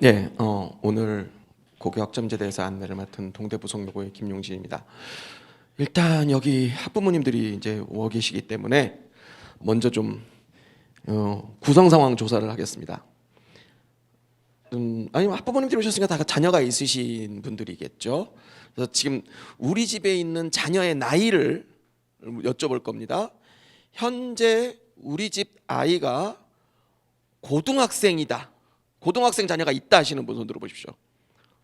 네, 오늘 고교학점제 대해서 안내를 맡은 동대부속여고의 김용진입니다. 일단 여기 학부모님들이 이제 와 계시기 때문에 먼저 좀 구성 상황 조사를 하겠습니다. 아니면 학부모님들이 오셨으니까 다 자녀가 있으신 분들이겠죠. 그래서 지금 우리 집에 있는 자녀의 나이를 여쭤볼 겁니다. 현재 우리 집 아이가 고등학생이다. 고등학생 자녀가 있다 하시는 분 손 들어보십시오.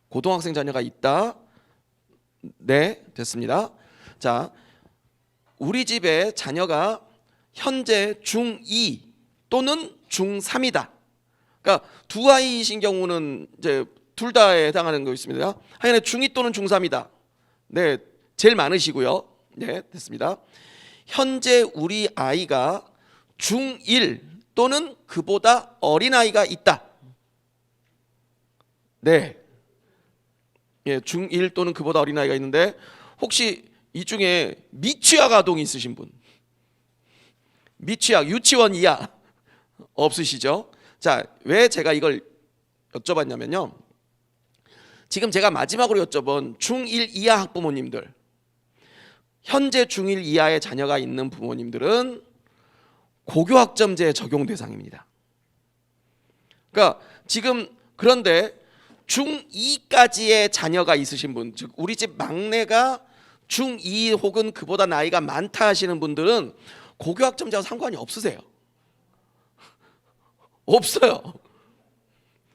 고등학생 자녀가 있다. 네, 됐습니다. 자, 우리 집에 자녀가 현재 중2 또는 중3이다. 그러니까 두 아이이신 경우는 이제 둘 다에 해당하는 거 있습니다. 하여간 중2 또는 중3이다. 네, 제일 많으시고요. 네, 됐습니다. 현재 우리 아이가 중1 또는 그보다 어린 아이가 있다. 네. 예, 중1 또는 그보다 어린 아이가 있는데 혹시 이 중에 미취학 아동이 있으신 분? 미취학 유치원 이하 없으시죠? 자, 왜 제가 이걸 여쭤봤냐면요. 지금 제가 마지막으로 여쭤본 중1 이하 학부모님들, 현재 중1 이하의 자녀가 있는 부모님들은 고교학점제 적용 대상입니다. 그러니까 지금 그런데 중2까지의 자녀가 있으신 분, 즉 우리 집 막내가 중2 혹은 그보다 나이가 많다 하시는 분들은 고교학점제와 상관이 없으세요. 없어요.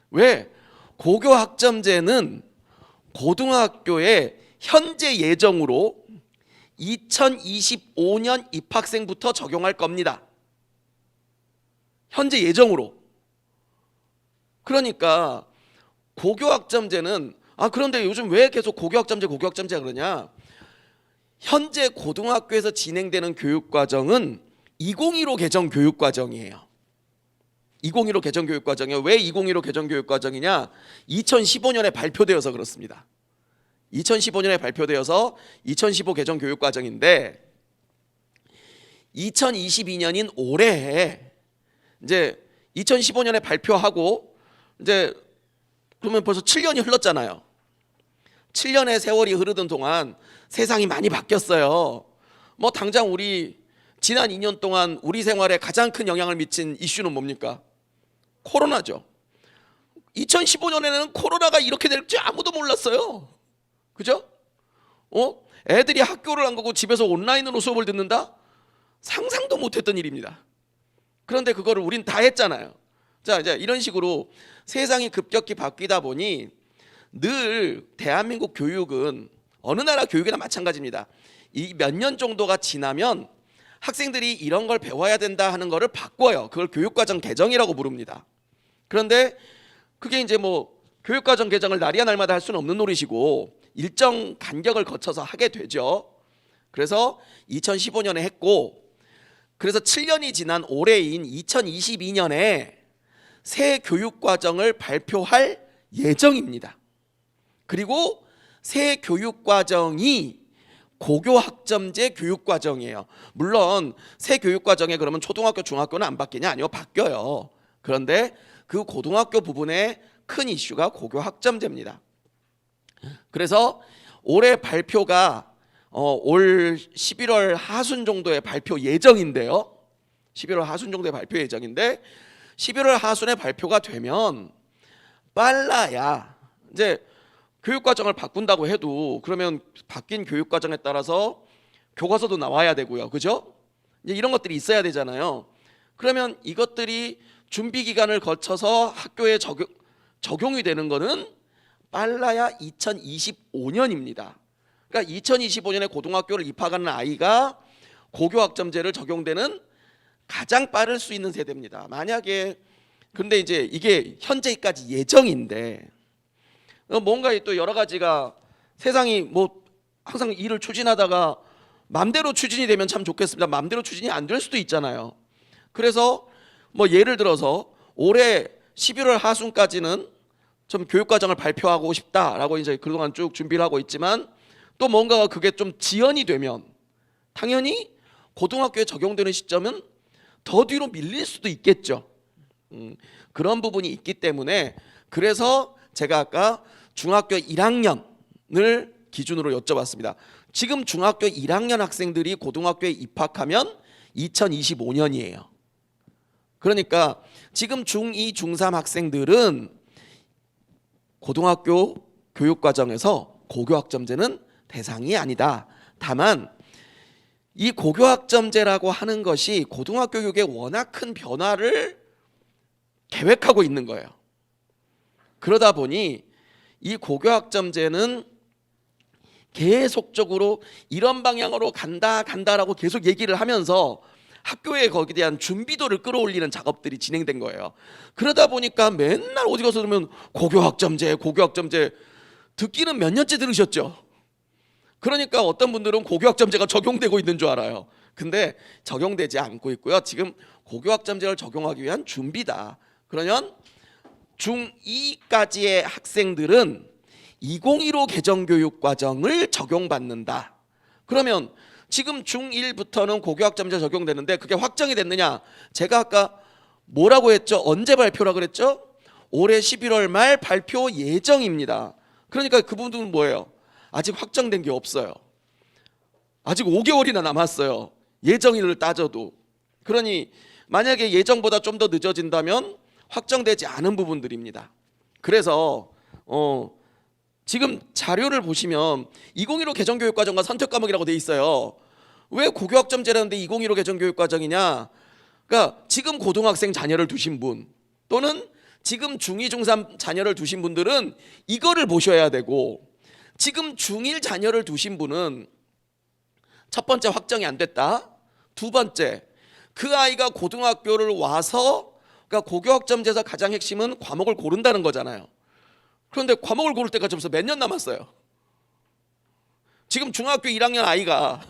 왜? 고교학점제는 고등학교의 현재 예정으로 2025년 입학생부터 적용할 겁니다. 현재 예정으로. 그러니까 고교학점제는 그런데 요즘 왜 계속 고교학점제 그러냐? 현재 고등학교에서 진행되는 교육과정은 2015 개정 교육과정이에요. 2015 개정 교육과정이에요. 왜 2015 개정 교육과정이냐? 2015년에 발표되어서 그렇습니다. 2015년에 발표되어서 2015 개정 교육과정인데 2022년인 올해에 이제 2015년에 발표하고 이제 그러면 벌써 7년이 흘렀잖아요. 7년의 세월이 흐르던 동안 세상이 많이 바뀌었어요. 뭐 당장 우리 지난 2년 동안 우리 생활에 가장 큰 영향을 미친 이슈는 뭡니까? 코로나죠. 2015년에는 코로나가 이렇게 될 줄 아무도 몰랐어요. 그죠? 애들이 학교를 안 가고 집에서 온라인으로 수업을 듣는다? 상상도 못했던 일입니다. 그런데 그거를 우린 다 했잖아요. 자, 이제 이런 식으로 세상이 급격히 바뀌다 보니 늘 대한민국 교육은 어느 나라 교육이나 마찬가지입니다. 이 몇 년 정도가 지나면 학생들이 이런 걸 배워야 된다 하는 거를 바꿔요. 그걸 교육과정 개정이라고 부릅니다. 그런데 그게 이제 뭐 교육과정 개정을 날이야 날마다 할 수는 없는 노릇이고 일정 간격을 거쳐서 하게 되죠. 그래서 2015년에 했고 그래서 7년이 지난 올해인 2022년에 새 교육과정을 발표할 예정입니다. 그리고 새 교육과정이 고교학점제 교육과정이에요. 물론 새 교육과정에 그러면 초등학교, 중학교는 안 바뀌냐? 아니요, 바뀌어요. 그런데 그 고등학교 부분에 큰 이슈가 고교학점제입니다. 그래서 올해 발표가 올 11월 하순 정도에 발표 예정인데요. 11월 하순 정도에 발표 예정인데 11월 하순에 발표가 되면 빨라야 이제 교육과정을 바꾼다고 해도 그러면 바뀐 교육과정에 따라서 교과서도 나와야 되고요. 그죠? 이제 이런 것들이 있어야 되잖아요. 그러면 이것들이 준비 기간을 거쳐서 학교에 적용이 되는 거는 빨라야 2025년입니다. 그러니까 2025년에 고등학교를 입학하는 아이가 고교학점제를 적용되는 가장 빠를 수 있는 세대입니다. 만약에 근데 이제 이게 현재까지 예정인데 뭔가 또 여러 가지가 세상이 뭐 항상 일을 추진하다가 맘대로 추진이 되면 참 좋겠습니다. 맘대로 추진이 안 될 수도 있잖아요. 그래서 뭐 예를 들어서 올해 11월 하순까지는 좀 교육과정을 발표하고 싶다라고 이제 그동안 쭉 준비를 하고 있지만 또 뭔가가 그게 좀 지연이 되면 당연히 고등학교에 적용되는 시점은 더 뒤로 밀릴 수도 있겠죠. 그런 부분이 있기 때문에 그래서 제가 아까 중학교 1학년을 기준으로 여쭤봤습니다. 지금 중학교 1학년 학생들이 고등학교에 입학하면 2025년이에요. 그러니까 지금 중2, 중3 학생들은 고등학교 교육과정에서 고교학점제는 대상이 아니다. 다만 이 고교학점제라고 하는 것이 고등학교 교육에 워낙 큰 변화를 계획하고 있는 거예요. 그러다 보니 이 고교학점제는 계속적으로 이런 방향으로 간다라고 계속 얘기를 하면서 학교에 거기에 대한 준비도를 끌어올리는 작업들이 진행된 거예요. 그러다 보니까 맨날 어디 가서 들으면 고교학점제 듣기는 몇 년째 들으셨죠? 그러니까 어떤 분들은 고교학점제가 적용되고 있는 줄 알아요. 근데 적용되지 않고 있고요. 지금 고교학점제를 적용하기 위한 준비다. 그러면 중2까지의 학생들은 2015 개정교육과정을 적용받는다. 그러면 지금 중1부터는 고교학점제 적용되는데 그게 확정이 됐느냐? 제가 아까 뭐라고 했죠? 언제 발표라 그랬죠? 올해 11월 말 발표 예정입니다. 그러니까 그분들은 뭐예요? 아직 확정된 게 없어요. 아직 5개월이나 남았어요. 예정일을 따져도. 그러니 만약에 예정보다 좀 더 늦어진다면 확정되지 않은 부분들입니다. 그래서 지금 자료를 보시면 2015 개정교육과정과 선택과목이라고 돼 있어요. 왜 고교학점제라는데 2015 개정교육과정이냐? 그러니까 지금 고등학생 자녀를 두신 분 또는 지금 중2, 중3 자녀를 두신 분들은 이거를 보셔야 되고, 지금 중1 자녀를 두신 분은 첫 번째 확정이 안 됐다. 두 번째, 그 아이가 고등학교를 와서, 그러니까 고교학점제에서 가장 핵심은 과목을 고른다는 거잖아요. 그런데 과목을 고를 때까지 벌써 몇 년 남았어요. 지금 중학교 1학년 아이가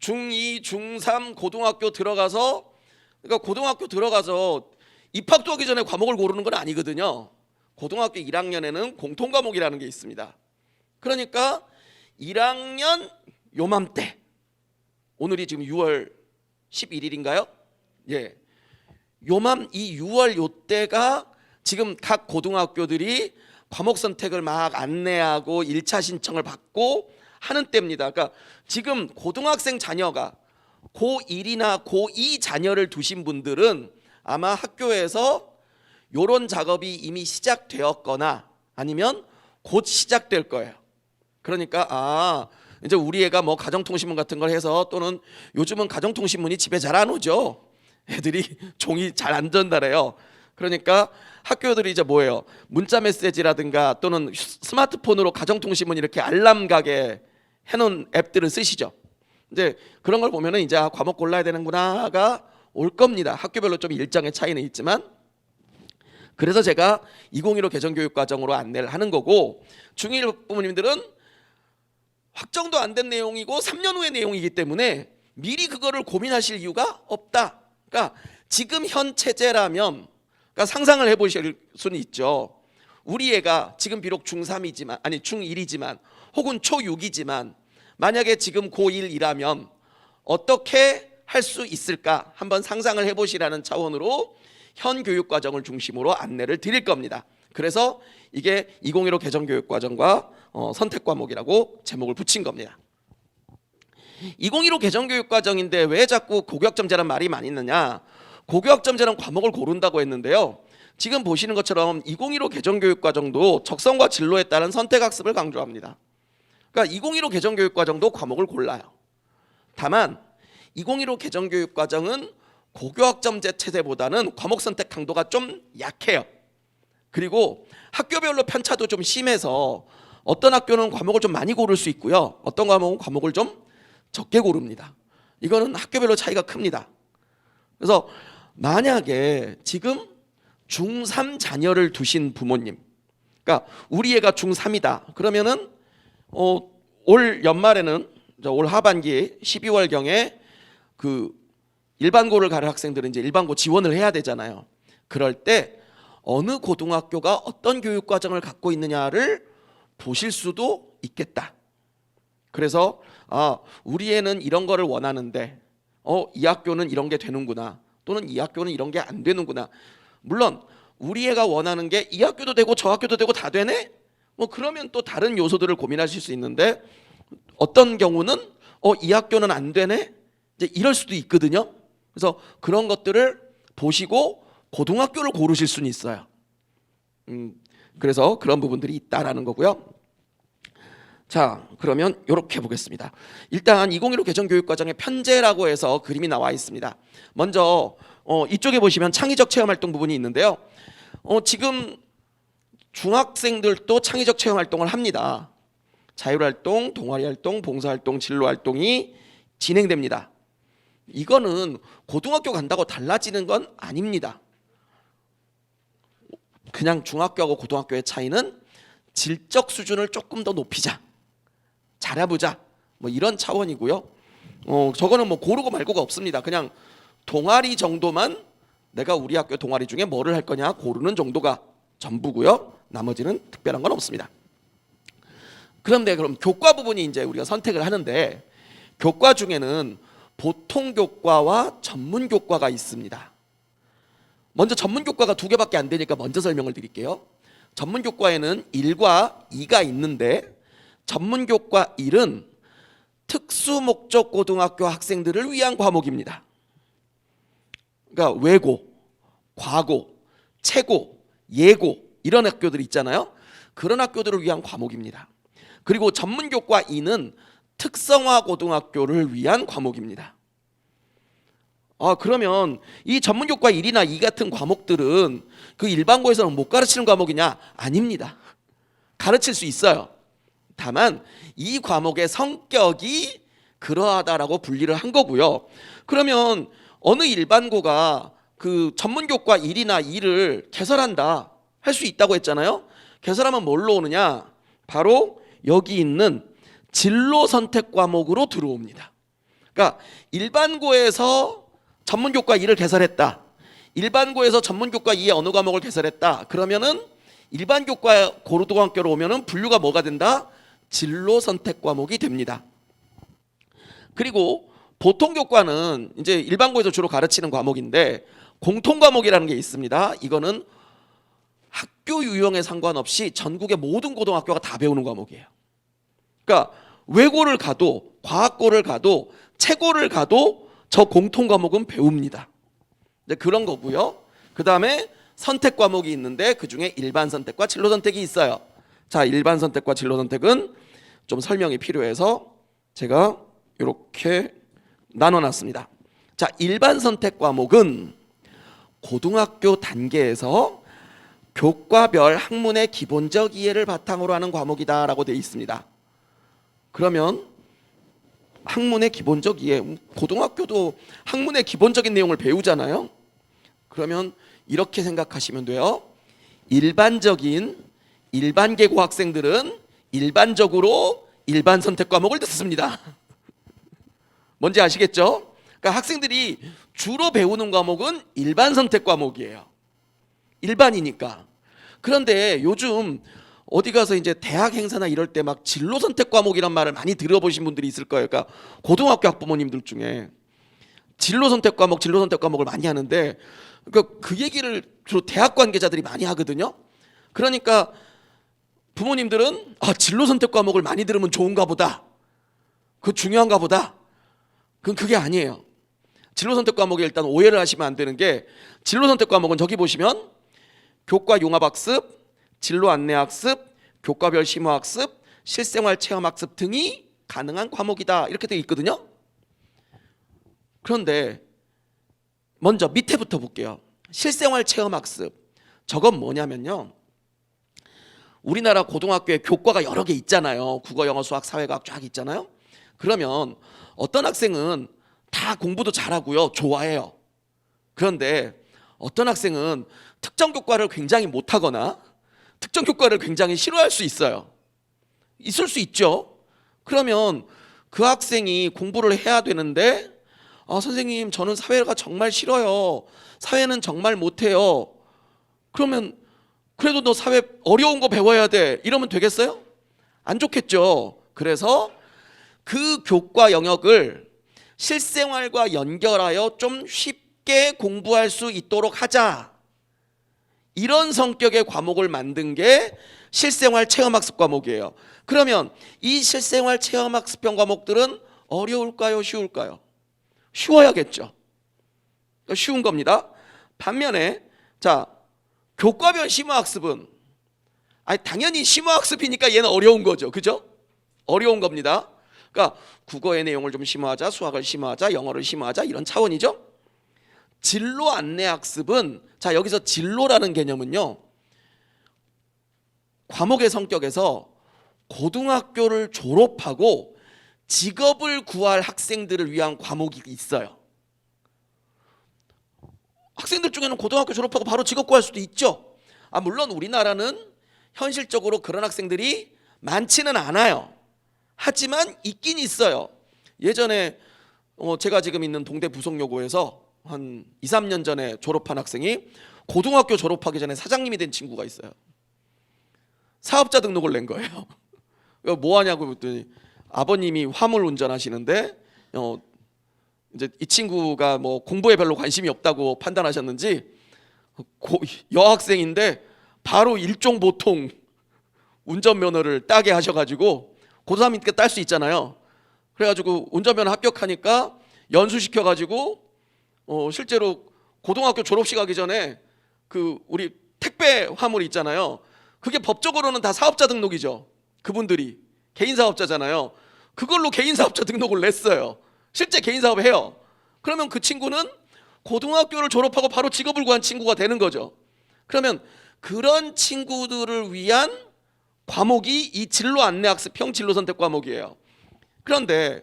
중2, 중3 고등학교 들어가서, 그러니까 고등학교 들어가서 입학도 하기 전에 과목을 고르는 건 아니거든요. 고등학교 1학년에는 공통과목이라는 게 있습니다. 그러니까 1학년 요맘때, 오늘이 지금 6월 11일인가요? 예, 이 6월 요때가 지금 각 고등학교들이 과목 선택을 막 안내하고 1차 신청을 받고 하는 때입니다. 그러니까 지금 고등학생 자녀가 고1이나 고2 자녀를 두신 분들은 아마 학교에서 이런 작업이 이미 시작되었거나 아니면 곧 시작될 거예요. 그러니까 이제 우리 애가 뭐 가정통신문 같은 걸 해서, 또는 요즘은 가정통신문이 집에 잘 안 오죠. 애들이 종이 잘 안 전달해요. 그러니까 학교들이 이제 뭐예요? 문자 메시지라든가 또는 스마트폰으로 가정통신문 이렇게 알람 가게 해놓은 앱들을 쓰시죠. 이제 그런 걸 보면은 이제 과목 골라야 되는구나가 올 겁니다. 학교별로 좀 일정의 차이는 있지만. 그래서 제가 2015 개정교육과정으로 안내를 하는 거고, 중1 부모님들은 확정도 안 된 내용이고 3년 후의 내용이기 때문에 미리 그거를 고민하실 이유가 없다. 그러니까 지금 현 체제라면, 그러니까 상상을 해보실 수는 있죠. 우리 애가 지금 비록 중3이지만, 아니 중1이지만 혹은 초6이지만 만약에 지금 고1이라면 어떻게 할 수 있을까 한번 상상을 해보시라는 차원으로 현 교육과정을 중심으로 안내를 드릴 겁니다. 그래서 이게 2015 개정교육과정과 선택과목이라고 제목을 붙인 겁니다. 2015 개정교육과정인데 왜 자꾸 고교학점제란 말이 많이 있느냐? 고교학점제는 과목을 고른다고 했는데요. 지금 보시는 것처럼 2015 개정교육과정도 적성과 진로에 따른 선택학습을 강조합니다. 그러니까 2015 개정교육과정도 과목을 골라요. 다만 2015 개정교육과정은 고교학점제 체제보다는 과목 선택 강도가 좀 약해요. 그리고 학교별로 편차도 좀 심해서 어떤 학교는 과목을 좀 많이 고를 수 있고요. 어떤 과목은 과목을 좀 적게 고릅니다. 이거는 학교별로 차이가 큽니다. 그래서 만약에 지금 중3 자녀를 두신 부모님, 그러니까 우리 애가 중3이다. 그러면은 올 연말에는, 올 하반기 12월경에 그 일반고를 가는 학생들은 이제 일반고 지원을 해야 되잖아요. 그럴 때 어느 고등학교가 어떤 교육과정을 갖고 있느냐를 보실 수도 있겠다. 그래서 우리 애는 이런 거를 원하는데 이 학교는 이런 게 되는구나, 또는 이 학교는 이런 게 안 되는구나. 물론 우리 애가 원하는 게 이 학교도 되고 저 학교도 되고 다 되네? 뭐 그러면 또 다른 요소들을 고민하실 수 있는데, 어떤 경우는 이 학교는 안 되네? 이제 이럴 수도 있거든요. 그래서 그런 것들을 보시고 고등학교를 고르실 수는 있어요. 그래서 그런 부분들이 있다라는 거고요. 자, 그러면 이렇게 보겠습니다. 일단 2015 개정교육과정에 편제라고 해서 그림이 나와 있습니다. 먼저 이쪽에 보시면 창의적 체험활동 부분이 있는데요. 지금 중학생들도 창의적 체험활동을 합니다. 자율활동, 동아리활동, 봉사활동, 진로활동이 진행됩니다. 이거는 고등학교 간다고 달라지는 건 아닙니다. 그냥 중학교하고 고등학교의 차이는 질적 수준을 조금 더 높이자, 잘해보자, 뭐 이런 차원이고요. 저거는 뭐 고르고 말고가 없습니다. 그냥 동아리 정도만 내가 우리 학교 동아리 중에 뭐를 할 거냐 고르는 정도가 전부고요. 나머지는 특별한 건 없습니다. 그런데 그럼 교과 부분이 이제 우리가 선택을 하는데, 교과 중에는 보통 교과와 전문 교과가 있습니다. 먼저 전문 교과가 두 개밖에 안 되니까 먼저 설명을 드릴게요. 전문 교과에는 1과 2가 있는데, 전문 교과 1은 특수 목적 고등학교 학생들을 위한 과목입니다. 그러니까 외고, 과고, 최고, 예고 이런 학교들 있잖아요. 그런 학교들을 위한 과목입니다. 그리고 전문 교과 2는 특성화 고등학교를 위한 과목입니다. 그러면 이 전문 교과 1이나 2 같은 과목들은 그 일반고에서는 못 가르치는 과목이냐? 아닙니다. 가르칠 수 있어요. 다만 이 과목의 성격이 그러하다라고 분리를 한 거고요. 그러면 어느 일반고가 그 전문교과 1이나 2를 개설한다 할 수 있다고 했잖아요. 개설하면 뭘로 오느냐? 바로 여기 있는 진로 선택 과목으로 들어옵니다. 그러니까 일반고에서 전문교과 2를 개설했다, 일반고에서 전문교과 2의 어느 과목을 개설했다, 그러면은 일반교과 고등학교로 오면은 분류가 뭐가 된다? 진로 선택 과목이 됩니다. 그리고 보통 교과는 이제 일반고에서 주로 가르치는 과목인데, 공통 과목이라는 게 있습니다. 이거는 학교 유형에 상관없이 전국의 모든 고등학교가 다 배우는 과목이에요. 그러니까 외고를 가도 과학고를 가도 최고를 가도 저 공통 과목은 배웁니다. 이제 그런 거고요. 그 다음에 선택 과목이 있는데 그 중에 일반 선택과 진로 선택이 있어요. 자, 일반 선택과 진로 선택은 좀 설명이 필요해서 제가 이렇게 나눠놨습니다. 자, 일반 선택 과목은 고등학교 단계에서 교과별 학문의 기본적 이해를 바탕으로 하는 과목이다라고 되어 있습니다. 그러면 학문의 기본적 이해, 고등학교도 학문의 기본적인 내용을 배우잖아요. 그러면 이렇게 생각하시면 돼요. 일반적인 일반계고 학생들은 일반적으로 일반 선택 과목을 듣습니다. 뭔지 아시겠죠? 그러니까 학생들이 주로 배우는 과목은 일반 선택 과목이에요. 일반이니까. 그런데 요즘 어디 가서 이제 대학 행사나 이럴 때 막 진로 선택 과목이란 말을 많이 들어보신 분들이 있을 거예요. 그러니까 고등학교 학부모님들 중에 진로 선택 과목을 많이 하는데, 그러니까 그 얘기를 주로 대학 관계자들이 많이 하거든요. 그러니까 부모님들은 진로 선택 과목을 많이 들으면 좋은가 보다, 그거 중요한가 보다. 그게 아니에요. 진로 선택 과목에 일단 오해를 하시면 안 되는 게, 진로 선택 과목은 저기 보시면 교과 융합 학습, 진로 안내 학습, 교과별 심화 학습, 실생활 체험 학습 등이 가능한 과목이다 이렇게 되어 있거든요. 그런데 먼저 밑에부터 볼게요. 실생활 체험 학습, 저건 뭐냐면요, 우리나라 고등학교에 교과가 여러 개 있잖아요. 국어, 영어, 수학, 사회과학 쫙 있잖아요. 그러면 어떤 학생은 다 공부도 잘하고요, 좋아해요. 그런데 어떤 학생은 특정 교과를 굉장히 못하거나 특정 교과를 굉장히 싫어할 수 있어요. 있을 수 있죠. 그러면 그 학생이 공부를 해야 되는데, 선생님 저는 사회가 정말 싫어요, 사회는 정말 못해요. 그러면 그래도 너 사회 어려운 거 배워야 돼 이러면 되겠어요? 안 좋겠죠. 그래서 그 교과 영역을 실생활과 연결하여 좀 쉽게 공부할 수 있도록 하자, 이런 성격의 과목을 만든 게 실생활 체험학습 과목이에요. 그러면 이 실생활 체험학습형 과목들은 어려울까요? 쉬울까요? 쉬워야겠죠. 쉬운 겁니다. 반면에 자, 교과별 심화학습은 당연히 심화학습이니까 얘는 어려운 거죠. 그죠? 어려운 겁니다. 그러니까 국어의 내용을 좀 심화하자, 수학을 심화하자, 영어를 심화하자 이런 차원이죠. 진로 안내학습은 자, 여기서 진로라는 개념은요, 과목의 성격에서 고등학교를 졸업하고 직업을 구할 학생들을 위한 과목이 있어요. 학생들 중에는 고등학교 졸업하고 바로 직업 구할 수도 있죠. 물론 우리나라는 현실적으로 그런 학생들이 많지는 않아요. 하지만 있긴 있어요. 예전에 제가 지금 있는 동대 부속여고에서 한 2, 3년 전에 졸업한 학생이 고등학교 졸업하기 전에 사장님이 된 친구가 있어요. 사업자 등록을 낸 거예요. 뭐 하냐고 그랬더니 아버님이 화물 운전하시는데 이제 이 친구가 뭐 공부에 별로 관심이 없다고 판단하셨는지 여학생인데 바로 일종 보통 운전면허를 따게 하셔가지고 고3 때 딸 수 있잖아요. 그래가지고 운전면허 합격하니까 연수시켜가지고 실제로 고등학교 졸업식 하기 전에 그 우리 택배 화물 있잖아요. 그게 법적으로는 다 사업자 등록이죠. 그분들이 개인 사업자잖아요. 그걸로 개인 사업자 등록을 냈어요. 실제 개인 사업 해요. 그러면 그 친구는 고등학교를 졸업하고 바로 직업을 구한 친구가 되는 거죠. 그러면 그런 친구들을 위한 과목이 이 진로 안내학습형 진로 선택 과목이에요. 그런데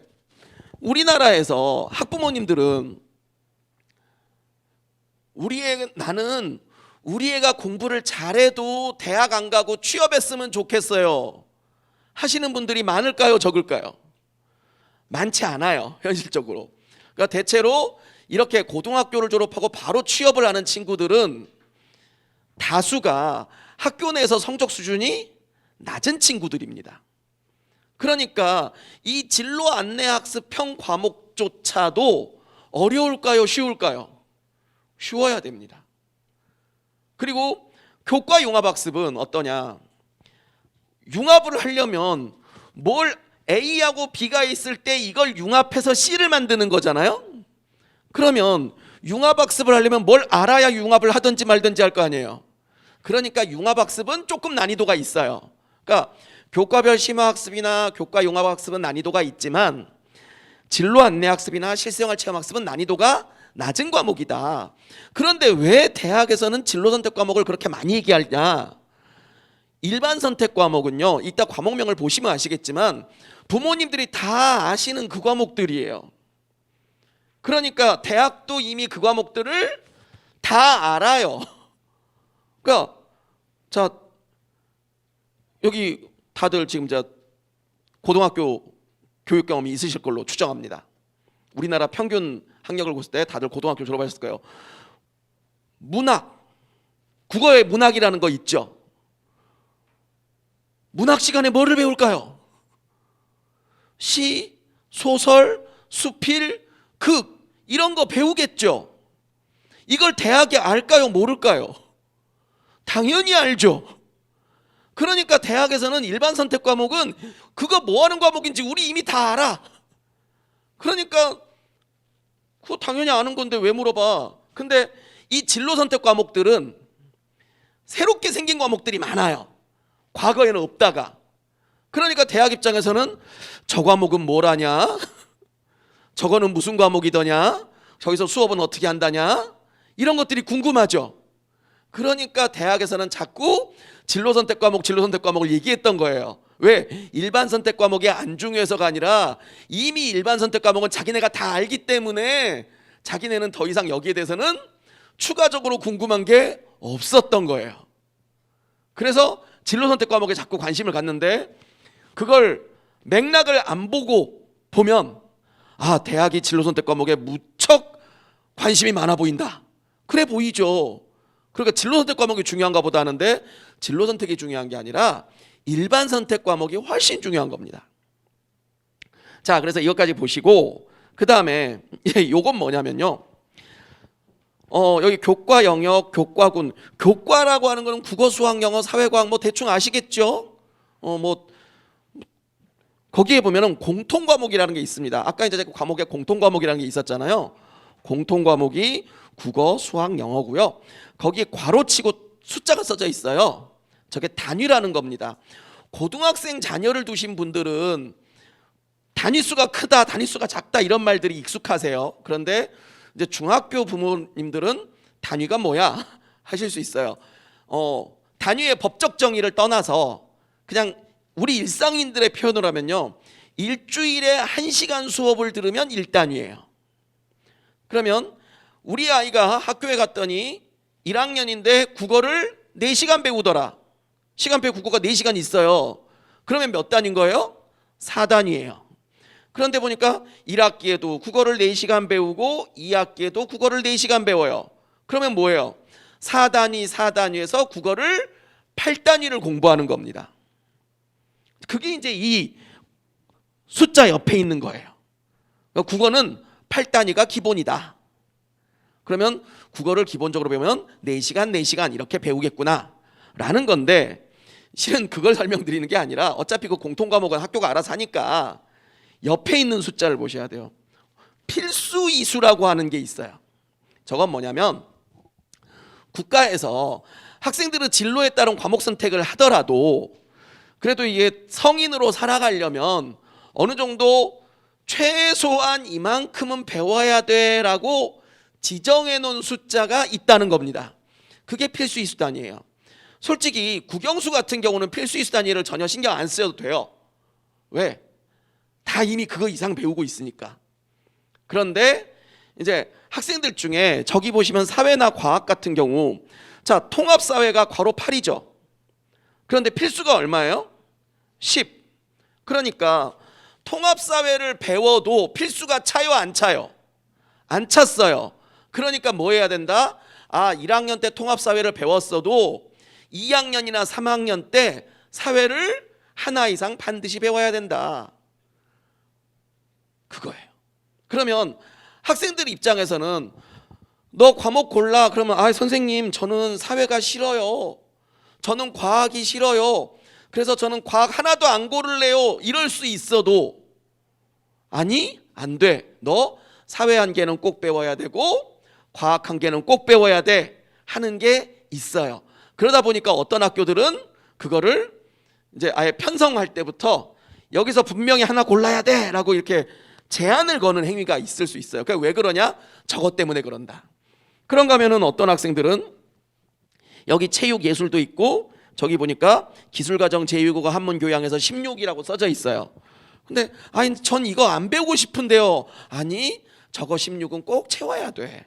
우리나라에서 학부모님들은 나는 우리 애가 공부를 잘해도 대학 안 가고 취업했으면 좋겠어요 하시는 분들이 많을까요? 적을까요? 많지 않아요. 현실적으로. 그러니까 대체로 이렇게 고등학교를 졸업하고 바로 취업을 하는 친구들은 다수가 학교 내에서 성적 수준이 낮은 친구들입니다. 그러니까 이 진로 안내학습형 과목조차도 어려울까요? 쉬울까요? 쉬워야 됩니다. 그리고 교과 융합학습은 어떠냐? 융합을 하려면 뭘 A하고 B가 있을 때 이걸 융합해서 C를 만드는 거잖아요. 그러면 융합학습을 하려면 뭘 알아야 융합을 하든지 말든지 할 거 아니에요. 그러니까 융합학습은 조금 난이도가 있어요. 그러니까 교과별 심화학습이나 교과 융합학습은 난이도가 있지만 진로 안내학습이나 실생활 체험학습은 난이도가 낮은 과목이다. 그런데 왜 대학에서는 진로 선택 과목을 그렇게 많이 얘기하냐? 일반 선택 과목은요, 이따 과목명을 보시면 아시겠지만 부모님들이 다 아시는 그 과목들이에요. 그러니까 대학도 이미 그 과목들을 다 알아요. 그러니까 자, 여기 다들 지금 고등학교 교육 경험이 있으실 걸로 추정합니다. 우리나라 평균 학력을 봤을 때 다들 고등학교 졸업하셨을 거예요. 문학, 국어의 문학이라는 거 있죠. 문학 시간에 뭐를 배울까요? 시, 소설, 수필, 극 이런 거 배우겠죠. 이걸 대학에 알까요? 모를까요? 당연히 알죠. 그러니까 대학에서는 일반 선택 과목은 그거 뭐 하는 과목인지 우리 이미 다 알아. 그러니까 그거 당연히 아는 건데 왜 물어봐. 근데 이 진로 선택 과목들은 새롭게 생긴 과목들이 많아요. 과거에는 없다가. 그러니까 대학 입장에서는 저 과목은 뭘 하냐? 저거는 무슨 과목이더냐? 저기서 수업은 어떻게 한다냐? 이런 것들이 궁금하죠. 그러니까 대학에서는 자꾸 진로 선택 과목을 얘기했던 거예요. 왜? 일반 선택 과목이 안 중요해서가 아니라 이미 일반 선택 과목은 자기네가 다 알기 때문에 자기네는 더 이상 여기에 대해서는 추가적으로 궁금한 게 없었던 거예요. 그래서 진로 선택 과목에 자꾸 관심을 갖는데 그걸 맥락을 안 보고 보면 대학이 진로 선택 과목에 무척 관심이 많아 보인다. 그래 보이죠. 그러니까 진로 선택 과목이 중요한가 보다 하는데 진로 선택이 중요한 게 아니라 일반 선택 과목이 훨씬 중요한 겁니다. 자, 그래서 이것까지 보시고 그 다음에 요건 뭐냐면요. 여기 교과 영역, 교과군. 교과라고 하는 거는 국어, 수학, 영어, 사회과학 뭐 대충 아시겠죠? 뭐 거기에 보면은 공통 과목이라는 게 있습니다. 아까 이제 과목에 공통 과목이라는 게 있었잖아요. 공통 과목이 국어, 수학, 영어고요. 거기에 괄호치고 숫자가 써져 있어요. 저게 단위라는 겁니다. 고등학생 자녀를 두신 분들은 단위수가 크다, 단위수가 작다 이런 말들이 익숙하세요. 그런데 이제 중학교 부모님들은 단위가 뭐야 하실 수 있어요. 단위의 법적 정의를 떠나서 그냥 우리 일상인들의 표현을 하면요, 일주일에 1시간 수업을 들으면 1단위예요. 그러면 우리 아이가 학교에 갔더니 1학년인데 국어를 4시간 배우더라. 시간표 국어가 4시간 있어요. 그러면 몇 단인 거예요? 4단위예요. 그런데 보니까 1학기에도 국어를 4시간 배우고 2학기에도 국어를 4시간 배워요. 그러면 뭐예요? 4단위에서 국어를 8단위를 공부하는 겁니다. 그게 이제 이 숫자 옆에 있는 거예요. 그러니까 국어는 8단위가 기본이다. 그러면 국어를 기본적으로 배우면 4시간 이렇게 배우겠구나 라는 건데, 실은 그걸 설명드리는 게 아니라 어차피 그 공통과목은 학교가 알아서 하니까 옆에 있는 숫자를 보셔야 돼요. 필수 이수라고 하는 게 있어요. 저건 뭐냐면, 국가에서 학생들은 진로에 따른 과목 선택을 하더라도 그래도 이게 성인으로 살아가려면 어느 정도 최소한 이만큼은 배워야 돼라고 지정해 놓은 숫자가 있다는 겁니다. 그게 필수 이수 단위예요. 솔직히 국영수 같은 경우는 필수 이수 단위를 전혀 신경 안 써도 돼요. 왜? 다 이미 그거 이상 배우고 있으니까. 그런데 이제 학생들 중에 저기 보시면 사회나 과학 같은 경우, 자, 통합사회가 괄호 8이죠. 그런데 필수가 얼마예요? 10. 그러니까 통합사회를 배워도 필수가 차요, 안 차요? 안 찼어요. 그러니까 뭐 해야 된다? 1학년 때 통합사회를 배웠어도 2학년이나 3학년 때 사회를 하나 이상 반드시 배워야 된다. 그거예요. 그러면 학생들 입장에서는 너 과목 골라. 그러면 선생님 저는 사회가 싫어요. 저는 과학이 싫어요. 그래서 저는 과학 하나도 안 고를래요. 이럴 수 있어도 아니 안 돼. 너 사회 한 개는 꼭 배워야 되고 과학 한 개는 꼭 배워야 돼 하는 게 있어요. 그러다 보니까 어떤 학교들은 그거를 이제 아예 편성할 때부터 여기서 분명히 하나 골라야 돼 라고 이렇게 제한을 거는 행위가 있을 수 있어요. 그러니까 왜 그러냐? 저것 때문에 그런다. 그런가 하면은 어떤 학생들은 여기 체육 예술도 있고 저기 보니까 기술과정 제2국어 한문 교양에서 16이라고 써져 있어요. 근데 전 이거 안 배우고 싶은데요. 아니 저거 16은 꼭 채워야 돼.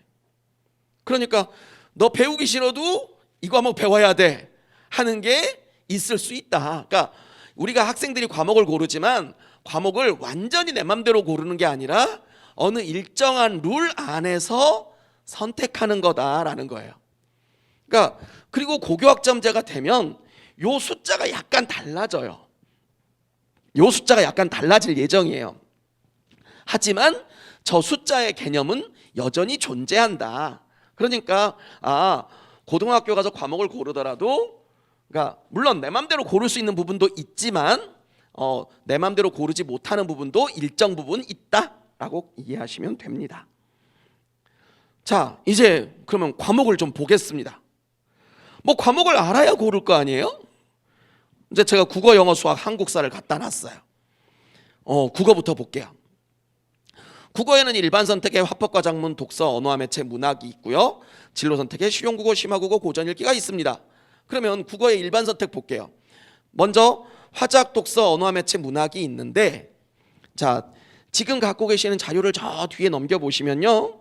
그러니까 너 배우기 싫어도 이거 한번 배워야 돼 하는 게 있을 수 있다. 그러니까 우리가 학생들이 과목을 고르지만 과목을 완전히 내 맘대로 고르는 게 아니라 어느 일정한 룰 안에서 선택하는 거다라는 거예요. 그러니까 그리고 고교학점제가 되면 요 숫자가 약간 달라져요. 요 숫자가 약간 달라질 예정이에요. 하지만 저 숫자의 개념은 여전히 존재한다. 그러니까 고등학교 가서 과목을 고르더라도, 그러니까 물론 내 맘대로 고를 수 있는 부분도 있지만 내 맘대로 고르지 못하는 부분도 일정 부분 있다라고 이해하시면 됩니다. 자, 이제 그러면 과목을 좀 보겠습니다. 뭐 과목을 알아야 고를 거 아니에요? 이제 제가 국어, 영어, 수학, 한국사를 갖다 놨어요. 국어부터 볼게요. 국어에는 일반 선택의 화법과 작문, 독서, 언어와 매체, 문학이 있고요. 진로 선택의 실용국어, 심화국어, 고전 읽기가 있습니다. 그러면 국어의 일반 선택 볼게요. 먼저 화작, 독서, 언어와 매체, 문학이 있는데, 자, 지금 갖고 계시는 자료를 저 뒤에 넘겨보시면요,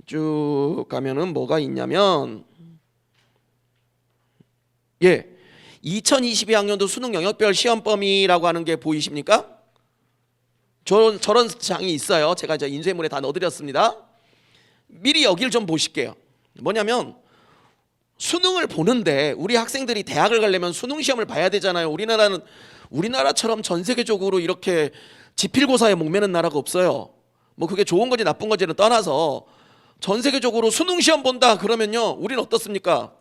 쭉 가면은 뭐가 있냐면 2022학년도 수능 영역별 시험 범위라고 하는 게 보이십니까? 저런 장이 있어요. 제가 이제 인쇄물에 다 넣어드렸습니다. 미리 여길 좀 보실게요. 뭐냐면 수능을 보는데 우리 학생들이 대학을 가려면 수능 시험을 봐야 되잖아요. 우리나라처럼 전 세계적으로 이렇게 지필고사에 목매는 나라가 없어요. 뭐 그게 좋은 건지 나쁜 건지는 떠나서 전 세계적으로 수능 시험 본다 그러면요, 우리는 어떻습니까?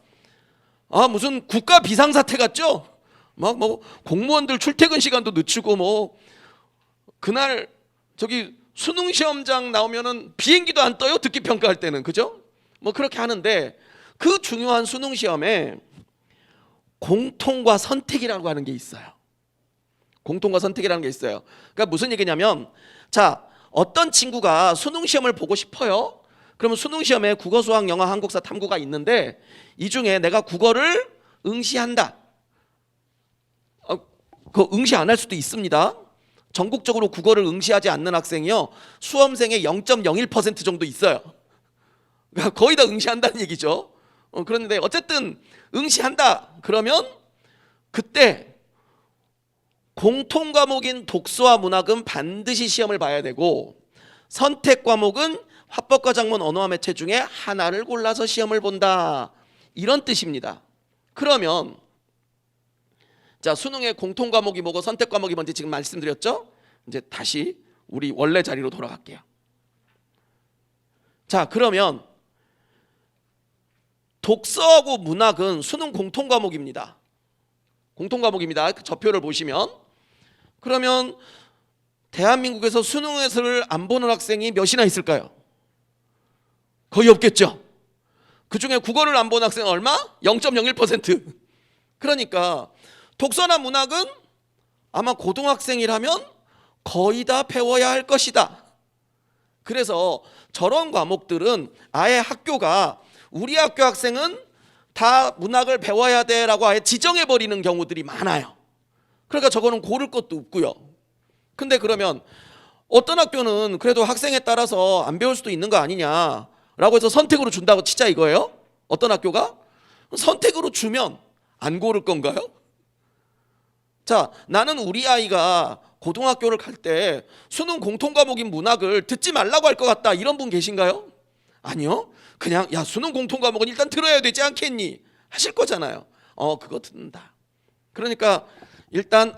아, 무슨 국가 비상사태 같죠? 막 뭐 공무원들 출퇴근 시간도 늦추고 뭐 그날 저기 수능 시험장 나오면은 비행기도 안 떠요. 듣기 평가할 때는. 그죠? 뭐 그렇게 하는데 그 중요한 수능 시험에 공통과 선택이라고 하는 게 있어요. 공통과 선택이라는 게 있어요. 그러니까 무슨 얘기냐면, 자, 어떤 친구가 수능 시험을 보고 싶어요. 그러면 수능 시험에 국어, 수학, 영어, 한국사, 탐구가 있는데 이 중에 내가 국어를 응시한다. 그 응시 안 할 수도 있습니다. 전국적으로 국어를 응시하지 않는 학생이요, 수험생의 0.01% 정도 있어요. 그러니까 거의 다 응시한다는 얘기죠. 그런데 어쨌든 응시한다 그러면 그때 공통 과목인 독서와 문학은 반드시 시험을 봐야 되고, 선택 과목은 화법과 작문, 언어와 매체 중에 하나를 골라서 시험을 본다, 이런 뜻입니다. 그러면 자, 수능의 공통 과목이 뭐고 선택 과목이 뭔지 지금 말씀드렸죠? 이제 다시 우리 원래 자리로 돌아갈게요. 자, 그러면 독서하고 문학은 수능 공통 과목입니다. 공통 과목입니다. 그 저표를 보시면, 그러면 대한민국에서 수능에서를 안 보는 학생이 몇이나 있을까요? 거의 없겠죠. 그 중에 국어를 안 보는 학생은 얼마? 0.01%. 그러니까 독서나 문학은 아마 고등학생이라면 거의 다 배워야 할 것이다. 그래서 저런 과목들은 아예 학교가 우리 학교 학생은 다 문학을 배워야 돼라고 아예 지정해버리는 경우들이 많아요. 그러니까 저거는 고를 것도 없고요. 근데 그러면 어떤 학교는 그래도 학생에 따라서 안 배울 수도 있는 거 아니냐라고 해서 선택으로 준다고 치자 이거예요? 어떤 학교가? 선택으로 주면 안 고를 건가요? 자, 나는 우리 아이가 고등학교를 갈 때 수능 공통 과목인 문학을 듣지 말라고 할 것 같다, 이런 분 계신가요? 아니요. 그냥 야, 수능 공통 과목은 일단 들어야 되지 않겠니? 하실 거잖아요. 그거 듣는다. 그러니까 일단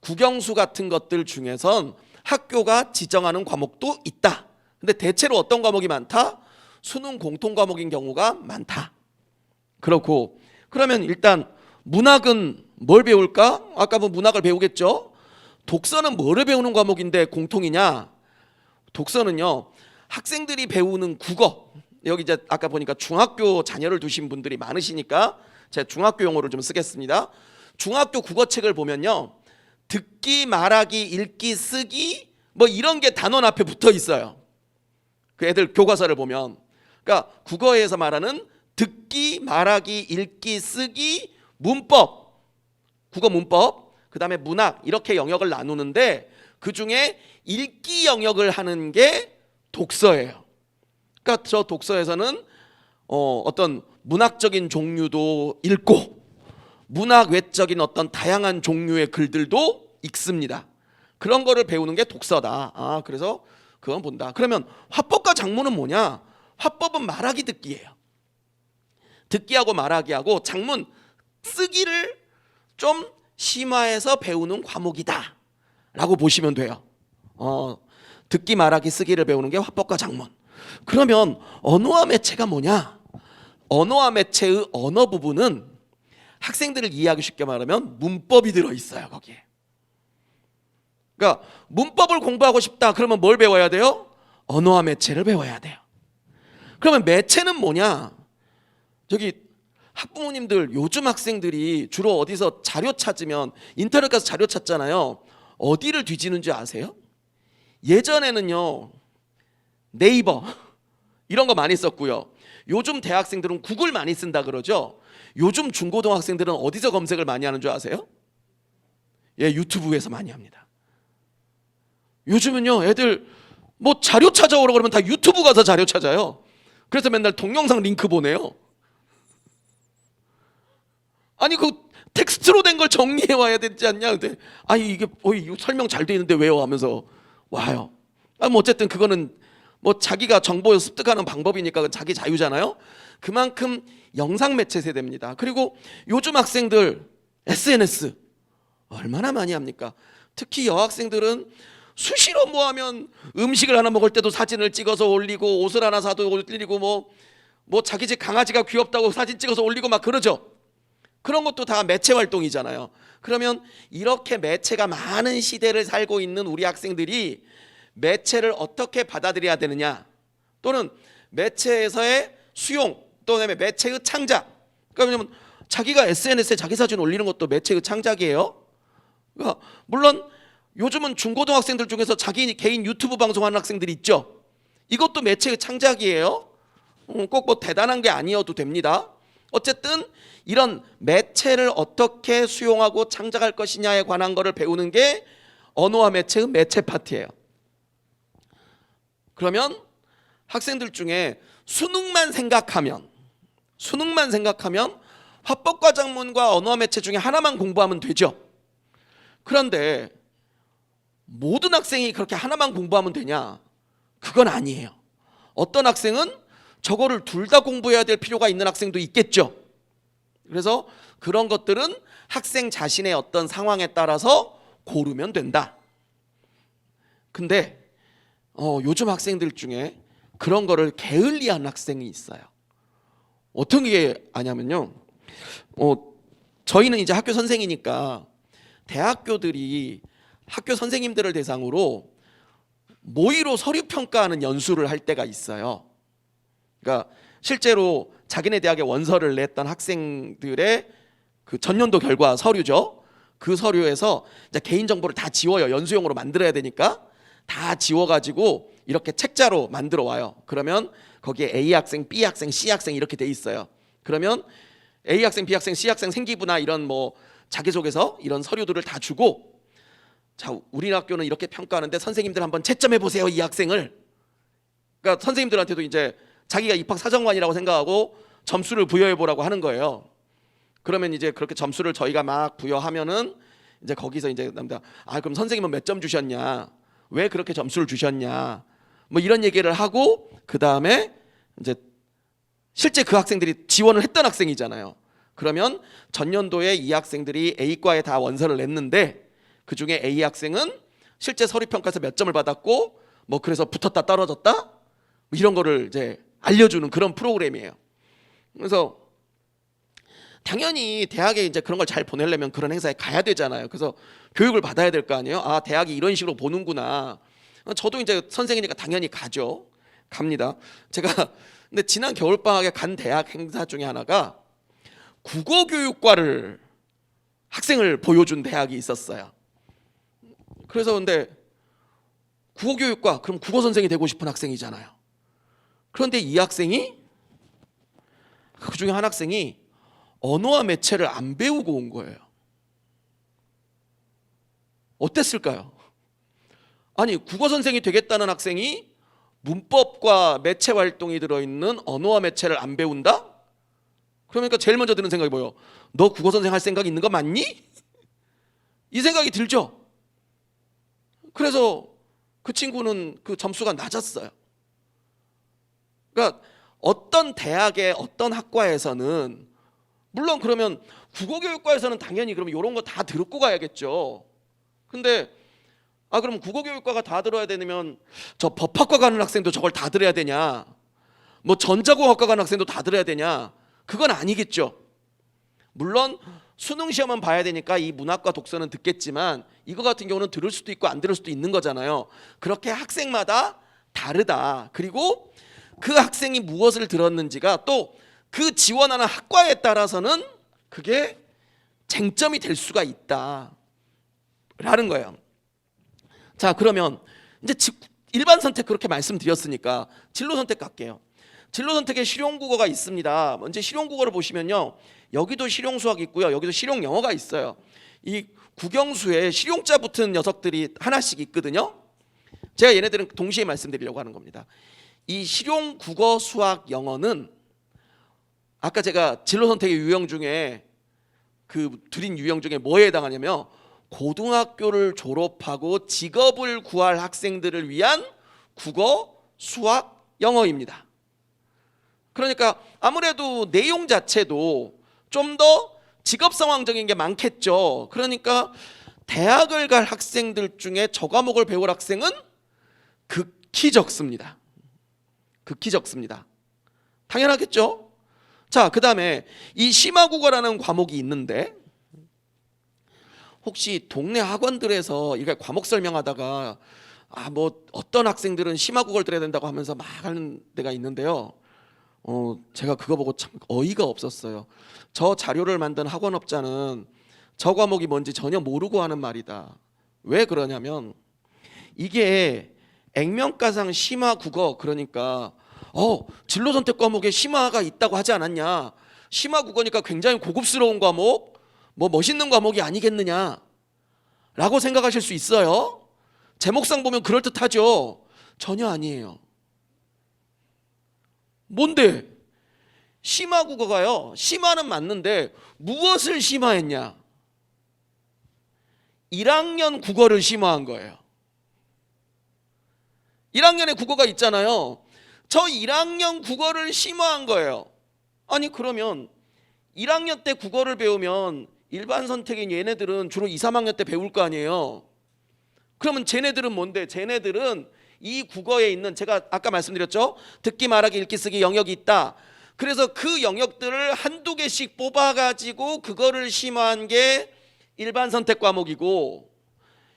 국영수 같은 것들 중에선 학교가 지정하는 과목도 있다. 근데 대체로 어떤 과목이 많다? 수능 공통 과목인 경우가 많다. 그렇고, 그러면 일단 문학은 뭘 배울까? 아까 뭐 문학을 배우겠죠? 독서는 뭐를 배우는 과목인데 공통이냐? 독서는요, 학생들이 배우는 국어, 여기 이제 아까 보니까 중학교 자녀를 두신 분들이 많으시니까 제가 중학교 용어를 좀 쓰겠습니다. 중학교 국어책을 보면요, 듣기, 말하기, 읽기, 쓰기 뭐 이런 게 단원 앞에 붙어 있어요. 그 애들 교과서를 보면. 그러니까 국어에서 말하는 듣기, 말하기, 읽기, 쓰기, 문법, 국어 문법, 그 다음에 문학, 이렇게 영역을 나누는데 그 중에 읽기 영역을 하는 게 독서예요. 그러니까 저 독서에서는 어떤 문학적인 종류도 읽고 문학 외적인 어떤 다양한 종류의 글들도 읽습니다. 그런 거를 배우는 게 독서다. 그래서 그건 본다. 그러면 화법과 작문은 뭐냐? 화법은 말하기 듣기예요. 듣기하고 말하기하고 작문 쓰기를 좀 심화해서 배우는 과목이다 라고 보시면 돼요. 듣기, 말하기, 쓰기를 배우는 게 화법과 작문. 그러면 언어와 매체가 뭐냐? 언어와 매체의 언어 부분은 학생들을 이해하기 쉽게 말하면 문법이 들어있어요, 거기에. 그러니까 문법을 공부하고 싶다 그러면 뭘 배워야 돼요? 언어와 매체를 배워야 돼요. 그러면 매체는 뭐냐? 저기 학부모님들, 요즘 학생들이 주로 어디서 자료 찾으면 인터넷 가서 자료 찾잖아요. 어디를 뒤지는지 아세요? 예전에는요, 네이버 이런 거 많이 썼고요. 요즘 대학생들은 구글 많이 쓴다 그러죠. 요즘 중고등학생들은 어디서 검색을 많이 하는 줄 아세요? 유튜브에서 많이 합니다. 요즘은요, 애들 뭐 자료 찾아오라고 그러면 다 유튜브 가서 자료 찾아요. 그래서 맨날 동영상 링크 보내요. 아니 그 텍스트로 된 걸 정리해 와야 되지 않냐? 근데 이게 이거 설명 잘 돼 있는데 왜요? 하면서 와요. 뭐 어쨌든 그거는 뭐 자기가 정보를 습득하는 방법이니까 자기 자유잖아요. 그만큼 영상 매체 세대입니다. 그리고 요즘 학생들 SNS 얼마나 많이 합니까? 특히 여학생들은 수시로 뭐 하면 음식을 하나 먹을 때도 사진을 찍어서 올리고, 옷을 하나 사도 올리고, 뭐 자기 집 강아지가 귀엽다고 사진 찍어서 올리고 막 그러죠. 그런 것도 다 매체 활동이잖아요. 그러면 이렇게 매체가 많은 시대를 살고 있는 우리 학생들이 매체를 어떻게 받아들여야 되느냐, 또는 매체에서의 수용, 또는 매체의 창작. 그러니까 자기가 SNS에 자기 사진 올리는 것도 매체의 창작이에요. 그러니까 물론 요즘은 중고등학생들 중에서 자기 개인 유튜브 방송하는 학생들이 있죠. 이것도 매체의 창작이에요. 꼭 뭐 대단한 게 아니어도 됩니다. 어쨌든 이런 매체를 어떻게 수용하고 창작할 것이냐에 관한 거를 배우는 게 언어와 매체의 매체 파트예요. 그러면 학생들 중에 수능만 생각하면 화법과 작문과 언어와 매체 중에 하나만 공부하면 되죠. 그런데 모든 학생이 그렇게 하나만 공부하면 되냐? 그건 아니에요. 어떤 학생은 저거를 둘 다 공부해야 될 필요가 있는 학생도 있겠죠. 그래서 그런 것들은 학생 자신의 어떤 상황에 따라서 고르면 된다. 근데 요즘 학생들 중에 그런 거를 게을리한 학생이 있어요. 어떤 게 아냐면요, 저희는 이제 학교 선생이니까 대학교들이 학교 선생님들을 대상으로 모의로 서류 평가하는 연수를 할 때가 있어요. 그러니까 실제로 자기네 대학에 원서를 냈던 학생들의 그 전년도 결과 서류죠. 그 서류에서 이제 개인 정보를 다 지워요. 연수용으로 만들어야 되니까 다 지워가지고 이렇게 책자로 만들어 와요. 그러면 거기에 A 학생, B 학생, C 학생 이렇게 돼 있어요. 그러면 A 학생, B 학생, C 학생 생기부나 이런 뭐 자기소개서 이런 서류들을 다 주고, 자, 우리 학교는 이렇게 평가하는데 선생님들 한번 채점해 보세요, 이 학생을. 그러니까 선생님들한테도 이제 자기가 입학사정관이라고 생각하고 점수를 부여해 보라고 하는 거예요. 그러면 이제 그렇게 점수를 저희가 막 부여하면은 이제 거기서 이제 남자, 그럼 선생님은 몇 점 주셨냐, 왜 그렇게 점수를 주셨냐, 뭐 이런 얘기를 하고, 그 다음에 이제 실제 그 학생들이 지원을 했던 학생이잖아요. 그러면 전년도에 이 학생들이 A과에 다 원서를 냈는데 그 중에 A 학생은 실제 서류평가에서 몇 점을 받았고, 뭐 그래서 붙었다 떨어졌다 뭐 이런 거를 이제 알려주는 그런 프로그램이에요. 그래서 당연히 대학에 이제 그런 걸 잘 보내려면 그런 행사에 가야 되잖아요. 그래서 교육을 받아야 될 거 아니에요. 대학이 이런 식으로 보는구나. 저도 이제 선생이니까 당연히 가죠. 갑니다. 제가 근데 지난 겨울방학에 간 대학 행사 중에 하나가 국어교육과를 학생을 보여준 대학이 있었어요. 그래서 근데 국어교육과, 그럼 국어선생이 되고 싶은 학생이잖아요. 그런데 이 학생이, 그 중에 한 학생이 언어와 매체를 안 배우고 온 거예요. 어땠을까요? 아니, 국어선생이 되겠다는 학생이 문법과 매체 활동이 들어있는 언어와 매체를 안 배운다? 그러니까 제일 먼저 드는 생각이 뭐예요? 너 국어선생 할 생각 있는 거 맞니? 이 생각이 들죠. 그래서 그 친구는 그 점수가 낮았어요. 그러니까 어떤 대학의 어떤 학과에서는, 물론 그러면 국어교육과에서는 당연히 그럼 이런 거 다 듣고 가야겠죠. 근데 그럼 국어교육과가 다 들어야 되면 저 법학과 가는 학생도 저걸 다 들어야 되냐, 뭐 전자공학과 가는 학생도 다 들어야 되냐, 그건 아니겠죠. 물론 수능 시험은 봐야 되니까 이 문학과 독서는 듣겠지만 이거 같은 경우는 들을 수도 있고 안 들을 수도 있는 거잖아요. 그렇게 학생마다 다르다. 그리고 그 학생이 무엇을 들었는지가 또 그 지원하는 학과에 따라서는 그게 쟁점이 될 수가 있다 라는 거예요. 자, 그러면 이제 일반 선택 그렇게 말씀드렸으니까 진로 선택 갈게요. 진로 선택에 실용국어가 있습니다. 먼저 실용국어를 보시면요, 여기도 실용수학이 있고요, 여기도 실용영어가 있어요. 이 국영수에 실용자 붙은 녀석들이 하나씩 있거든요. 제가 얘네들은 동시에 말씀드리려고 하는 겁니다. 이 실용국어, 수학, 영어는 아까 제가 진로 선택의 유형 중에 그 드린 유형 중에 뭐에 해당하냐면 고등학교를 졸업하고 직업을 구할 학생들을 위한 국어, 수학, 영어입니다. 그러니까 아무래도 내용 자체도 좀 더 직업 상황적인 게 많겠죠. 그러니까 대학을 갈 학생들 중에 저 과목을 배울 학생은 극히 적습니다. 극히 적습니다. 당연하겠죠? 자, 그 다음에 이 심화국어라는 과목이 있는데, 혹시 동네 학원들에서 이게 과목 설명하다가 뭐 어떤 학생들은 심화국어를 들어야 된다고 하면서 막 하는 데가 있는데요. 제가 그거 보고 참 어이가 없었어요. 저 자료를 만든 학원업자는 저 과목이 뭔지 전혀 모르고 하는 말이다. 왜 그러냐면 이게 액면가상 심화국어, 그러니까 진로 선택 과목에 심화가 있다고 하지 않았냐, 심화국어니까 굉장히 고급스러운 과목, 뭐 멋있는 과목이 아니겠느냐 라고 생각하실 수 있어요. 제목상 보면 그럴듯하죠. 전혀 아니에요. 뭔데? 심화국어가요, 심화는 맞는데 무엇을 심화했냐? 1학년 국어를 심화한 거예요. 1학년에 국어가 있잖아요. 저 1학년 국어를 심화한 거예요. 아니 그러면 1학년 때 국어를 배우면 일반 선택인 얘네들은 주로 2, 3학년 때 배울 거 아니에요. 그러면 쟤네들은 뭔데? 쟤네들은 이 국어에 있는, 제가 아까 말씀드렸죠, 듣기, 말하기, 읽기, 쓰기 영역이 있다. 그래서 그 영역들을 한두 개씩 뽑아가지고 그거를 심화한 게 일반 선택 과목이고,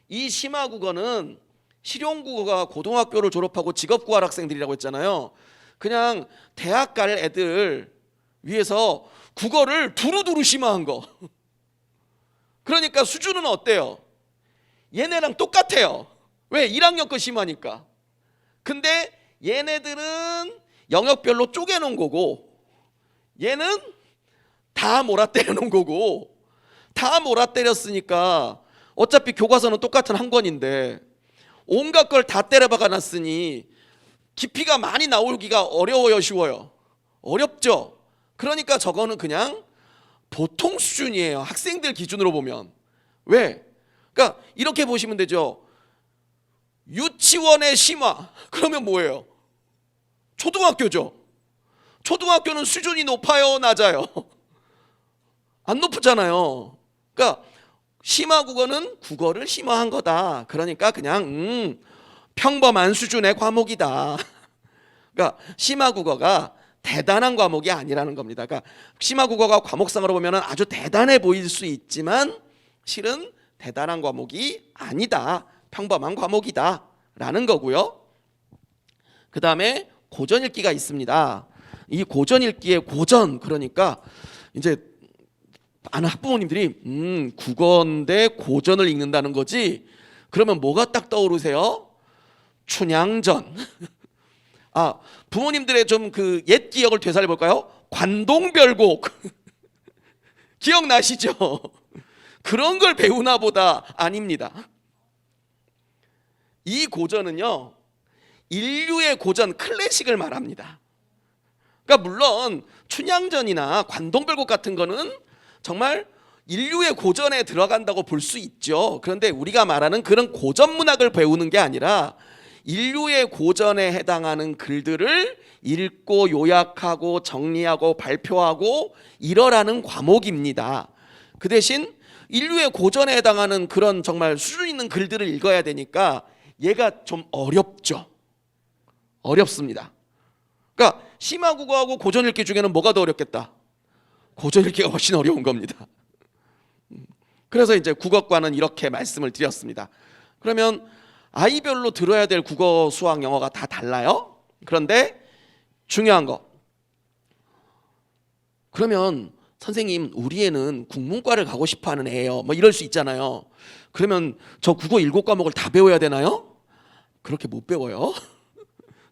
이 심화국어는 실용국어가 고등학교를 졸업하고 직업 구할 학생들이라고 했잖아요. 그냥 대학 갈 애들 위해서 국어를 두루두루 심화한 거. 그러니까 수준은 어때요? 얘네랑 똑같아요. 왜? 1학년 거 심하니까. 근데 얘네들은 영역별로 쪼개놓은 거고, 얘는 다 몰아때려 놓은 거고, 다 몰아때렸으니까 어차피 교과서는 똑같은 한 권인데 온갖 걸 다 때려박아 놨으니 깊이가 많이 나오기가 어려워요, 쉬워요? 어렵죠. 그러니까 저거는 그냥 보통 수준이에요, 학생들 기준으로 보면. 왜? 그러니까 이렇게 보시면 되죠. 유치원의 심화, 그러면 뭐예요? 초등학교죠. 초등학교는 수준이 높아요, 낮아요? 안 높잖아요. 그러니까 심화국어는 국어를 심화한 거다. 그러니까 그냥 평범한 수준의 과목이다. 그러니까 심화국어가 대단한 과목이 아니라는 겁니다. 그러니까 심화국어가 과목상으로 보면 아주 대단해 보일 수 있지만 실은 대단한 과목이 아니다. 평범한 과목이다 라는 거고요. 그 다음에 고전 읽기가 있습니다. 이 고전 읽기의 고전, 그러니까 이제 아는 학부모님들이 국어인데 고전을 읽는다는 거지, 그러면 뭐가 딱 떠오르세요? 춘향전. 부모님들의 좀 그 옛 기억을 되살려 볼까요? 관동별곡. 기억나시죠? 그런 걸 배우나 보다. 아닙니다. 이 고전은요, 인류의 고전, 클래식을 말합니다. 그러니까 물론 춘향전이나 관동별곡 같은 거는 정말 인류의 고전에 들어간다고 볼 수 있죠. 그런데 우리가 말하는 그런 고전 문학을 배우는 게 아니라 인류의 고전에 해당하는 글들을 읽고 요약하고 정리하고 발표하고 이러라는 과목입니다. 그 대신 인류의 고전에 해당하는 그런 정말 수준 있는 글들을 읽어야 되니까 얘가 좀 어렵죠. 어렵습니다. 그러니까 심화국어하고 고전 읽기 중에는 뭐가 더 어렵겠다? 고전 읽기가 훨씬 어려운 겁니다. 그래서 이제 국어과는 이렇게 말씀을 드렸습니다. 그러면 아이별로 들어야 될 국어, 수학, 영어가 다 달라요. 그런데 중요한 거, 그러면 선생님 우리 애는 국문과를 가고 싶어하는 애예요, 뭐 이럴 수 있잖아요. 그러면 저 국어 7과목을 다 배워야 되나요? 그렇게 못 배워요.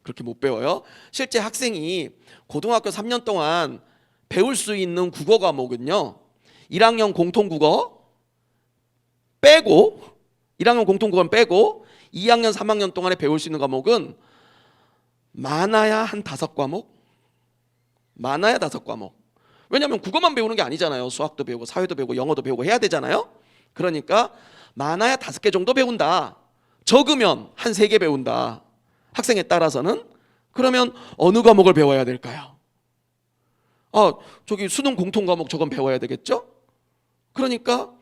그렇게 못 배워요. 실제 학생이 고등학교 3년 동안 배울 수 있는 국어 과목은요, 1학년 공통국어 빼고, 1학년 공통국어는 빼고 2학년 3학년 동안에 배울 수 있는 과목은 많아야 한 5과목? 많아야 5과목. 왜냐하면 국어만 배우는 게 아니잖아요. 수학도 배우고 사회도 배우고 영어도 배우고 해야 되잖아요. 그러니까 많아야 5개 정도 배운다. 적으면 한 3개 배운다. 학생에 따라서는. 그러면 어느 과목을 배워야 될까요? 저기 수능 공통 과목 저건 배워야 되겠죠? 그러니까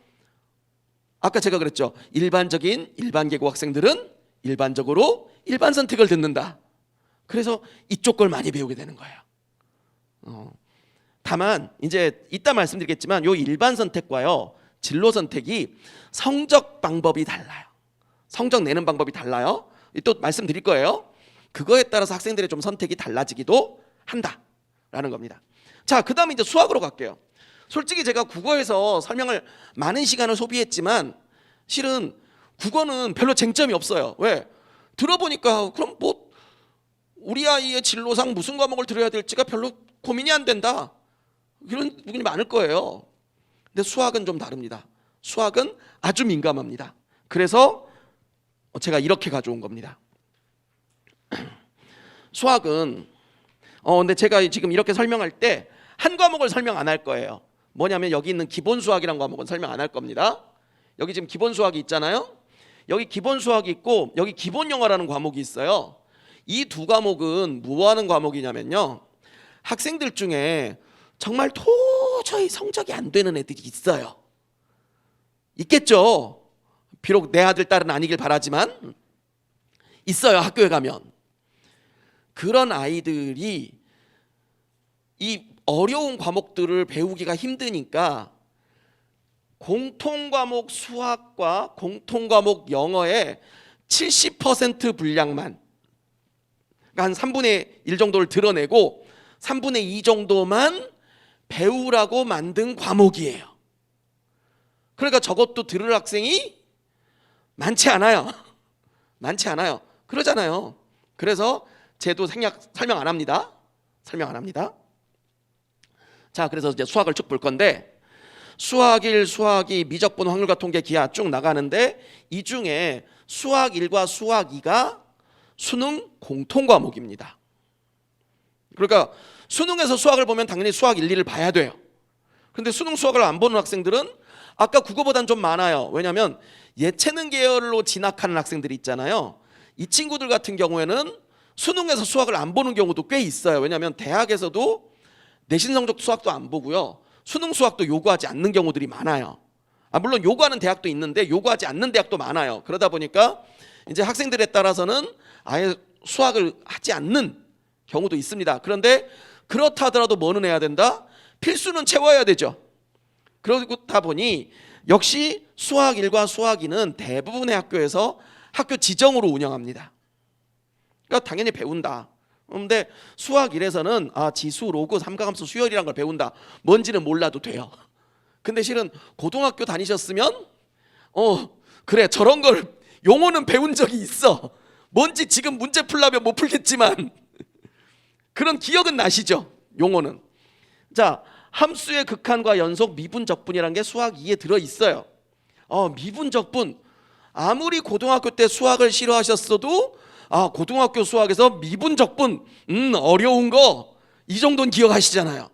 아까 제가 그랬죠. 일반적인 일반계고 학생들은 일반적으로 일반 선택을 듣는다. 그래서 이쪽 걸 많이 배우게 되는 거예요. 다만 이제 이따 말씀드리겠지만 요 일반 선택과요 진로 선택이 성적 방법이 달라요. 성적 내는 방법이 달라요. 또 말씀드릴 거예요. 그거에 따라서 학생들의 좀 선택이 달라지기도 한다라는 겁니다. 자, 그다음에 이제 수학으로 갈게요. 솔직히 제가 국어에서 설명을 많은 시간을 소비했지만 실은 국어는 별로 쟁점이 없어요. 왜? 들어보니까 그럼 뭐 우리 아이의 진로상 무슨 과목을 들어야 될지가 별로 고민이 안 된다. 이런 분이 많을 거예요. 근데 수학은 좀 다릅니다. 수학은 아주 민감합니다. 그래서 제가 이렇게 가져온 겁니다. 수학은 근데 제가 지금 이렇게 설명할 때 한 과목을 설명 안 할 거예요. 뭐냐면 여기 있는 기본 수학이라는 과목은 설명 안 할 겁니다. 여기 지금 기본 수학이 있잖아요. 여기 기본 수학이 있고 여기 기본 영어라는 과목이 있어요. 이 두 과목은 뭐 하는 과목이냐면요. 학생들 중에 정말 도저히 성적이 안 되는 애들이 있어요. 있겠죠. 비록 내 아들 딸은 아니길 바라지만 있어요. 학교에 가면. 그런 아이들이 이 어려운 과목들을 배우기가 힘드니까 공통과목 수학과 공통과목 영어의 70% 분량만, 그러니까 한 3분의 1 정도를 드러내고 3분의 2 정도만 배우라고 만든 과목이에요. 그러니까 저것도 들을 학생이 많지 않아요. 많지 않아요. 그러잖아요. 그래서 쟤도 설명 안 합니다. 설명 안 합니다. 자, 그래서 이제 수학을 쭉 볼 건데 수학 1, 수학 2, 미적분, 확률과 통계, 기하 쭉 나가는데 이 중에 수학 1과 수학 2가 수능 공통 과목입니다. 그러니까 수능에서 수학을 보면 당연히 수학 1, 2를 봐야 돼요. 근데 수능 수학을 안 보는 학생들은 아까 국어보단 좀 많아요. 왜냐하면 예체능 계열로 진학하는 학생들이 있잖아요. 이 친구들 같은 경우에는 수능에서 수학을 안 보는 경우도 꽤 있어요. 왜냐하면 대학에서도 내신 성적 수학도 안 보고요. 수능 수학도 요구하지 않는 경우들이 많아요. 물론 요구하는 대학도 있는데 요구하지 않는 대학도 많아요. 그러다 보니까 이제 학생들에 따라서는 아예 수학을 하지 않는 경우도 있습니다. 그런데 그렇다 하더라도 뭐는 해야 된다? 필수는 채워야 되죠. 그러다 보니 역시 수학 1과 수학 2는 대부분의 학교에서 학교 지정으로 운영합니다. 그러니까 당연히 배운다. 그런데 수학 1에서는 지수, 로그, 삼각함수, 수열이란 걸 배운다. 뭔지는 몰라도 돼요. 근데 실은 고등학교 다니셨으면 그래 저런 걸 용어는 배운 적이 있어. 뭔지 지금 문제 풀려면 못 풀겠지만 그런 기억은 나시죠? 용어는. 자, 함수의 극한과 연속, 미분적분이라는 게 수학 2에 들어있어요. 미분적분. 아무리 고등학교 때 수학을 싫어하셨어도 고등학교 수학에서 미분적분 어려운 거 이 정도는 기억하시잖아요.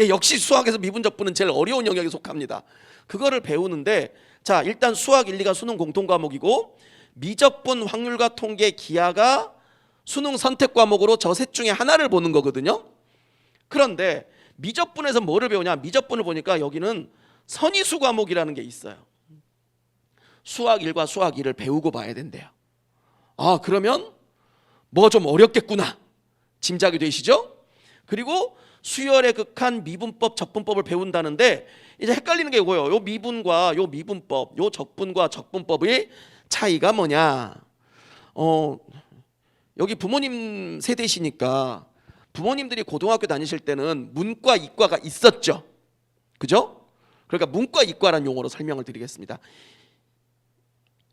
역시 수학에서 미분적분은 제일 어려운 영역에 속합니다. 그거를 배우는데 자, 일단 수학 1, 2가 수능 공통 과목이고 미적분, 확률과 통계, 기하가 수능 선택 과목으로 저 셋 중에 하나를 보는 거거든요. 그런데 미적분에서 뭐를 배우냐? 미적분을 보니까 여기는 선의수 과목이라는 게 있어요. 수학 1과 수학 2를 배우고 봐야 된대요. 그러면 뭐 좀 어렵겠구나 짐작이 되시죠? 그리고 수열의 극한, 미분법, 적분법을 배운다는데 이제 헷갈리는 게 이거예요. 요 미분과 요 미분법, 요 적분과 적분법의 차이가 뭐냐? 여기 부모님 세대시니까 부모님들이 고등학교 다니실 때는 문과, 이과가 있었죠. 그죠? 그러니까 문과, 이과라는 용어로 설명을 드리겠습니다.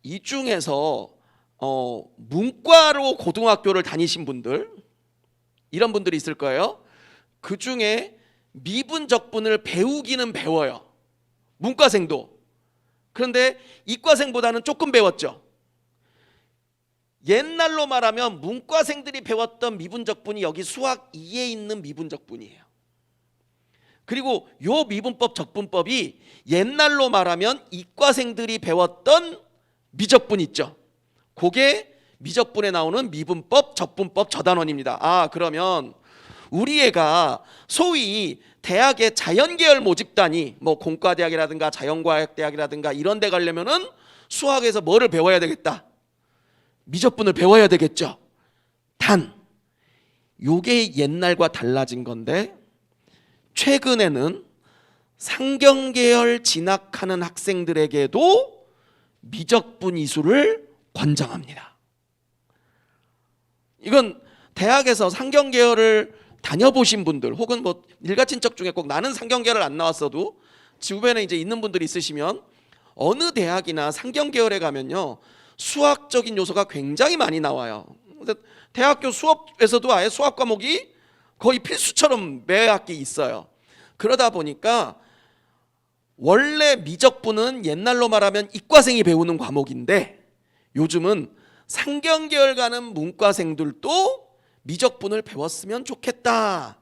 이 중에서 문과로 고등학교를 다니신 분들, 이런 분들이 있을 거예요. 그 중에 미분적분을 배우기는 배워요. 문과생도. 그런데 이과생보다는 조금 배웠죠. 옛날로 말하면 문과생들이 배웠던 미분적분이 여기 수학 2에 있는 미분적분이에요. 그리고 요 미분법, 적분법이 옛날로 말하면 이과생들이 배웠던 미적분 있죠. 그게 미적분에 나오는 미분법, 적분법, 저단원입니다. 그러면 우리 애가 소위 대학의 자연계열 모집단이 뭐 공과대학이라든가 자연과학대학이라든가 이런 데 가려면은 수학에서 뭐를 배워야 되겠다? 미적분을 배워야 되겠죠. 단 요게 옛날과 달라진 건데 최근에는 상경계열 진학하는 학생들에게도 미적분 이수를 권장합니다. 이건 대학에서 상경계열을 다녀보신 분들 혹은 뭐 일가친척 중에 꼭 나는 상경계열을 안 나왔어도 주변에 이제 있는 분들이 있으시면 어느 대학이나 상경계열에 가면요 수학적인 요소가 굉장히 많이 나와요. 대학교 수업에서도 아예 수학 과목이 거의 필수처럼 매 학기 있어요. 그러다 보니까 원래 미적분은 옛날로 말하면 이과생이 배우는 과목인데 요즘은 상경계열 가는 문과생들도 미적분을 배웠으면 좋겠다라고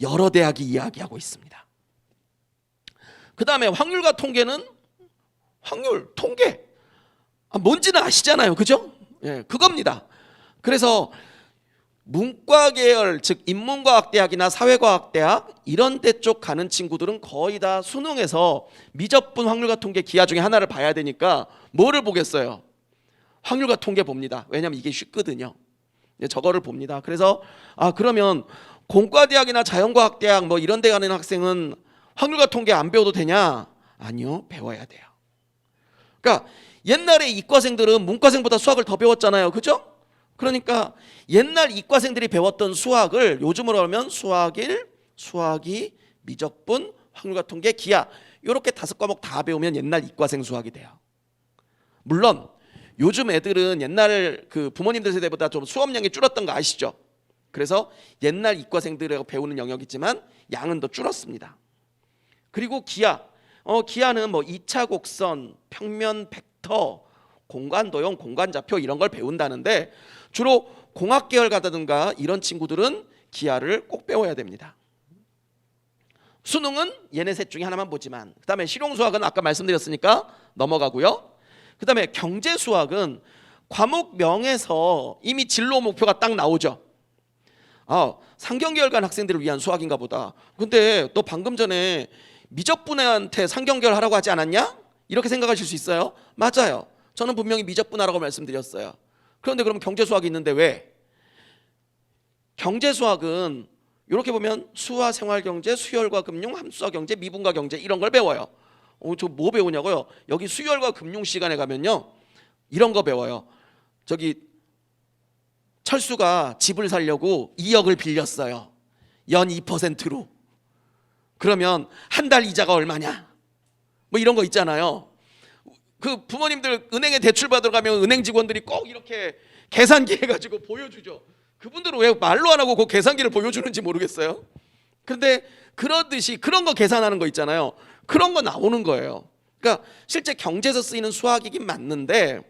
여러 대학이 이야기하고 있습니다. 그 다음에 확률과 통계는 확률, 통계 뭔지는 아시잖아요, 그죠? 예, 그겁니다. 그래서 문과 계열 즉 인문과학대학이나 사회과학대학 이런 데 쪽 가는 친구들은 거의 다 수능에서 미적분 확률과 통계 기하 중에 하나를 봐야 되니까 뭐를 보겠어요? 확률과 통계 봅니다. 왜냐하면 이게 쉽거든요. 저거를 봅니다. 그래서 그러면 공과대학이나 자연과학대학 뭐 이런 데 가는 학생은 확률과 통계 안 배워도 되냐? 아니요, 배워야 돼요. 그러니까 옛날에 이과생들은 문과생보다 수학을 더 배웠잖아요, 그죠? 그러니까 옛날 이과생들이 배웠던 수학을 요즘으로 하면 수학 1, 수학 2, 미적분, 확률과 통계, 기하 이렇게 5과목 다 배우면 옛날 이과생 수학이 돼요. 물론 요즘 애들은 옛날 그 부모님들 세대보다 좀 수업량이 줄었던 거 아시죠? 그래서 옛날 이과생들이 배우는 영역이지만 양은 더 줄었습니다. 그리고 기하, 기하는 뭐 2차 곡선, 평면 벡터, 공간 도형, 공간 좌표 이런 걸 배운다는데 주로 공학 계열 가다든가 이런 친구들은 기하를 꼭 배워야 됩니다. 수능은 얘네 셋 중에 하나만 보지만 그 다음에 실용수학은 아까 말씀드렸으니까 넘어가고요. 그 다음에 경제수학은 과목명에서 이미 진로 목표가 딱 나오죠. 상경계열 간 학생들을 위한 수학인가 보다. 근데 너 방금 전에 미적분한테 상경계열 하라고 하지 않았냐? 이렇게 생각하실 수 있어요. 맞아요. 저는 분명히 미적분 하라고 말씀드렸어요. 그런데 그럼 경제수학이 있는데 왜? 경제수학은 이렇게 보면 수화 생활경제, 수열과 금융, 함수화 경제, 미분과 경제 이런 걸 배워요. 저 뭐 배우냐고요? 여기 수열과 금융 시간에 가면요 이런 거 배워요. 저기 철수가 집을 사려고 2억을 빌렸어요. 연 2%로. 그러면 한 달 이자가 얼마냐? 뭐 이런 거 있잖아요. 그 부모님들 은행에 대출 받으러 가면 은행 직원들이 꼭 이렇게 계산기 해가지고 보여주죠. 그분들은 왜 말로 안 하고 그 계산기를 보여주는지 모르겠어요. 그런데 그러듯이 그런 거 계산하는 거 있잖아요. 그런 거 나오는 거예요. 그러니까 실제 경제에서 쓰이는 수학이긴 맞는데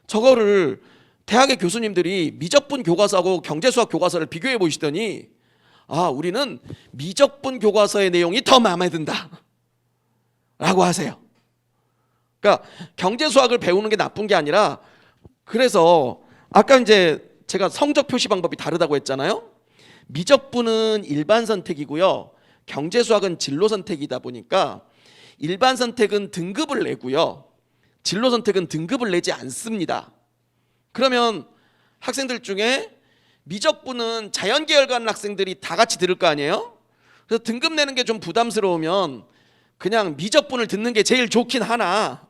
저거를 대학의 교수님들이 미적분 교과서하고 경제수학 교과서를 비교해 보시더니 우리는 미적분 교과서의 내용이 더 마음에 든다 라고 하세요. 그러니까 경제수학을 배우는 게 나쁜 게 아니라 그래서 아까 이제 제가 성적 표시 방법이 다르다고 했잖아요. 미적분은 일반 선택이고요. 경제수학은 진로 선택이다 보니까 일반 선택은 등급을 내고요. 진로 선택은 등급을 내지 않습니다. 그러면 학생들 중에 미적분은 자연계열 가는 학생들이 다 같이 들을 거 아니에요? 그래서 등급 내는 게 좀 부담스러우면 그냥 미적분을 듣는 게 제일 좋긴 하나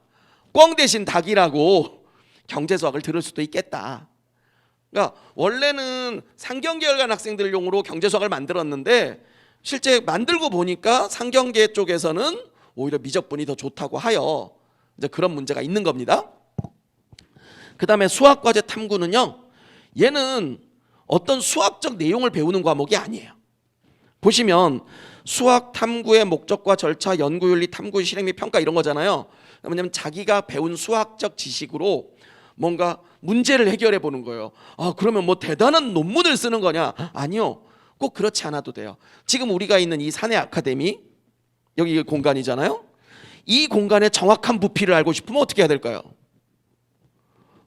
꽝 대신 닭이라고 경제수학을 들을 수도 있겠다. 그러니까 원래는 상경계열 간 학생들용으로 경제수학을 만들었는데 실제 만들고 보니까 상경계 쪽에서는 오히려 미적분이 더 좋다고 하여 이제 그런 문제가 있는 겁니다. 그 다음에 수학과제 탐구는요, 얘는 어떤 수학적 내용을 배우는 과목이 아니에요. 보시면 수학 탐구의 목적과 절차, 연구윤리, 탐구 실행 및 평가 이런 거잖아요. 왜냐하면 자기가 배운 수학적 지식으로 뭔가 문제를 해결해 보는 거예요. 그러면 뭐 대단한 논문을 쓰는 거냐? 아니요. 꼭 그렇지 않아도 돼요. 지금 우리가 있는 이 사내 아카데미, 여기 공간이잖아요. 이 공간의 정확한 부피를 알고 싶으면 어떻게 해야 될까요?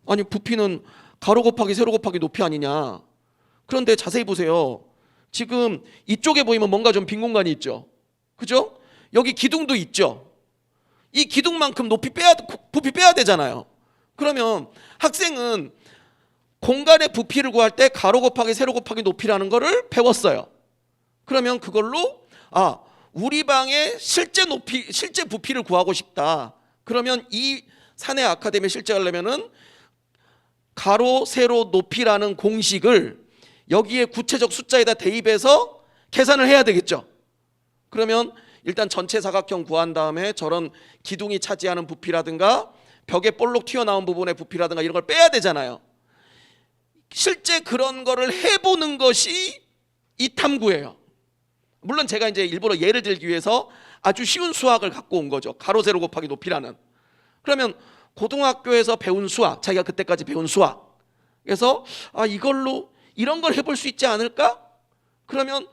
아니 부피는 가로 곱하기 세로 곱하기 높이 아니냐. 그런데 자세히 보세요. 지금 이쪽에 보이면 뭔가 좀 빈 공간이 있죠. 그죠? 여기 기둥도 있죠. 이 기둥만큼 부피 빼야 되잖아요. 그러면 학생은 공간의 부피를 구할 때 가로 곱하기 세로 곱하기 높이라는 거를 배웠어요. 그러면 그걸로 우리 방의 실제 부피를 구하고 싶다. 그러면 이 사내 아카데미에 실제 하려면은 가로 세로 높이라는 공식을 여기에 구체적 숫자에다 대입해서 계산을 해야 되겠죠. 그러면 일단 전체 사각형 구한 다음에 저런 기둥이 차지하는 부피라든가 벽에 볼록 튀어나온 부분의 부피라든가 이런 걸 빼야 되잖아요. 실제 그런 거를 해보는 것이 이 탐구예요. 물론 제가 이제 일부러 예를 들기 위해서 아주 쉬운 수학을 갖고 온 거죠. 가로 세로 곱하기 높이라는. 그러면 고등학교에서 배운 수학, 자기가 그때까지 배운 수학, 그래서 이걸로 이런 걸 해볼 수 있지 않을까? 그러면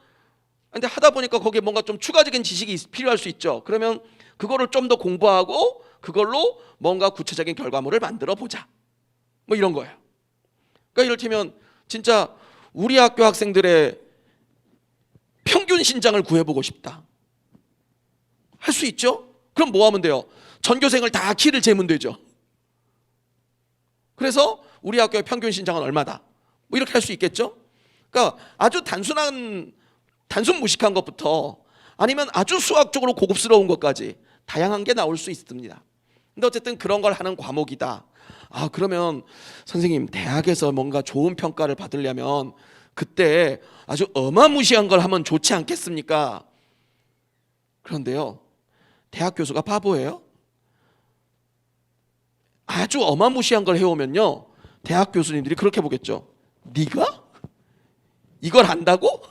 근데 하다 보니까 거기에 뭔가 좀 추가적인 지식이 필요할 수 있죠. 그러면 그거를 좀 더 공부하고 그걸로 뭔가 구체적인 결과물을 만들어 보자. 뭐 이런 거예요. 그러니까 이를테면 진짜 우리 학교 학생들의 평균 신장을 구해보고 싶다. 할 수 있죠? 그럼 뭐 하면 돼요? 전교생을 다 키를 재면 되죠. 그래서 우리 학교의 평균 신장은 얼마다? 뭐 이렇게 할 수 있겠죠? 그러니까 아주 단순 무식한 것부터 아니면 아주 수학적으로 고급스러운 것까지 다양한 게 나올 수 있습니다. 근데 어쨌든 그런 걸 하는 과목이다. 그러면 선생님 대학에서 뭔가 좋은 평가를 받으려면 그때 아주 어마무시한 걸 하면 좋지 않겠습니까? 그런데요, 대학 교수가 바보예요? 아주 어마무시한 걸 해오면요, 대학 교수님들이 그렇게 보겠죠. 네가? 이걸 안다고?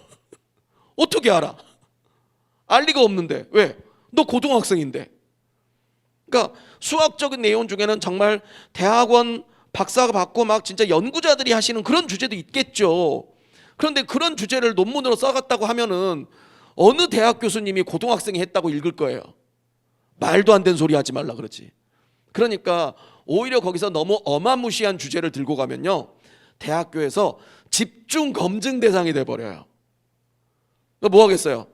어떻게 알아? 알 리가 없는데. 왜? 너 고등학생인데. 그러니까 수학적인 내용 중에는 정말 대학원 박사가 받고 막 진짜 연구자들이 하시는 그런 주제도 있겠죠. 그런데 그런 주제를 논문으로 써갔다고 하면은 어느 대학 교수님이 고등학생이 했다고 읽을 거예요. 말도 안 되는 소리 하지 말라 그러지. 그러니까 오히려 거기서 너무 어마무시한 주제를 들고 가면요, 대학교에서 집중 검증 대상이 돼버려요. 뭐 하겠어요?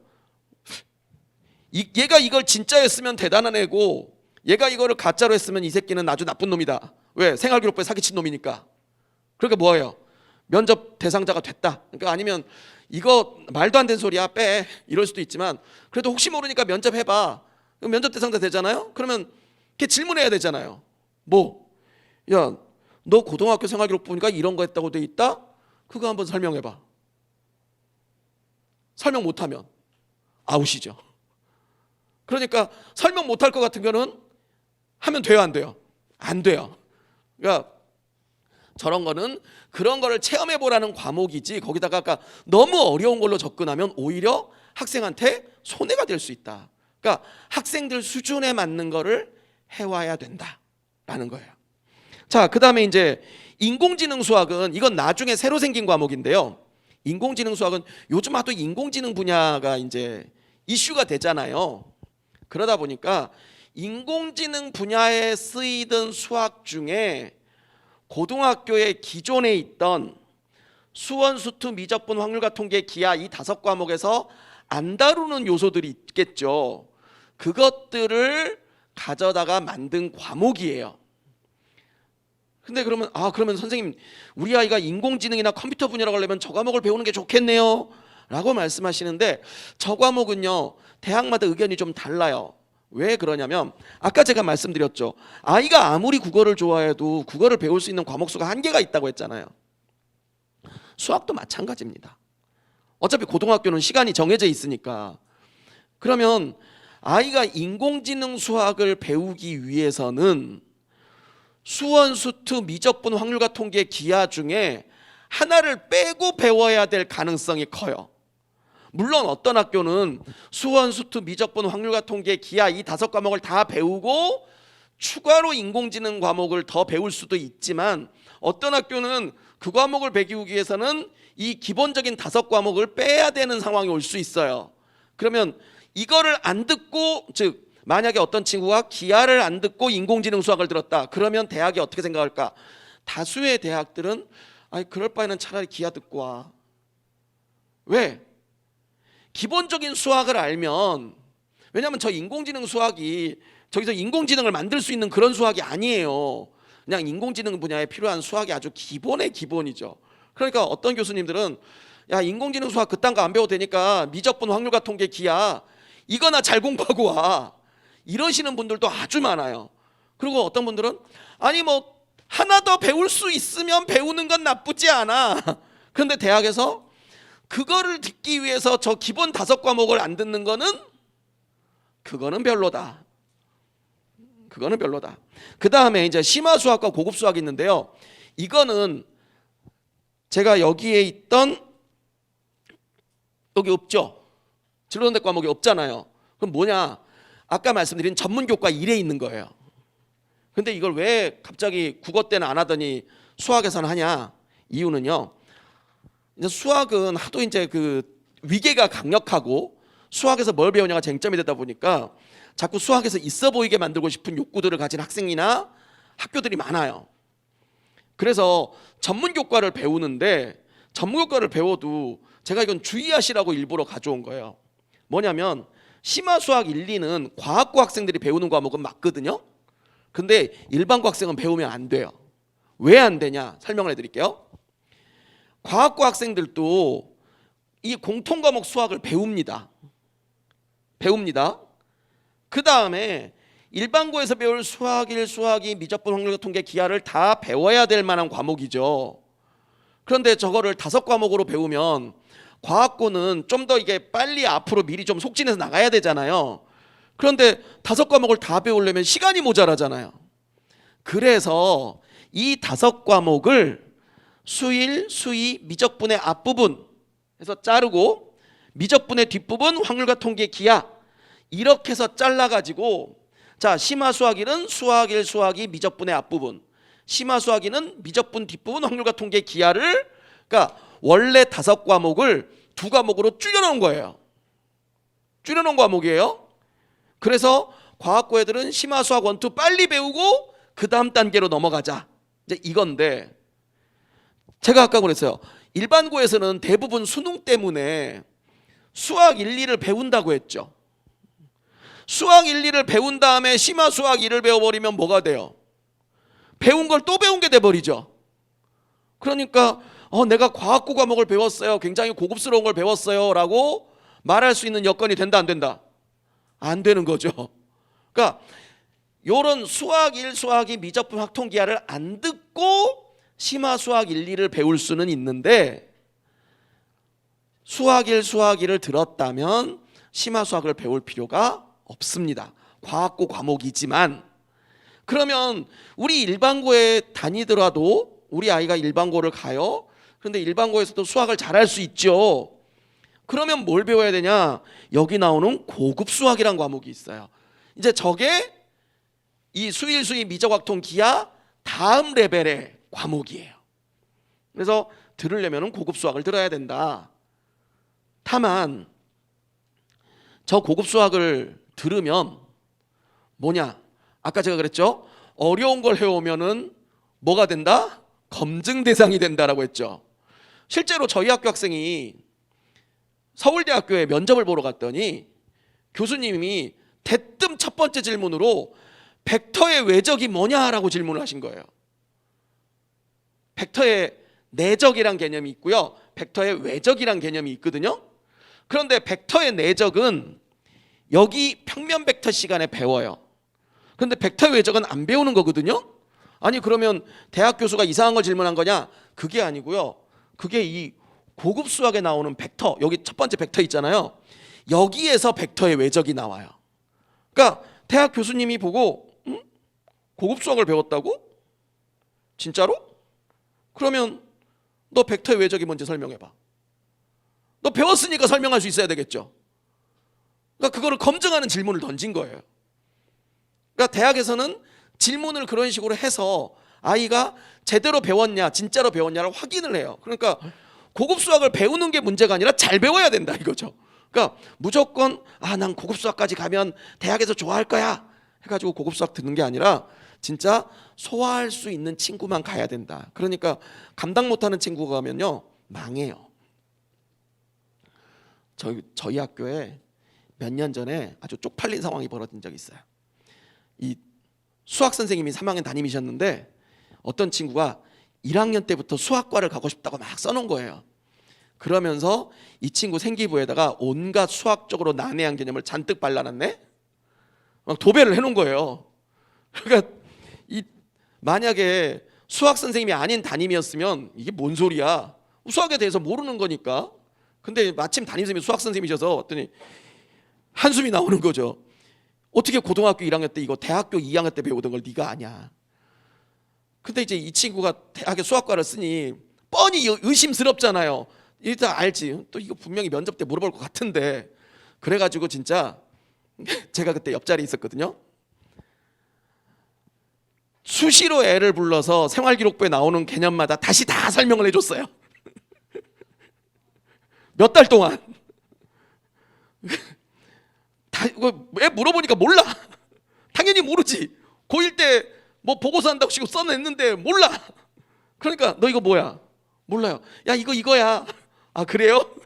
얘가 이걸 진짜였으면 대단한 애고 얘가 이거를 가짜로 했으면 이 새끼는 아주 나쁜 놈이다. 왜? 생활기록부에 사기친 놈이니까. 그러니까 뭐예요? 면접 대상자가 됐다. 그러니까 아니면 이거 말도 안 되는 소리야 빼 이럴 수도 있지만 그래도 혹시 모르니까 면접해봐. 면접 대상자 되잖아요. 그러면 걔 질문해야 되잖아요. 뭐? 야, 너 고등학교 생활기록 보니까 이런 거 했다고 돼 있다? 그거 한번 설명해봐. 설명 못하면 아웃이죠. 그러니까 설명 못할 것 같은 거는 하면 돼요, 안 돼요? 안 돼요. 그러니까 저런 거는 그런 거를 체험해 보라는 과목이지 거기다가 아까 너무 어려운 걸로 접근하면 오히려 학생한테 손해가 될 수 있다. 그러니까 학생들 수준에 맞는 거를 해와야 된다라는 거예요. 자, 그다음에 이제 인공지능 수학은 이건 나중에 새로 생긴 과목인데요. 인공지능 수학은 요즘 하도 인공지능 분야가 이제 이슈가 되잖아요. 그러다 보니까 인공지능 분야에 쓰이던 수학 중에 고등학교에 기존에 있던 수원, 수투, 미적분, 확률과 통계, 기하 이 5과목에서 안 다루는 요소들이 있겠죠. 그것들을 가져다가 만든 과목이에요. 근데 그러면 선생님 우리 아이가 인공지능이나 컴퓨터 분야라고 하려면 저 과목을 배우는 게 좋겠네요 라고 말씀하시는데 저 과목은요 대학마다 의견이 좀 달라요. 왜 그러냐면 아까 제가 말씀드렸죠. 아이가 아무리 국어를 좋아해도 국어를 배울 수 있는 과목 수가 한계가 있다고 했잖아요. 수학도 마찬가지입니다. 어차피 고등학교는 시간이 정해져 있으니까. 그러면 아이가 인공지능 수학을 배우기 위해서는 수원, 수투, 미적분, 확률과 통계, 기하 중에 하나를 빼고 배워야 될 가능성이 커요. 물론 어떤 학교는 수원, 수투, 미적분, 확률과 통계, 기하 이 5과목을 다 배우고 추가로 인공지능 과목을 더 배울 수도 있지만 어떤 학교는 그 과목을 배우기 위해서는 이 기본적인 5과목을 빼야 되는 상황이 올 수 있어요. 그러면 이거를 안 듣고, 즉 만약에 어떤 친구가 기하를 안 듣고 인공지능 수학을 들었다. 그러면 대학이 어떻게 생각할까? 다수의 대학들은 그럴 바에는 차라리 기하 듣고 와. 왜? 기본적인 수학을 알면, 왜냐하면 저 인공지능 수학이 저기서 인공지능을 만들 수 있는 그런 수학이 아니에요. 그냥 인공지능 분야에 필요한 수학이 아주 기본의 기본이죠. 그러니까 어떤 교수님들은 야, 인공지능 수학 그딴 거 안 배워도 되니까 미적분, 확률과 통계, 기하 이거나 잘 공부하고 와, 이러시는 분들도 아주 많아요. 그리고 어떤 분들은 아니 뭐 하나 더 배울 수 있으면 배우는 건 나쁘지 않아. 그런데 대학에서 그거를 듣기 위해서 저 기본 5과목을 안 듣는 거는 그거는 별로다. 그거는 별로다. 그 다음에 이제 심화 수학과 고급 수학이 있는데요. 이거는 제가 여기에 있던, 여기 없죠. 진로선택 과목이 없잖아요. 그럼 뭐냐? 아까 말씀드린 전문교과 1에 있는 거예요. 근데 이걸 왜 갑자기 국어 때는 안 하더니 수학에서는 하냐? 이유는요. 이제 수학은 하도 이제 그 위계가 강력하고 수학에서 뭘 배우냐가 쟁점이 되다 보니까 자꾸 수학에서 있어 보이게 만들고 싶은 욕구들을 가진 학생이나 학교들이 많아요. 그래서 전문교과를 배우는데, 전문교과를 배워도 제가 이건 주의하시라고 일부러 가져온 거예요. 뭐냐면 심화 수학 1, 2는 과학고 학생들이 배우는 과목은 맞거든요. 근데 일반고 학생은 배우면 안 돼요. 왜 안 되냐 설명을 해드릴게요. 과학고 학생들도 이 공통과목 수학을 배웁니다. 그 다음에 일반고에서 배울 수학 1, 수학 2, 미적분, 확률과 통계, 기하를 다 배워야 될 만한 과목이죠. 그런데 저거를 5과목으로 배우면 과학고는 좀 더 이게 빨리 앞으로 미리 좀 속진해서 나가야 되잖아요. 그런데 5과목을 다 배우려면 시간이 모자라잖아요. 그래서 이 5과목을 수1, 수2, 미적분의 앞부분 해서 자르고 미적분의 뒷부분, 확률과 통계, 기하 이렇게 해서 잘라가지고, 자, 심화 수학 1은 수학 1, 수학 2, 미적분의 앞부분, 심화 수학 2는 미적분 뒷부분, 확률과 통계, 기하를, 그러니까 원래 5과목을 2과목으로 줄여놓은 거예요. 줄여놓은 과목이에요. 그래서 과학고 애들은 심화 수학 1, 2 빨리 배우고 그 다음 단계로 넘어가자, 이제 이건데, 제가 아까 그랬어요. 일반고에서는 대부분 수능 때문에 수학 1, 2를 배운다고 했죠. 수학 1, 2를 배운 다음에 심화 수학 1을 배워버리면 뭐가 돼요? 배운 걸 또 배운 게 돼버리죠. 그러니까 내가 과학고 과목을 배웠어요, 굉장히 고급스러운 걸 배웠어요 라고 말할 수 있는 여건이 된다 안 된다? 안 되는 거죠. 그러니까 요런 수학 1, 수학 2, 미적분, 확통기하를 안 듣고 심화 수학 1, 2를 배울 수는 있는데, 수학 1, 수학 2를 들었다면 심화 수학을 배울 필요가 없습니다. 과학고 과목이지만. 그러면 우리 일반고에 다니더라도, 우리 아이가 일반고를 가요. 그런데 일반고에서도 수학을 잘할 수 있죠. 그러면 뭘 배워야 되냐? 여기 나오는 고급 수학이란 과목이 있어요. 이제 저게 이 수1, 수2, 미적, 확통, 기하 다음 레벨의 과목이에요. 그래서 들으려면 고급 수학을 들어야 된다. 다만 저 고급 수학을 들으면 뭐냐? 아까 제가 그랬죠? 어려운 걸 해오면은 뭐가 된다? 검증 대상이 된다라고 했죠. 실제로 저희 학교 학생이 서울대학교에 면접을 보러 갔더니 교수님이 대뜸 첫 번째 질문으로 벡터의 외적이 뭐냐라고 질문을 하신 거예요. 벡터의 내적이란 개념이 있고요, 벡터의 외적이란 개념이 있거든요. 그런데 벡터의 내적은 여기 평면 벡터 시간에 배워요. 그런데 벡터의 외적은 안 배우는 거거든요. 아니 그러면 대학 교수가 이상한 걸 질문한 거냐? 그게 아니고요, 그게 이 고급 수학에 나오는 벡터, 여기 첫 번째 벡터 있잖아요, 여기에서 벡터의 외적이 나와요. 그러니까 대학 교수님이 보고 고급 수학을 배웠다고? 진짜로? 그러면 너 벡터의 외적이 뭔지 설명해봐. 너 배웠으니까 설명할 수 있어야 되겠죠. 그러니까 그거를 검증하는 질문을 던진 거예요. 그러니까 대학에서는 질문을 그런 식으로 해서 아이가 제대로 배웠냐, 진짜로 배웠냐를 확인을 해요. 그러니까 고급 수학을 배우는 게 문제가 아니라 잘 배워야 된다 이거죠. 그러니까 무조건 난 고급 수학까지 가면 대학에서 좋아할 거야 해가지고 고급 수학 듣는 게 아니라 진짜 소화할 수 있는 친구만 가야 된다. 그러니까 감당 못하는 친구가 가면요 망해요. 저희 학교에 몇 년 전에 아주 쪽팔린 상황이 벌어진 적이 있어요. 이 수학 선생님이 3학년 담임이셨는데 어떤 친구가 1학년 때부터 수학과를 가고 싶다고 막 써놓은 거예요. 그러면서 이 친구 생기부에다가 온갖 수학적으로 난해한 개념을 잔뜩 발라놨네. 막 도배를 해놓은 거예요. 그러니까 만약에 수학 선생님이 아닌 담임이었으면 이게 뭔 소리야? 수학에 대해서 모르는 거니까. 근데 마침 담임 선생님이 수학 선생님이셔서 왔더니 한숨이 나오는 거죠. 어떻게 고등학교 1학년 때 이거 대학교 2학년 때 배우던 걸 네가 아냐? 근데 이제 이 친구가 대학에 수학과를 쓰니 뻔히 의심스럽잖아요. 일단 알지. 또 이거 분명히 면접 때 물어볼 것 같은데. 그래가지고 진짜 제가 그때 옆자리에 있었거든요. 수시로 애를 불러서 생활기록부에 나오는 개념마다 다시 다 설명을 해줬어요. 몇 달 동안. 왜 물어보니까 몰라. 당연히 모르지. 고1 때 뭐 보고서 한다고 시고 써냈는데 몰라. 그러니까 너 이거 뭐야? 몰라요. 야 이거야. 아 그래요?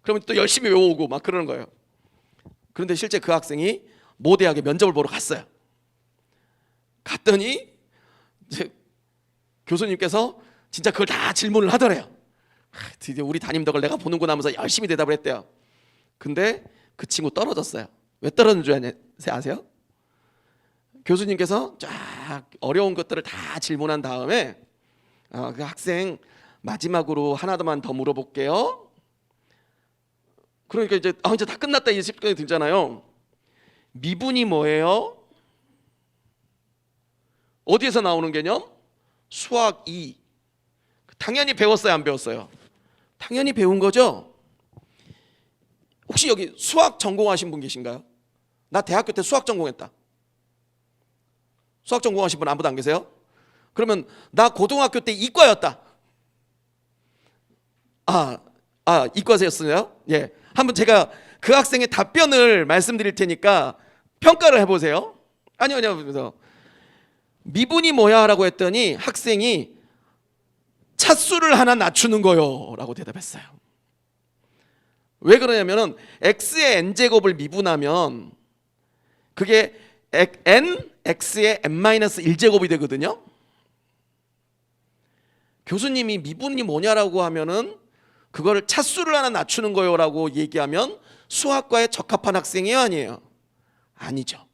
그러면 또 열심히 외워오고 막 그러는 거예요. 그런데 실제 그 학생이 모 대학에 면접을 보러 갔어요. 갔더니 이제 교수님께서 진짜 그걸 다 질문을 하더래요. 드디어 우리 담임 덕을 내가 보는구나 하면서 열심히 대답을 했대요. 근데 그 친구 떨어졌어요. 왜 떨어진 줄 아세요? 교수님께서 쫙 어려운 것들을 다 질문한 다음에 그 학생 마지막으로 하나만 더 물어볼게요. 그러니까 이제 다 끝났다 이제 싶게 들잖아요. 미분이 뭐예요? 어디에서 나오는 개념? 수학 2. 당연히 배웠어요, 안 배웠어요? 당연히 배운 거죠. 혹시 여기 수학 전공하신 분 계신가요? 나 대학교 때 수학 전공했다. 수학 전공하신 분 아무도 안 계세요? 그러면 나 고등학교 때 이과였다. 이과생이었어요? 예. 한번 제가 그 학생의 답변을 말씀드릴 테니까 평가를 해보세요. 아니요. 그래서 미분이 뭐야? 라고 했더니 학생이 차수를 하나 낮추는 거요 라고 대답했어요. 왜 그러냐면은 x의 n제곱을 미분하면 그게 n x의 n-1제곱이 되거든요. 교수님이 미분이 뭐냐라고 하면은 그거를 차수를 하나 낮추는 거요 라고 얘기하면 수학과에 적합한 학생이에요, 아니에요? 아니죠.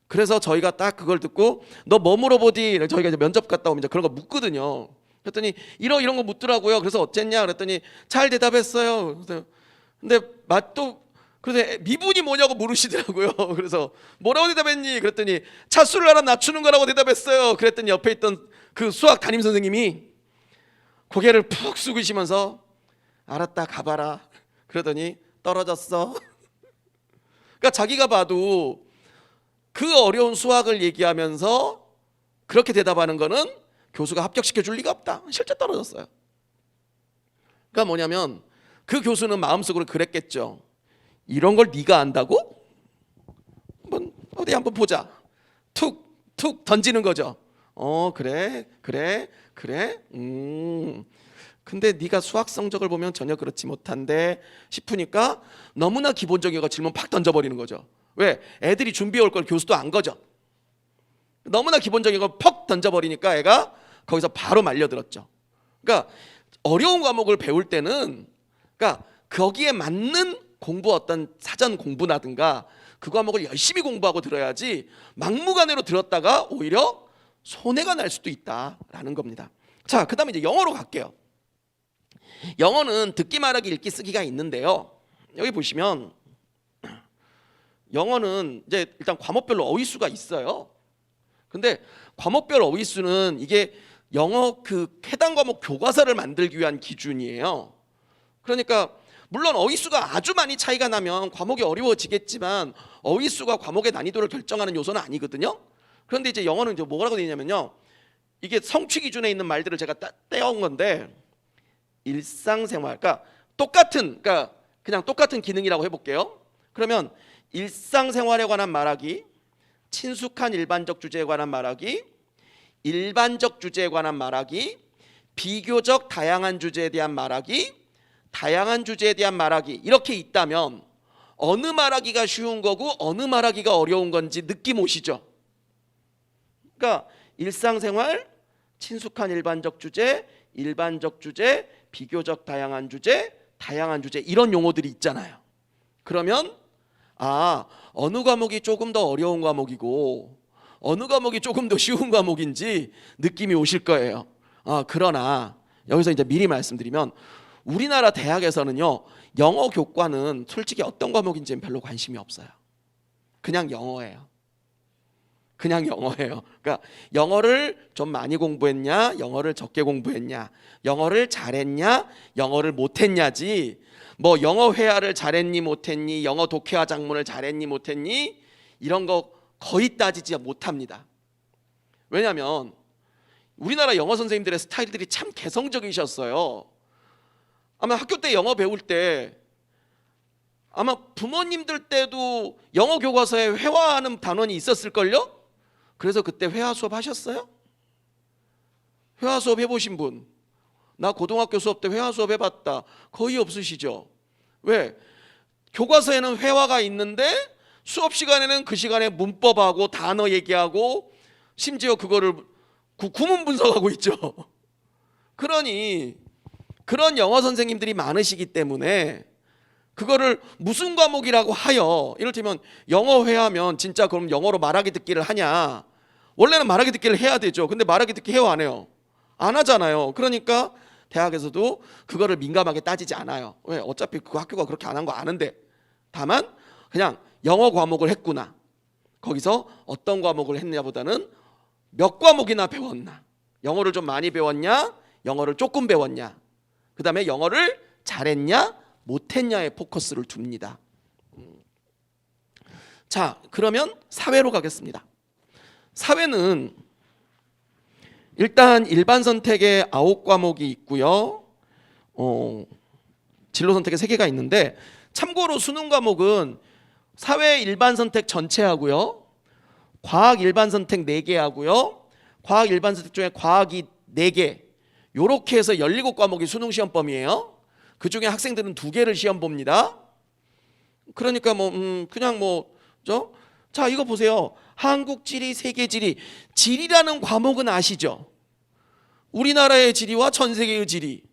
그래서 저희가 딱 그걸 듣고 너 뭐 물어보디? 저희가 이제 면접 갔다 오면 이제 그런 거 묻거든요. 그랬더니 이런 거 묻더라고요. 그래서 어쨌냐? 그랬더니 잘 대답했어요. 근데 그래서 미분이 뭐냐고 물으시더라고요. 그래서 뭐라고 대답했니? 그랬더니 차수를 하나 낮추는 거라고 대답했어요. 그랬더니 옆에 있던 그 수학 담임 선생님이 고개를 푹 숙이시면서 알았다 가봐라. 그러더니 떨어졌어. 그러니까 자기가 봐도 그 어려운 수학을 얘기하면서 그렇게 대답하는 거는 교수가 합격시켜 줄 리가 없다. 실제 떨어졌어요. 그러니까 뭐냐면 그 교수는 마음속으로 그랬겠죠. 이런 걸 네가 안다고? 어디 한번 보자. 툭 던지는 거죠. 그래. 근데 네가 수학 성적을 보면 전혀 그렇지 못한데 싶으니까 너무나 기본적인 거 질문 팍 던져버리는 거죠. 왜? 애들이 준비해 올 걸 교수도 안 거죠. 너무나 기본적인 걸 퍽 던져버리니까 애가 거기서 바로 말려들었죠. 그러니까 어려운 과목을 배울 때는 그러니까 거기에 맞는 공부 어떤 사전 공부라든가 그 과목을 열심히 공부하고 들어야지 막무가내로 들었다가 오히려 손해가 날 수도 있다라는 겁니다. 자, 그다음에 이제 영어로 갈게요. 영어는 듣기 말하기 읽기 쓰기가 있는데요. 여기 보시면 영어는 이제 일단 과목별로 어휘수가 있어요. 근데 과목별 어휘수는 이게 영어 그 해당 과목 교과서를 만들기 위한 기준이에요. 그러니까 물론 어휘수가 아주 많이 차이가 나면 과목이 어려워지겠지만 어휘수가 과목의 난이도를 결정하는 요소는 아니거든요. 그런데 이제 영어는 이제 뭐라고 되어 있냐면요. 이게 성취 기준에 있는 말들을 제가 떼온 건데 일상생활, 그러니까 그냥 똑같은 기능이라고 해볼게요. 그러면 일상생활에 관한 말하기, 친숙한 일반적 주제에 관한 말하기, 일반적 주제에 관한 말하기, 비교적 다양한 주제에 대한 말하기, 다양한 주제에 대한 말하기 이렇게 있다면 어느 말하기가 쉬운 거고 어느 말하기가 어려운 건지 느낌 오시죠? 그러니까 일상생활, 친숙한 일반적 주제, 비교적 다양한 주제, 다양한 주제 이런 용어들이 있잖아요. 그러면 어느 과목이 조금 더 어려운 과목이고 어느 과목이 조금 더 쉬운 과목인지 느낌이 오실 거예요. 그러나 여기서 이제 미리 말씀드리면 우리나라 대학에서는요, 영어 교과는 솔직히 어떤 과목인지는 별로 관심이 없어요. 그냥 영어예요. 그러니까 영어를 좀 많이 공부했냐, 영어를 적게 공부했냐, 영어를 잘했냐, 영어를 못했냐지 뭐 영어 회화를 잘했니 못했니, 영어 독해와 작문을 잘했니 못했니 이런 거 거의 따지지 못합니다. 왜냐하면 우리나라 영어 선생님들의 스타일들이 참 개성적이셨어요. 아마 학교 때 영어 배울 때 아마 부모님들 때도 영어 교과서에 회화하는 단원이 있었을걸요? 그래서 그때 회화 수업 하셨어요? 회화 수업 해보신 분? 나 고등학교 수업 때 회화 수업 해봤다. 거의 없으시죠? 왜? 교과서에는 회화가 있는데 수업 시간에는 그 시간에 문법하고 단어 얘기하고 심지어 그거를 구문 분석하고 있죠. 그러니 그런 영어 선생님들이 많으시기 때문에 그거를 무슨 과목이라고 하여, 이를테면 영어 회화면 진짜 그럼 영어로 말하기 듣기를 하냐? 원래는 말하기 듣기를 해야 되죠. 근데 말하기 듣기 해요 안 해요? 안 하잖아요. 그러니까 대학에서도 그거를 민감하게 따지지 않아요. 왜? 어차피 그 학교가 그렇게 안 한 거 아는데. 다만 그냥 영어 과목을 했구나, 거기서 어떤 과목을 했냐보다는 몇 과목이나 배웠나, 영어를 좀 많이 배웠냐, 영어를 조금 배웠냐, 그 다음에 영어를 잘했냐 못했냐에 포커스를 둡니다. 자, 그러면 사회로 가겠습니다. 사회는 일단 일반 선택에 9과목이 있고요, 진로 선택에 3개가 있는데, 참고로 수능 과목은 사회 일반 선택 전체 하고요, 과학 일반 선택 4개 하고요, 과학 일반 선택 중에 과학이 4개, 요렇게 해서 17과목이 수능 시험 범위예요. 그 중에 학생들은 2개를 시험 봅니다. 그러니까 자, 이거 보세요. 한국 지리, 세계 지리. 지리라는 과목은 아시죠? 우리나라의 지리와 전 세계의 지리.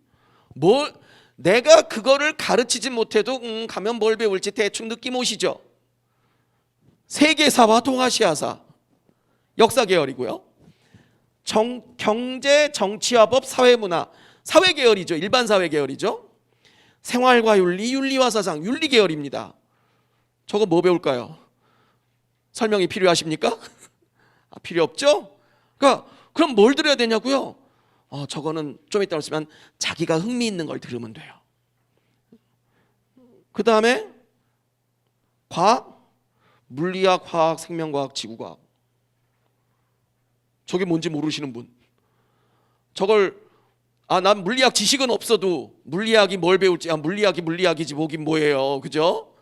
내가 그거를 가르치지 못해도 가면 뭘 배울지 대충 느낌 오시죠? 세계사와 동아시아사, 역사 계열이고요. 경제, 정치와 법, 사회문화, 사회 계열이죠. 일반 사회 계열이죠. 생활과 윤리, 윤리와 사상, 윤리 계열입니다. 저거 뭐 배울까요? 설명이 필요하십니까? 필요 없죠? 그럼 뭘 들어야 되냐고요? 저거는 좀 이따 말씀하면 자기가 흥미있는 걸 들으면 돼요. 그 다음에 과학, 물리학, 화학, 생명과학, 지구과학. 저게 뭔지 모르시는 분, 저걸 난 물리학 지식은 없어도 물리학이 뭘 배울지, 물리학이지 뭐긴 뭐예요, 그죠?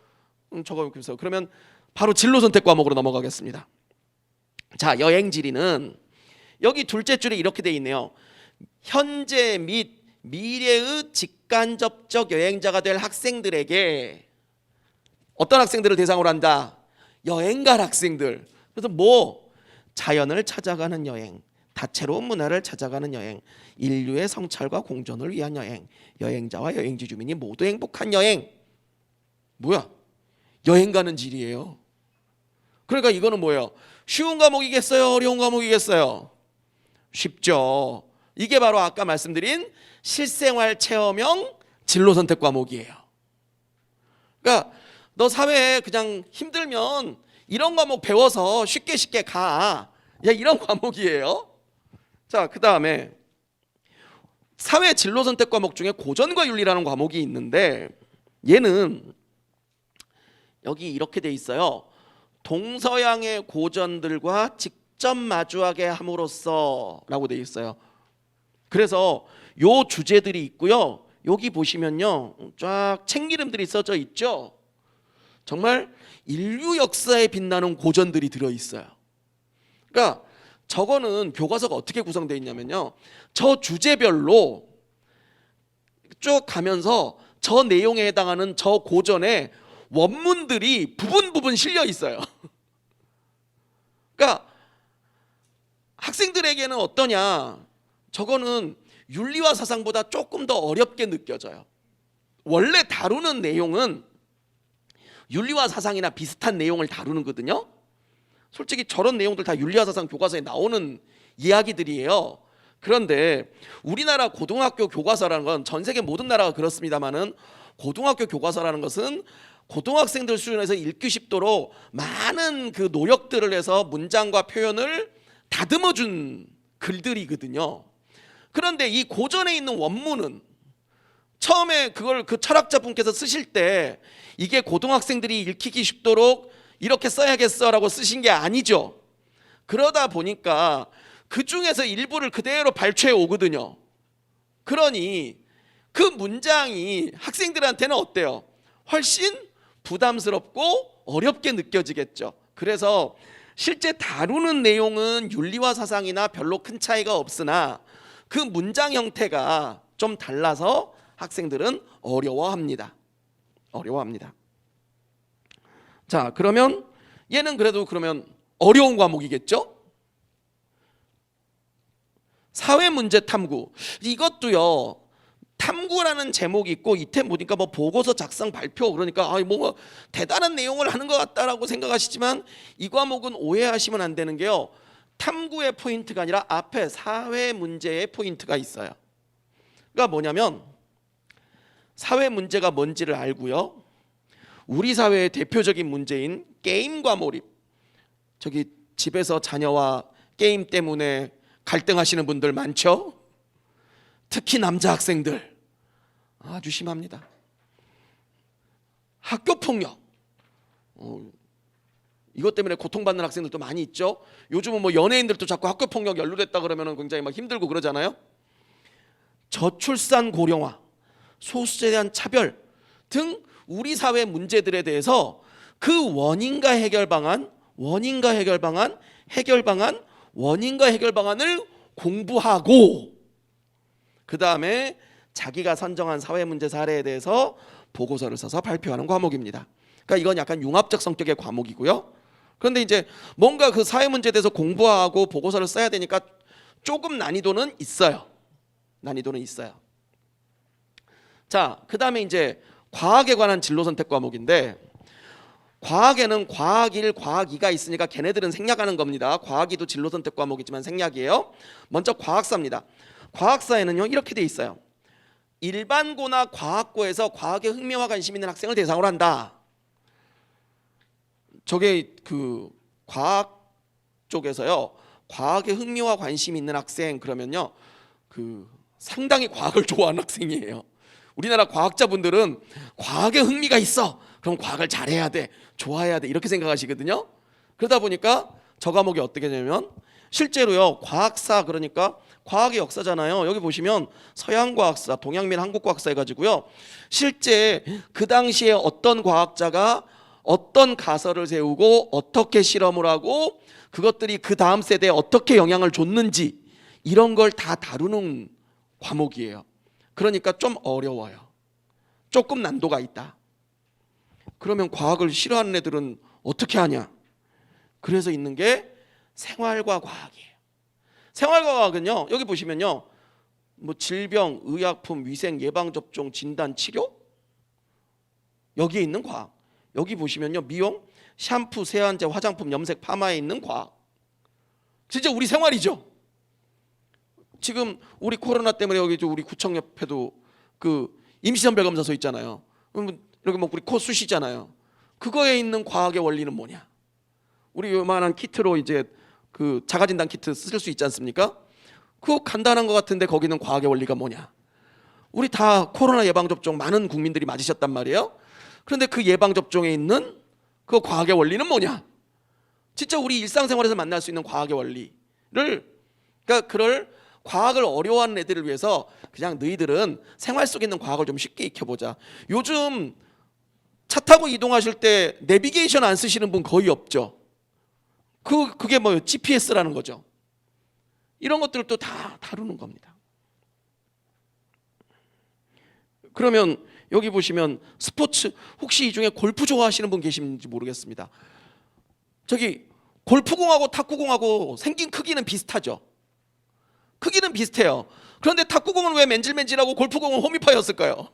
저거 그래서 그러면 바로 진로 선택 과목으로 넘어가겠습니다. 자, 여행 지리는 여기 둘째 줄에 이렇게 돼 있네요. 현재 및 미래의 직간접적 여행자가 될 학생들에게, 어떤 학생들을 대상으로 한다? 여행 갈 학생들. 그래서 자연을 찾아가는 여행, 다채로운 문화를 찾아가는 여행, 인류의 성찰과 공존을 위한 여행, 여행자와 여행지 주민이 모두 행복한 여행. 뭐야? 여행 가는 질이에요. 그러니까 이거는 뭐예요? 쉬운 과목이겠어요? 어려운 과목이겠어요? 쉽죠. 이게 바로 아까 말씀드린 실생활 체험형 진로 선택 과목이에요. 그러니까 너 사회에 그냥 힘들면 이런 과목 배워서 쉽게 가. 이런 과목이에요. 자, 그 다음에 사회 진로 선택 과목 중에 고전과 윤리라는 과목이 있는데, 얘는 여기 이렇게 돼 있어요. 동서양의 고전들과 직접 마주하게 함으로써 라고 돼 있어요. 그래서 요 주제들이 있고요. 여기 보시면요, 쫙 책 이름들이 써져 있죠. 정말 인류 역사에 빛나는 고전들이 들어있어요. 그러니까 저거는 교과서가 어떻게 구성되어 있냐면요, 저 주제별로 쭉 가면서 저 내용에 해당하는 저 고전에 원문들이 부분 실려 있어요. 그러니까 학생들에게는 어떠냐? 저거는 윤리와 사상보다 조금 더 어렵게 느껴져요. 원래 다루는 내용은 윤리와 사상이나 비슷한 내용을 다루는 거거든요. 솔직히 저런 내용들 다 윤리와 사상 교과서에 나오는 이야기들이에요. 그런데 우리나라 고등학교 교과서라는 건 전 세계 모든 나라가 그렇습니다만은 고등학교 교과서라는 것은 고등학생들 수준에서 읽기 쉽도록 많은 그 노력들을 해서 문장과 표현을 다듬어 준 글들이거든요. 그런데 이 고전에 있는 원문은 처음에 그걸 그 철학자분께서 쓰실 때 이게 고등학생들이 읽히기 쉽도록 이렇게 써야겠어라고 쓰신 게 아니죠. 그러다 보니까 그 중에서 일부를 그대로 발췌해 오거든요. 그러니 그 문장이 학생들한테는 어때요? 훨씬 부담스럽고 어렵게 느껴지겠죠. 그래서 실제 다루는 내용은 윤리와 사상이나 별로 큰 차이가 없으나 그 문장 형태가 좀 달라서 학생들은 어려워합니다. 자, 그러면 얘는 그래도 그러면 어려운 과목이겠죠? 사회문제 탐구, 이것도요 탐구라는 제목이 있고 이때 보니까 뭐 보고서 작성 발표, 그러니까 뭐 대단한 내용을 하는 것 같다라고 생각하시지만 이 과목은 오해하시면 안 되는 게요, 탐구의 포인트가 아니라 앞에 사회문제의 포인트가 있어요. 그러니까 뭐냐면 사회 문제가 뭔지를 알고요, 우리 사회의 대표적인 문제인 게임과 몰입, 저기 집에서 자녀와 게임 때문에 갈등하시는 분들 많죠? 특히 남자 학생들 아주 심합니다. 학교폭력, 이것 때문에 고통받는 학생들도 많이 있죠. 요즘은 뭐 연예인들도 자꾸 학교폭력 연루됐다 그러면 굉장히 막 힘들고 그러잖아요. 저출산 고령화, 소수자에 대한 차별 등 우리 사회 문제들에 대해서 그 원인과 해결 방안을 공부하고 그 다음에 자기가 선정한 사회 문제 사례에 대해서 보고서를 써서 발표하는 과목입니다. 그러니까 이건 약간 융합적 성격의 과목이고요. 그런데 이제 뭔가 그 사회 문제에 대해서 공부하고 보고서를 써야 되니까 조금 난이도는 있어요. 자, 그 다음에 이제 과학에 관한 진로 선택 과목인데, 과학에는 과학 1, 과학 2가 있으니까 걔네들은 생략하는 겁니다. 과학 2도 진로 선택 과목이지만 생략이에요. 먼저 과학사입니다. 과학사에는요 이렇게 돼 있어요. 일반고나 과학고에서 과학에 흥미와 관심 있는 학생을 대상으로 한다. 저게 그 과학 쪽에서요, 과학에 흥미와 관심 있는 학생 그러면요 그 상당히 과학을 좋아하는 학생이에요. 우리나라 과학자분들은 과학에 흥미가 있어, 그럼 과학을 잘해야 돼, 좋아해야 돼, 이렇게 생각하시거든요. 그러다 보니까 저 과목이 어떻게 되냐면 실제로요 과학사, 그러니까 과학의 역사잖아요. 여기 보시면 서양과학사, 동양민 한국과학사 해가지고요 실제 그 당시에 어떤 과학자가 어떤 가설을 세우고 어떻게 실험을 하고 그것들이 그 다음 세대에 어떻게 영향을 줬는지 이런 걸 다 다루는 과목이에요. 그러니까 좀 어려워요. 조금 난도가 있다. 그러면 과학을 싫어하는 애들은 어떻게 하냐? 그래서 있는 게 생활과 과학이에요. 생활과 과학은요 여기 보시면요 뭐 질병, 의약품, 위생, 예방접종, 진단, 치료, 여기에 있는 과학. 여기 보시면요 미용, 샴푸, 세안제, 화장품, 염색, 파마에 있는 과학. 진짜 우리 생활이죠. 지금 우리 코로나 때문에 여기 우리 구청 옆에도 그 임시선별검사소 있잖아요. 이렇게 뭐 우리 코 쑤시잖아요. 그거에 있는 과학의 원리는 뭐냐? 우리 요만한 키트로 이제 그 자가진단 키트 쓸 수 있지 않습니까? 그거 간단한 것 같은데 거기는 과학의 원리가 뭐냐? 우리 다 코로나 예방접종 많은 국민들이 맞으셨단 말이에요. 그런데 그 예방접종에 있는 그 과학의 원리는 뭐냐? 진짜 우리 일상생활에서 만날 수 있는 과학의 원리를, 그러니까 그럴 과학을 어려워하는 애들을 위해서 그냥 너희들은 생활 속에 있는 과학을 좀 쉽게 익혀보자. 요즘 차 타고 이동하실 때 내비게이션 안 쓰시는 분 거의 없죠. 그게 뭐예요? GPS라는 거죠. 이런 것들을 또 다 다루는 겁니다. 그러면 여기 보시면 스포츠, 혹시 이 중에 골프 좋아하시는 분 계신지 모르겠습니다. 저기 골프공하고 탁구공하고 생긴 크기는 비슷하죠. 크기는 비슷해요. 그런데 탁구공은 왜 맨질맨질하고 골프공은 홈이파였을까요?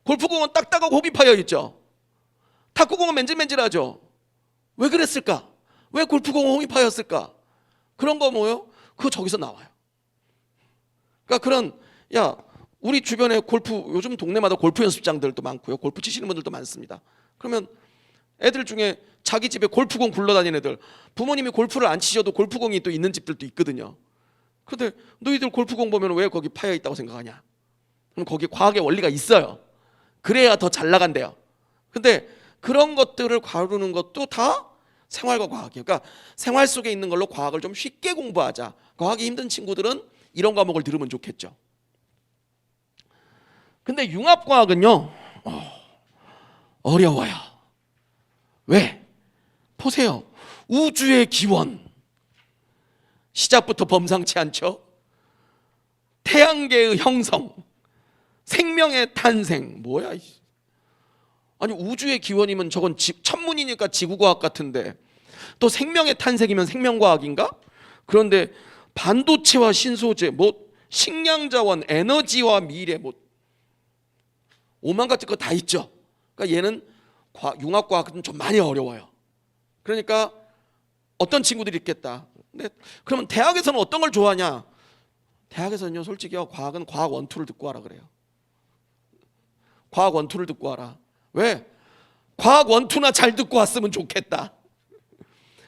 골프공은 딱딱하고 홈이파여 있죠. 탁구공은 맨질맨질하죠. 왜 그랬을까? 왜 골프공은 홈이파였을까? 그런 거 뭐요? 그거 저기서 나와요. 그러니까 그런, 야, 우리 주변에 골프, 요즘 동네마다 골프 연습장들도 많고요. 골프 치시는 분들도 많습니다. 그러면 애들 중에 자기 집에 골프공 굴러다니는 애들, 부모님이 골프를 안 치셔도 골프공이 또 있는 집들도 있거든요. 그런데 너희들 골프공 보면 왜 거기 파여 있다고 생각하냐? 그럼 거기 과학의 원리가 있어요. 그래야 더 잘 나간대요. 근데 그런 것들을 다루는 것도 다 생활과 과학이에요. 그러니까 생활 속에 있는 걸로 과학을 좀 쉽게 공부하자. 과학이 힘든 친구들은 이런 과목을 들으면 좋겠죠. 근데 융합과학은요, 어려워요. 왜? 보세요. 우주의 기원. 시작부터 범상치 않죠? 태양계의 형성, 생명의 탄생. 뭐야? 아니, 우주의 기원이면 저건 천문이니까 지구과학 같은데, 또 생명의 탄생이면 생명과학인가? 그런데 반도체와 신소재, 뭐 식량자원, 에너지와 미래, 뭐 오만 가지 거 다 있죠. 그러니까 얘는 융합과학은 좀 많이 어려워요. 그러니까 어떤 친구들이 있겠다. 근데 그러면 대학에서는 어떤 걸 좋아하냐? 대학에서는요, 솔직히요, 과학은 과학 원투를 듣고 하라 그래요. 과학 원투를 듣고 하라. 왜? 과학 원투나 잘 듣고 왔으면 좋겠다.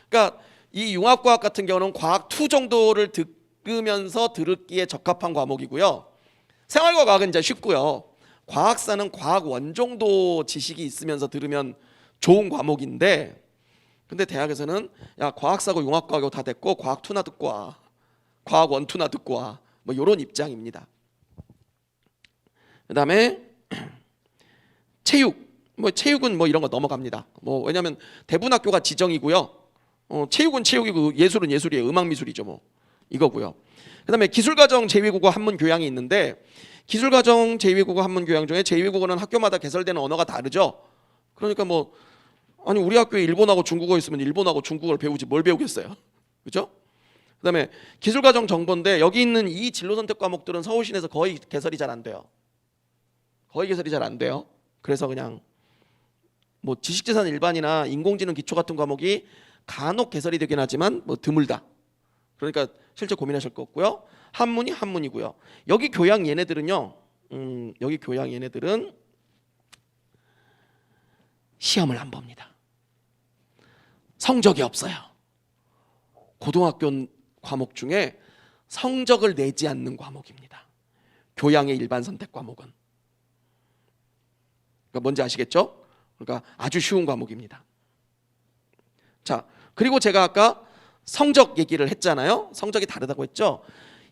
그러니까 이 융합과학 같은 경우는 과학 2 정도를 듣으면서 들었기에 적합한 과목이고요. 생활과 과학은 이제 쉽고요. 과학사는 과학 원 정도 지식이 있으면서 들으면 좋은 과목인데, 근데 대학에서는 야, 과학사고 융합과학이고 다 됐고 과학 2나 듣고 와, 과학 원 2나 듣고 와, 뭐 이런 입장입니다. 그다음에 체육, 뭐 체육은 뭐 이런 거 넘어갑니다. 뭐 왜냐하면 대분학교가 지정이고요. 체육은 체육이고 예술은 예술이에요. 음악 미술이죠, 뭐 이거고요. 그다음에 기술과정 제2외국어 한문 교양이 있는데, 기술과정 제2외국어 한문 교양 중에 제2외국어는 학교마다 개설되는 언어가 다르죠. 그러니까 뭐 아니, 우리 학교에 일본하고 중국어 있으면 일본하고 중국어를 배우지 뭘 배우겠어요. 그렇죠? 그다음에 기술과정 정보인데, 여기 있는 이 진로 선택 과목들은 서울시내에서 거의 개설이 잘 안 돼요. 거의 개설이 잘 안 돼요. 그래서 그냥 뭐 지식재산 일반이나 인공지능 기초 같은 과목이 간혹 개설이 되긴 하지만 뭐 드물다. 그러니까 실제 고민하실 거 없고요. 한문이 한문이고요. 여기 교양 얘네들은요, 여기 교양 얘네들은 시험을 안 봅니다. 성적이 없어요. 고등학교 과목 중에 성적을 내지 않는 과목입니다. 교양의 일반 선택 과목은. 그러니까 뭔지 아시겠죠? 그러니까 아주 쉬운 과목입니다. 자, 그리고 제가 아까 성적 얘기를 했잖아요. 성적이 다르다고 했죠.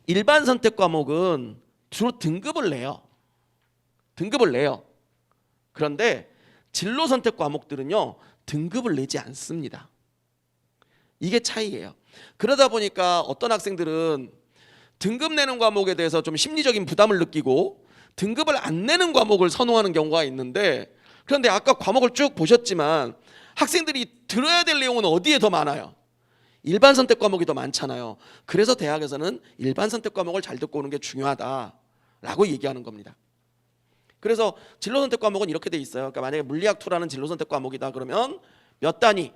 일반 선택 과목은 주로 등급을 내요. 등급을 내요. 그런데 진로 선택 과목들은요, 등급을 내지 않습니다. 이게 차이예요. 그러다 보니까 어떤 학생들은 등급 내는 과목에 대해서 좀 심리적인 부담을 느끼고 등급을 안 내는 과목을 선호하는 경우가 있는데, 그런데 아까 과목을 쭉 보셨지만 학생들이 들어야 될 내용은 어디에 더 많아요? 일반 선택 과목이 더 많잖아요. 그래서 대학에서는 일반 선택 과목을 잘 듣고 오는 게 중요하다라고 얘기하는 겁니다. 그래서 진로 선택 과목은 이렇게 돼 있어요. 그러니까 만약에 물리학 2라는 진로 선택 과목이다 그러면 몇 단위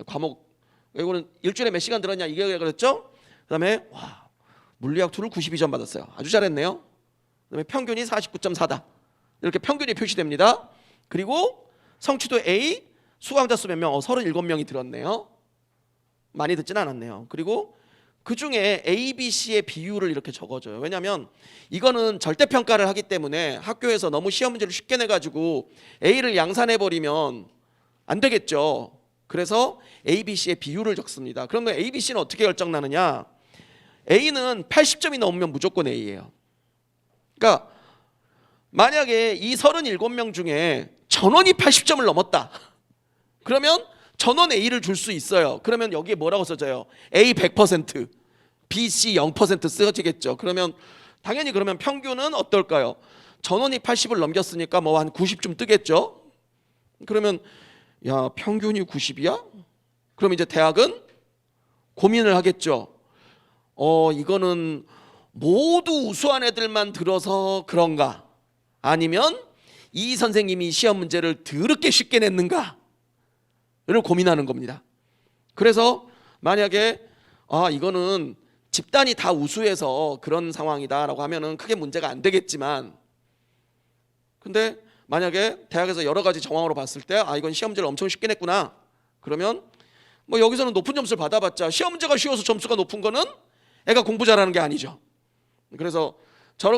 과목, 이거는 일주일에 몇 시간 들었냐 이게 그랬죠. 그다음에 와, 물리학 2를 92점 받았어요. 아주 잘했네요. 그다음에 평균이 49.4다. 이렇게 평균이 표시됩니다. 그리고 성취도 A, 수강자 수 몇 명? 37명이 들었네요. 많이 듣지는 않았네요. 그리고 그 중에 A, B, C의 비율을 이렇게 적어줘요. 왜냐하면 이거는 절대평가를 하기 때문에 학교에서 너무 시험 문제를 쉽게 내가지고 A를 양산해버리면 안 되겠죠. 그래서 A, B, C의 비율을 적습니다. 그러면 A, B, C는 어떻게 결정나느냐? A는 80점이 넘으면 무조건 A예요. 그러니까 만약에 이 37명 중에 전원이 80점을 넘었다. 그러면 전원 A를 줄 수 있어요. 그러면 여기에 뭐라고 써져요? A 100%, B, C 0% 쓰여지겠죠. 그러면 당연히 그러면 평균은 어떨까요? 전원이 80을 넘겼으니까 뭐 한 90쯤 뜨겠죠. 그러면 야, 평균이 90이야? 그럼 이제 대학은 고민을 하겠죠. 이거는 모두 우수한 애들만 들어서 그런가? 아니면 이 선생님이 시험 문제를 더럽게 쉽게 냈는가를 고민하는 겁니다. 그래서 만약에 이거는 집단이 다 우수해서 그런 상황이다라고 하면은 크게 문제가 안 되겠지만, 근데 만약에 대학에서 여러 가지 정황으로 봤을 때 이건 시험 문제를 엄청 쉽게 냈구나, 그러면 뭐 여기서는 높은 점수를 받아봤자 시험 문제가 쉬워서 점수가 높은 거는 애가 공부 잘하는 게 아니죠. 그래서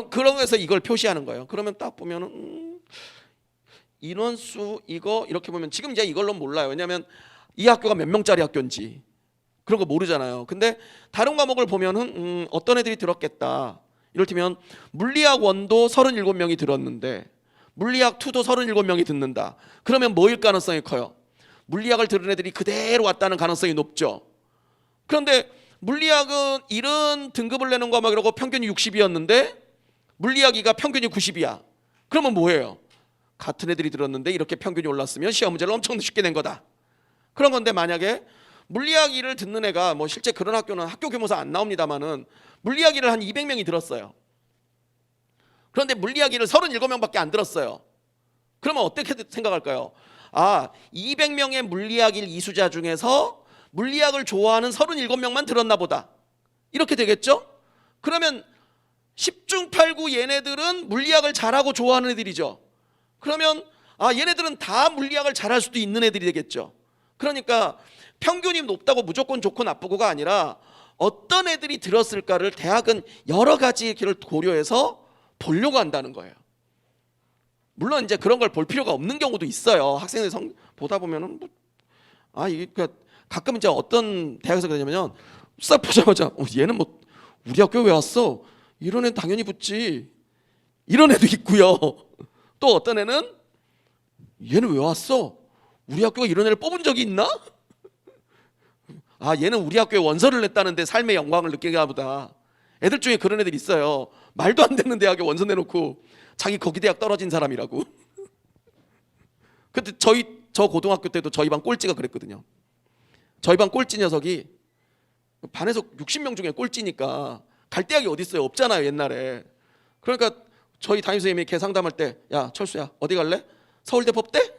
그런 거에서 이걸 표시하는 거예요. 그러면 딱 보면은 인원수 이거 이렇게 보면 지금 이제 이걸로 몰라요. 왜냐하면 이 학교가 몇 명짜리 학교인지 그런 거 모르잖아요. 근데 다른 과목을 보면은 어떤 애들이 들었겠다. 이를테면 물리학 1도 37명이 들었는데 물리학 2도 37명이 듣는다. 그러면 뭐일 가능성이 커요? 물리학을 들은 애들이 그대로 왔다는 가능성이 높죠. 그런데 물리학은 1은 등급을 내는 과목이라고 평균이 60이었는데 물리학 2가 평균이 90이야. 그러면 뭐예요? 같은 애들이 들었는데 이렇게 평균이 올랐으면 시험 문제를 엄청 쉽게 낸 거다. 그런 건데 만약에 물리학 2를 듣는 애가 뭐 실제 그런 학교는 학교 규모상 안 나옵니다만은 물리학 2를 한 200명이 들었어요. 그런데 물리학 2를 37명밖에 안 들었어요. 그러면 어떻게 생각할까요? 200명의 물리학 1 이수자 중에서 물리학을 좋아하는 37명만 들었나 보다. 이렇게 되겠죠? 그러면 10중 8구 얘네들은 물리학을 잘하고 좋아하는 애들이죠. 그러면 얘네들은 다 물리학을 잘할 수도 있는 애들이 되겠죠. 그러니까 평균이 높다고 무조건 좋고 나쁘고가 아니라 어떤 애들이 들었을까를 대학은 여러 가지 길을 고려해서 보려고 한다는 거예요. 물론 이제 그런 걸 볼 필요가 없는 경우도 있어요. 학생들 보다 보면은 이게 가끔 이제 어떤 대학에서 그러냐면 싹 보자마자 얘는 뭐 우리 학교 왜 왔어? 이런 애는 당연히 붙지. 이런 애도 있고요. 또 어떤 애는 얘는 왜 왔어? 우리 학교가 이런 애를 뽑은 적이 있나? 얘는 우리 학교에 원서를 냈다는데 삶의 영광을 느끼나 보다. 애들 중에 그런 애들 있어요. 말도 안 되는 대학에 원서 내놓고 자기 거기 대학 떨어진 사람이라고. 근데 저 고등학교 때도 저희 반 꼴찌가 그랬거든요. 저희 반 꼴찌 녀석이 반에서 60명 중에 꼴찌니까 갈 대학이 어디 있어요? 없잖아요, 옛날에. 그러니까 저희 담임선생님이 개상담할 때 야, 철수야, 어디 갈래? 서울대 법대?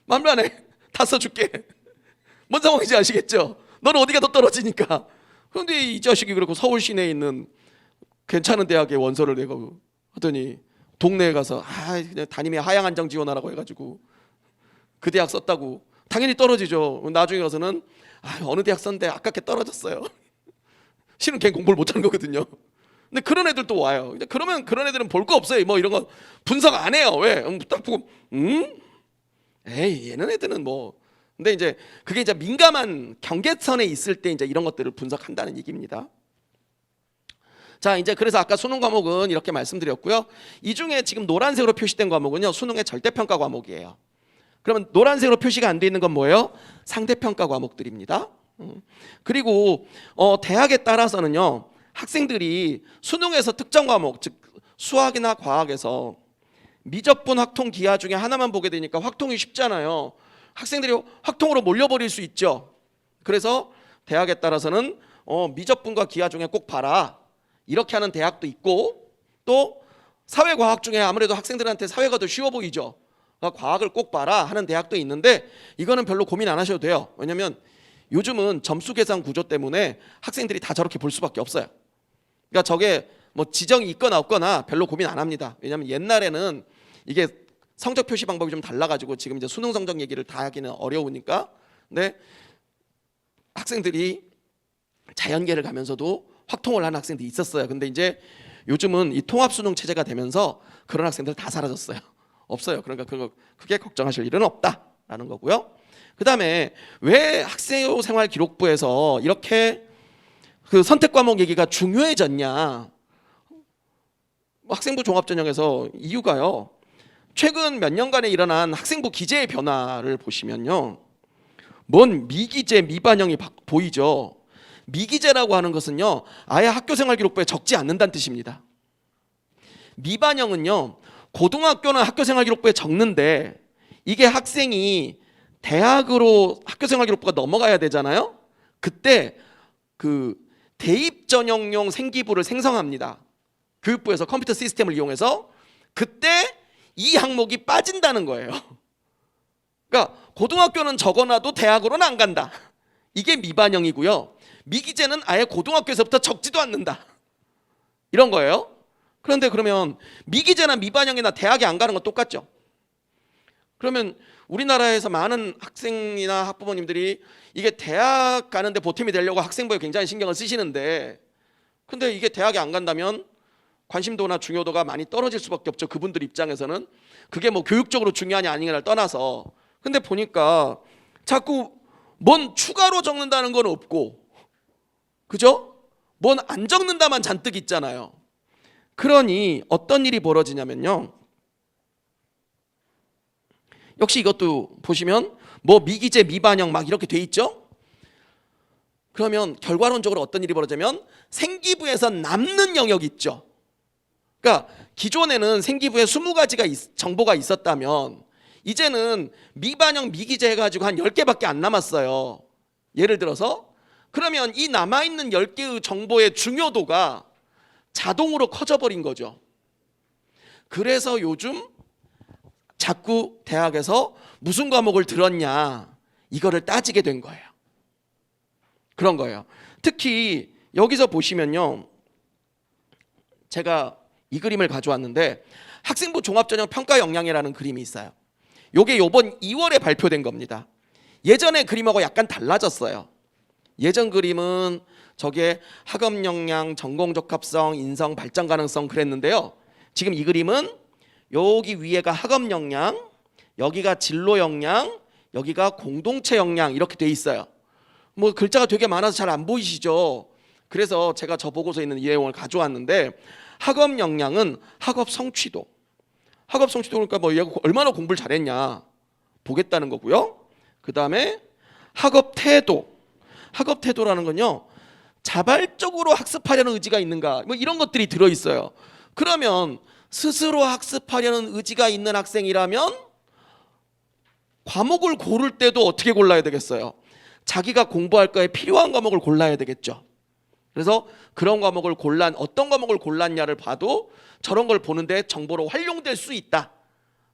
말도 안 해. 다 써줄게. 뭔 상황인지 아시겠죠? 너는 어디가 더 떨어지니까. 그런데 이 자식이 그렇고 서울 시내에 있는 괜찮은 대학에 원서를 내고 하더니 동네에 가서 그냥 담임이 하향안정 지원하라고 해가지고 그 대학 썼다고. 당연히 떨어지죠. 나중에 가서는 어느 대학 썼는데 아깝게 떨어졌어요. 실은 걔 공부를 못하는 거거든요. 근데 그런 애들도 와요. 근데 그러면 그런 애들은 볼 거 없어요. 뭐 이런 거 분석 안 해요. 왜? 딱 보고 얘는 애들은 뭐. 근데 이제 그게 이제 민감한 경계선에 있을 때 이제 이런 것들을 분석한다는 얘기입니다. 자, 이제 그래서 아까 수능 과목은 이렇게 말씀드렸고요. 이 중에 지금 노란색으로 표시된 과목은요, 수능의 절대평가 과목이에요. 그러면 노란색으로 표시가 안 돼 있는 건 뭐예요? 상대평가 과목들입니다. 그리고 대학에 따라서는요, 학생들이 수능에서 특정 과목, 즉 수학이나 과학에서 미적분, 확통, 기하 중에 하나만 보게 되니까 확통이 쉽잖아요. 학생들이 확통으로 몰려버릴 수 있죠. 그래서 대학에 따라서는 미적분과 기하 중에 꼭 봐라, 이렇게 하는 대학도 있고, 또 사회과학 중에 아무래도 학생들한테 사회가 더 쉬워 보이죠. 그러니까 과학을 꼭 봐라 하는 대학도 있는데 이거는 별로 고민 안 하셔도 돼요. 왜냐하면 요즘은 점수 계산 구조 때문에 학생들이 다 저렇게 볼 수밖에 없어요. 그러니까 저게 뭐 지정이 있거나 없거나 별로 고민 안 합니다. 왜냐하면 옛날에는 이게 성적 표시 방법이 좀 달라가지고 지금 이제 수능 성적 얘기를 다 하기는 어려우니까. 근데 학생들이 자연계를 가면서도 확통을 하는 학생들이 있었어요. 근데 이제 요즘은 이 통합 수능 체제가 되면서 그런 학생들 다 사라졌어요. 없어요. 그러니까 그거 크게 걱정하실 일은 없다라는 거고요. 그다음에 왜 학생생활기록부에서 이렇게 그 선택 과목 얘기가 중요해졌냐? 학생부 종합전형에서 이유가요. 최근 몇 년간에 일어난 학생부 기재의 변화를 보시면요, 뭔 미기재, 미반영이 보이죠. 미기재라고 하는 것은요, 아예 학교생활기록부에 적지 않는다는 뜻입니다. 미반영은요, 고등학교는 학교생활기록부에 적는데 이게 학생이 대학으로 학교생활기록부가 넘어가야 되잖아요. 그때 그 대입 전형용 생기부를 생성합니다. 교육부에서 컴퓨터 시스템을 이용해서. 그때 이 항목이 빠진다는 거예요. 그러니까 고등학교는 적어놔도 대학으로는 안 간다. 이게 미반영이고요. 미기재는 아예 고등학교에서부터 적지도 않는다. 이런 거예요. 그런데 그러면 미기재나 미반영이나 대학에 안 가는 건 똑같죠. 그러면 우리나라에서 많은 학생이나 학부모님들이 이게 대학 가는데 보탬이 되려고 학생부에 굉장히 신경을 쓰시는데, 근데 이게 대학에 안 간다면 관심도나 중요도가 많이 떨어질 수밖에 없죠. 그분들 입장에서는. 그게 뭐 교육적으로 중요하냐 아니냐를 떠나서. 근데 보니까 자꾸 뭔 추가로 적는다는 건 없고, 그죠? 뭔 안 적는다만 잔뜩 있잖아요. 그러니 어떤 일이 벌어지냐면요, 역시 이것도 보시면 뭐 미기재 미반영 막 이렇게 돼 있죠. 그러면 결과론적으로 어떤 일이 벌어지냐면 생기부에서 남는 영역이 있죠. 그러니까 기존에는 생기부에 20가지가 정보가 있었다면 이제는 미반영 미기재 해가지고 한 10개밖에 안 남았어요. 예를 들어서 그러면 이 남아있는 10개의 정보의 중요도가 자동으로 커져버린 거죠. 그래서 요즘 자꾸 대학에서 무슨 과목을 들었냐 이거를 따지게 된 거예요. 그런 거예요. 특히 여기서 보시면요, 제가 이 그림을 가져왔는데 학생부 종합전형 평가 역량이라는 그림이 있어요. 요게 요번 2월에 발표된 겁니다. 예전의 그림하고 약간 달라졌어요. 예전 그림은 저게 학업 역량, 전공 적합성, 인성 발전 가능성 그랬는데요. 지금 이 그림은 여기 위에가 학업 역량, 여기가 진로 역량, 여기가 공동체 역량 이렇게 돼 있어요. 뭐 글자가 되게 많아서 잘 안 보이시죠? 그래서 제가 저 보고서에 있는 이 내용을 가져왔는데, 학업 역량은 학업 성취도. 학업 성취도 그러니까 뭐 얘가 얼마나 공부를 잘했냐 보겠다는 거고요. 그 다음에 학업 태도. 학업 태도라는 건요, 자발적으로 학습하려는 의지가 있는가 뭐 이런 것들이 들어있어요. 그러면 스스로 학습하려는 의지가 있는 학생이라면 과목을 고를 때도 어떻게 골라야 되겠어요? 자기가 공부할 거에 필요한 과목을 골라야 되겠죠. 그래서 그런 과목을 어떤 과목을 골랐냐를 봐도 저런 걸 보는데 정보로 활용될 수 있다.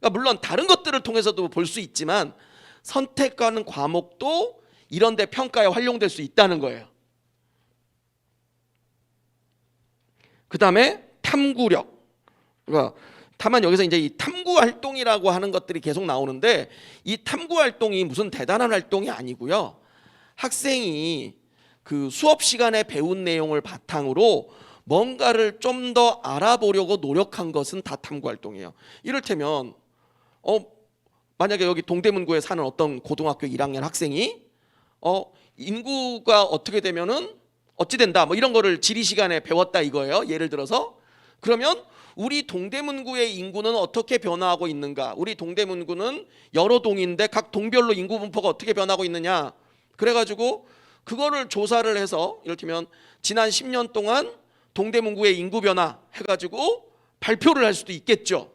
그러니까 물론 다른 것들을 통해서도 볼 수 있지만 선택하는 과목도 이런 데 평가에 활용될 수 있다는 거예요. 그 다음에 탐구력. 그러니까 다만 여기서 이제 이 탐구 활동이라고 하는 것들이 계속 나오는데, 이 탐구 활동이 무슨 대단한 활동이 아니고요. 학생이 그 수업 시간에 배운 내용을 바탕으로 뭔가를 좀 더 알아보려고 노력한 것은 다 탐구 활동이에요. 이를테면 만약에 여기 동대문구에 사는 어떤 고등학교 1학년 학생이 인구가 어떻게 되면은 어찌 된다 뭐 이런 거를 지리 시간에 배웠다 이거예요. 예를 들어서 그러면 우리 동대문구의 인구는 어떻게 변화하고 있는가? 우리 동대문구는 여러 동인데 각 동별로 인구 분포가 어떻게 변하고 있느냐? 그래가지고 그거를 조사를 해서 이를테면 지난 10년 동안 동대문구의 인구 변화 해가지고 발표를 할 수도 있겠죠.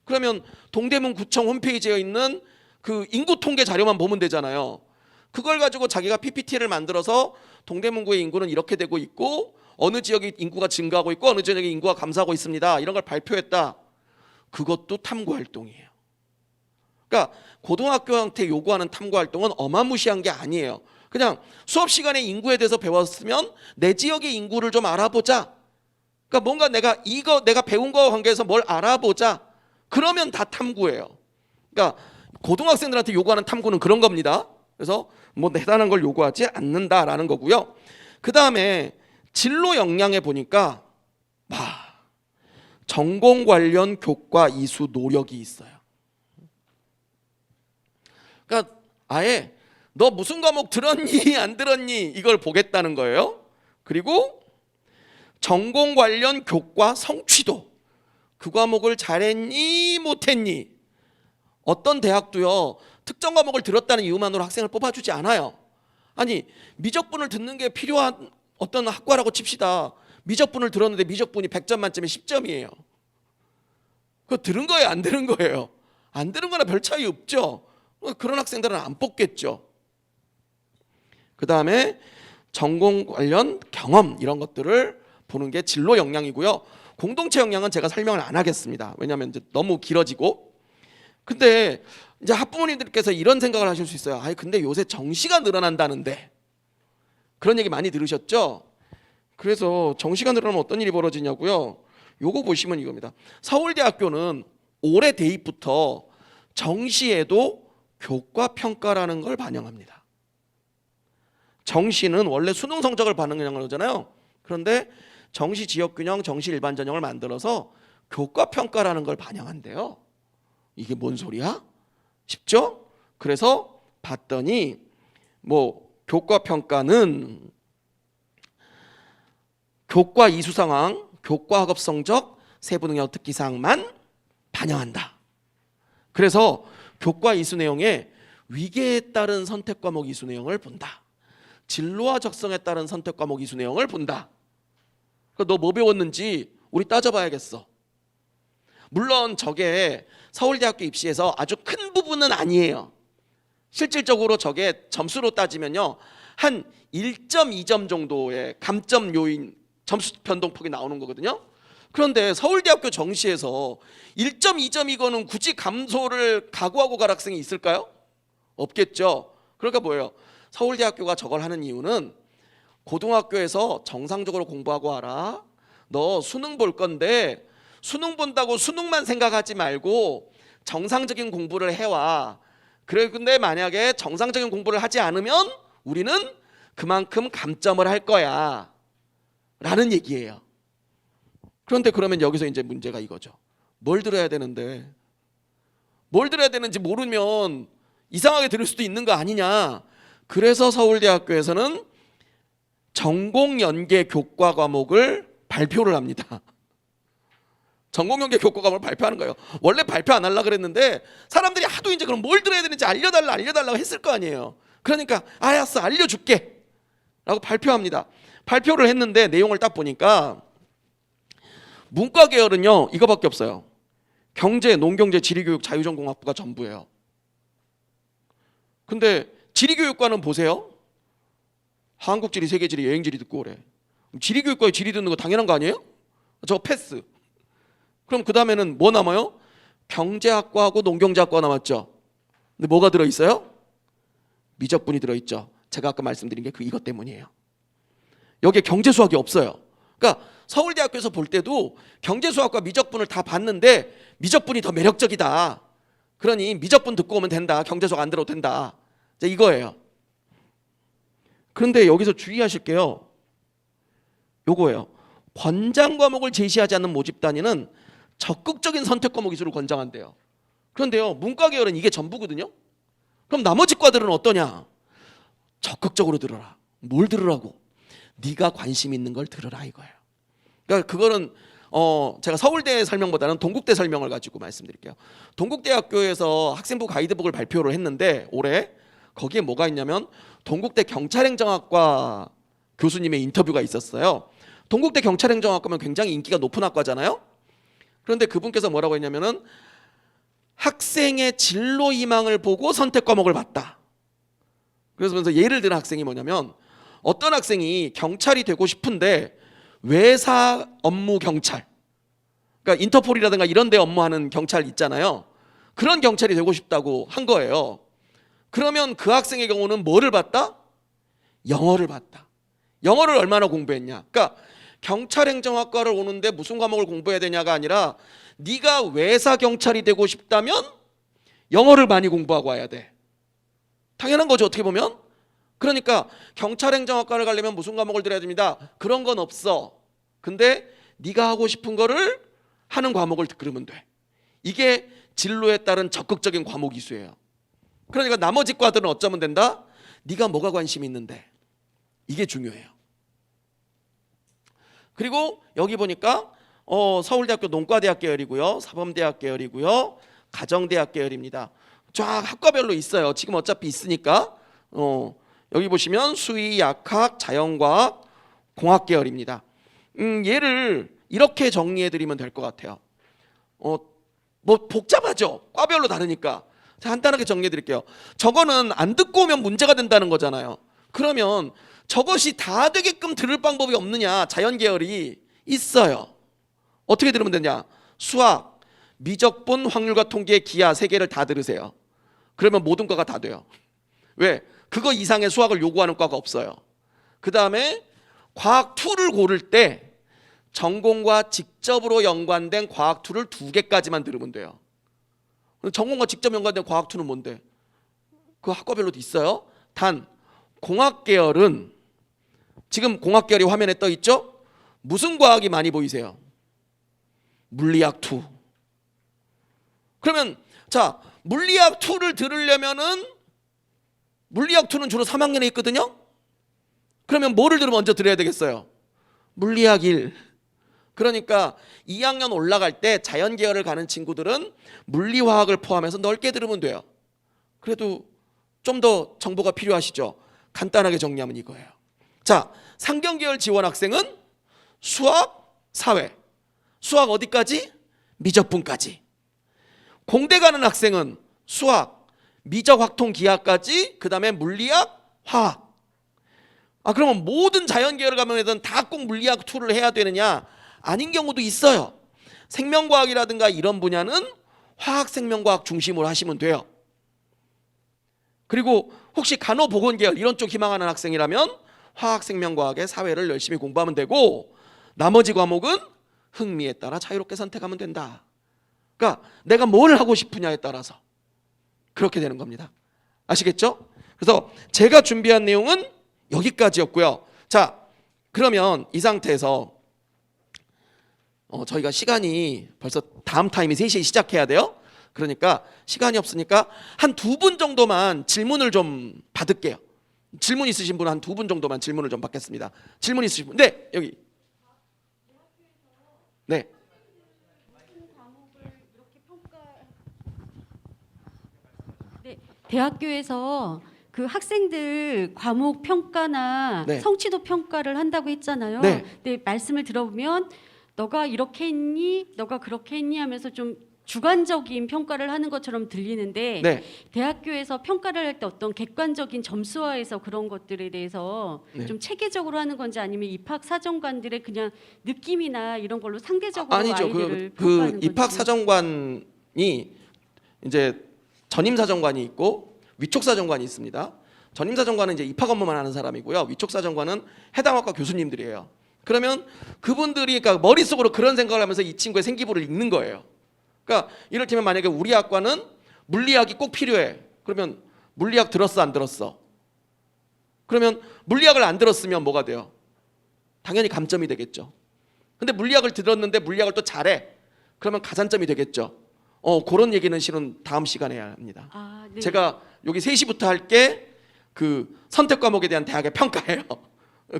그러면 동대문구청 홈페이지에 있는 그 인구 통계 자료만 보면 되잖아요. 그걸 가지고 자기가 PPT를 만들어서 동대문구의 인구는 이렇게 되고 있고 어느 지역이 인구가 증가하고 있고 어느 지역이 인구가 감소하고 있습니다. 이런 걸 발표했다. 그것도 탐구 활동이에요. 그러니까 고등학교한테 요구하는 탐구 활동은 어마무시한 게 아니에요. 그냥 수업 시간에 인구에 대해서 배웠으면 내 지역의 인구를 좀 알아보자. 그러니까 뭔가 내가 배운 거와 관계해서 뭘 알아보자. 그러면 다 탐구예요. 그러니까 고등학생들한테 요구하는 탐구는 그런 겁니다. 그래서 뭐 대단한 걸 요구하지 않는다라는 거고요. 그 다음에 진로 역량에 보니까 전공 관련 교과 이수 노력이 있어요. 그러니까 아예 너 무슨 과목 들었니 안 들었니 이걸 보겠다는 거예요. 그리고 전공 관련 교과 성취도. 그 과목을 잘했니 못했니. 어떤 대학도요 특정 과목을 들었다는 이유만으로 학생을 뽑아주지 않아요. 아니 미적분을 듣는 게 필요한 어떤 학과라고 칩시다. 미적분을 들었는데 미적분이 100점 만점에 10점이에요. 그거 들은 거예요, 안 들은 거예요? 안 들은 거나 별 차이 없죠. 그런 학생들은 안 뽑겠죠. 그 다음에 전공 관련 경험 이런 것들을 보는 게 진로 역량이고요. 공동체 역량은 제가 설명을 안 하겠습니다. 왜냐하면 이제 너무 길어지고. 근데 이제 학부모님들께서 이런 생각을 하실 수 있어요. 아니 근데 요새 정시가 늘어난다는데, 그런 얘기 많이 들으셨죠? 그래서 정시가 늘어나면 어떤 일이 벌어지냐고요. 요거 보시면 이겁니다. 서울대학교는 올해 대입부터 정시에도 교과 평가라는 걸 반영합니다. 정시는 원래 수능 성적을 반영하는 거잖아요. 그런데 정시 지역균형, 정시 일반 전형을 만들어서 교과 평가라는 걸 반영한대요. 이게 뭔 소리야? 쉽죠? 그래서 봤더니 뭐 교과 평가는 교과 이수 상황, 교과 학업 성적, 세부 능력 특기 사항만 반영한다. 그래서 교과 이수 내용에 위계에 따른 선택 과목 이수 내용을 본다. 진로와 적성에 따른 선택 과목 이수 내용을 본다. 너 뭐 배웠는지 우리 따져봐야겠어. 물론 저게 서울대학교 입시에서 아주 큰 부분은 아니에요. 실질적으로 저게 점수로 따지면요, 한 1.2점 정도의 감점 요인, 점수 변동폭이 나오는 거거든요. 그런데 서울대학교 정시에서 1.2점이거는 굳이 감소를 각오하고 갈 학생이 있을까요? 없겠죠. 그러니까 뭐예요? 서울대학교가 저걸 하는 이유는 고등학교에서 정상적으로 공부하고 와라. 너 수능 볼 건데 수능 본다고 수능만 생각하지 말고 정상적인 공부를 해와. 그래, 근데 만약에 정상적인 공부를 하지 않으면 우리는 그만큼 감점을 할 거야 라는 얘기예요. 그런데 그러면 여기서 이제 문제가 이거죠. 뭘 들어야 되는데, 뭘 들어야 되는지 모르면 이상하게 들을 수도 있는 거 아니냐. 그래서 서울대학교에서는 전공연계 교과 과목을 발표를 합니다. 전공연계 교과 과목을 발표하는 거예요. 원래 발표 안 하려고 그랬는데 사람들이 하도 이제 그럼 뭘 들어야 되는지 알려달라고 했을 거 아니에요. 그러니까 알았어, 알려줄게 라고 발표합니다. 발표를 했는데 내용을 딱 보니까 문과 계열은요 이거밖에 없어요. 경제, 농경제, 지리교육, 자유전공학부가 전부예요. 근데 지리교육과는 보세요. 한국지리, 세계지리, 여행지리 듣고 오래. 지리교육과에 지리 듣는 거 당연한 거 아니에요? 저거 패스. 그럼 그 다음에는 뭐 남아요? 경제학과하고 농경제학과 남았죠. 근데 뭐가 들어있어요? 미적분이 들어있죠. 제가 아까 말씀드린 게 이것 때문이에요. 여기에 경제수학이 없어요. 그러니까 서울대학교에서 볼 때도 경제수학과 미적분을 다 봤는데 미적분이 더 매력적이다. 그러니 미적분 듣고 오면 된다. 경제수학 안 들어도 된다. 이거예요. 그런데 여기서 주의하실 게요, 요거예요. 권장 과목을 제시하지 않는 모집 단위는 적극적인 선택 과목 이수를 권장한대요. 그런데요, 문과 계열은 이게 전부거든요. 그럼 나머지 과들은 어떠냐? 적극적으로 들어라. 뭘 들으라고? 네가 관심 있는 걸 들으라 이거예요. 그러니까 그거는 제가 서울대 설명보다는 동국대 설명을 가지고 말씀드릴게요. 동국대학교에서 학생부 가이드북을 발표를 했는데 올해 거기에 뭐가 있냐면 동국대 경찰행정학과 교수님의 인터뷰가 있었어요. 동국대 경찰행정학과면 굉장히 인기가 높은 학과잖아요. 그런데 그분께서 뭐라고 했냐면은 학생의 진로 희망을 보고 선택 과목을 봤다. 그래서 예를 드는 학생이 뭐냐면 어떤 학생이 경찰이 되고 싶은데 외사 업무 경찰, 그러니까 인터폴이라든가 이런 데 업무하는 경찰 있잖아요. 그런 경찰이 되고 싶다고 한 거예요. 그러면 그 학생의 경우는 뭐를 봤다? 영어를 봤다. 영어를 얼마나 공부했냐. 그러니까 경찰행정학과를 오는데 무슨 과목을 공부해야 되냐가 아니라 네가 외사 경찰이 되고 싶다면 영어를 많이 공부하고 와야 돼. 당연한 거죠, 어떻게 보면. 그러니까 경찰행정학과를 가려면 무슨 과목을 들어야 됩니다. 그런 건 없어. 근데 네가 하고 싶은 거를 하는 과목을 그러면 돼. 이게 진로에 따른 적극적인 과목 이수예요. 그러니까 나머지 과들은 어쩌면 된다? 네가 뭐가 관심 있는데. 이게 중요해요. 그리고 여기 보니까 서울대학교 농과대학 계열이고요, 사범대학 계열이고요, 가정대학 계열입니다. 쫙 학과별로 있어요. 지금 어차피 있으니까. 여기 보시면 수의, 약학, 자연과학, 공학 계열입니다. 얘를 이렇게 정리해 드리면 될 것 같아요. 뭐 복잡하죠. 과별로 다르니까. 자, 간단하게 정리해 드릴게요. 저거는 안 듣고 오면 문제가 된다는 거잖아요. 그러면 저것이 다 되게끔 들을 방법이 없느냐? 자연계열이 있어요. 어떻게 들으면 되냐? 수학, 미적분, 확률과 통계, 기하 3개를 다 들으세요. 그러면 모든 과가 다 돼요. 왜? 그거 이상의 수학을 요구하는 과가 없어요. 그 다음에 과학 2를 고를 때 전공과 직접으로 연관된 과학 2를 2개까지만 들으면 돼요. 전공과 직접 연관된 과학 2는 뭔데? 그 학과별로도 있어요. 단 공학 계열은 지금 공학 계열이 화면에 떠 있죠? 무슨 과학이 많이 보이세요? 물리학 2. 그러면 자, 물리학 2를 들으려면은 물리학 2는 주로 3학년에 있거든요. 그러면 뭐를 들으면 먼저 들어야 되겠어요? 물리학 1. 그러니까 2학년 올라갈 때 자연 계열을 가는 친구들은 물리화학을 포함해서 넓게 들으면 돼요. 그래도 좀 더 정보가 필요하시죠? 간단하게 정리하면 이거예요. 자, 상경 계열 지원 학생은 수학, 사회. 수학 어디까지? 미적분까지. 공대 가는 학생은 수학, 미적, 확통, 기하까지, 그 다음에 물리학, 화학. 그러면 모든 자연 계열을 가면 애들은 다 꼭 물리학 2를 해야 되느냐? 아닌 경우도 있어요. 생명과학이라든가 이런 분야는 화학 생명과학 중심으로 하시면 돼요. 그리고 혹시 간호보건 계열 이런 쪽 희망하는 학생이라면 화학 생명과학의 사회를 열심히 공부하면 되고, 나머지 과목은 흥미에 따라 자유롭게 선택하면 된다. 그러니까 내가 뭘 하고 싶으냐에 따라서 그렇게 되는 겁니다. 아시겠죠? 그래서 제가 준비한 내용은 여기까지였고요. 자, 그러면 이 상태에서 저희가 시간이 벌써 다음 타임이 3시에 시작해야 돼요. 그러니까 시간이 없으니까 한 2분 정도만 질문을 좀 받을게요. 질문 있으신 분 한 2분 정도만 질문을 좀 받겠습니다. 질문 있으신 분? 네, 여기. 네. 네, 대학교에서 그 학생들 과목 평가나 네. 성취도 평가를 한다고 했잖아요. 네. 근데 말씀을 들어보면 너가 이렇게 했니? 너가 그렇게 했니? 하면서 좀 주관적인 평가를 하는 것처럼 들리는데 네. 대학교에서 평가를 할 때 어떤 객관적인 점수화해서 그런 것들에 대해서 네. 좀 체계적으로 하는 건지 아니면 입학 사정관들의 그냥 느낌이나 이런 걸로 상대적으로 아니죠. 아이들을 그 평가하는 입학 건지. 사정관이 이제 전임 사정관이 있고 위촉 사정관이 있습니다. 전임 사정관은 이제 입학 업무만 하는 사람이고요. 위촉 사정관은 해당 학과 교수님들이에요. 그러면 그분들이 그러니까 머릿속으로 그런 생각을 하면서 이 친구의 생기부를 읽는 거예요. 그러니까 이를테면 만약에 우리 학과는 물리학이 꼭 필요해. 그러면 물리학 들었어, 안 들었어? 그러면 물리학을 안 들었으면 뭐가 돼요? 당연히 감점이 되겠죠. 근데 물리학을 들었는데 물리학을 또 잘해. 그러면 가산점이 되겠죠. 그런 얘기는 실은 다음 시간에 해야 합니다. 네. 제가 여기 3시부터 할게 그 선택 과목에 대한 대학의 평가예요.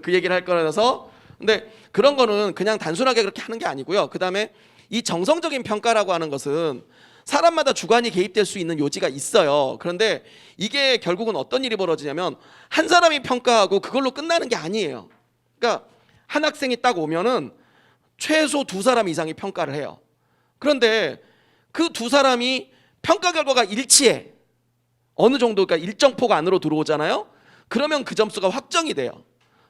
그 얘기를 할 거라서. 근데 그런 거는 그냥 단순하게 그렇게 하는 게 아니고요. 그다음에 이 정성적인 평가라고 하는 것은 사람마다 주관이 개입될 수 있는 요지가 있어요. 그런데 이게 결국은 어떤 일이 벌어지냐면 한 사람이 평가하고 그걸로 끝나는 게 아니에요. 그러니까 한 학생이 딱 오면은 최소 2사람 이상이 평가를 해요. 그런데 그 2사람이 평가 결과가 일치해. 어느 정도 그러니까 일정 폭 안으로 들어오잖아요. 그러면 그 점수가 확정이 돼요.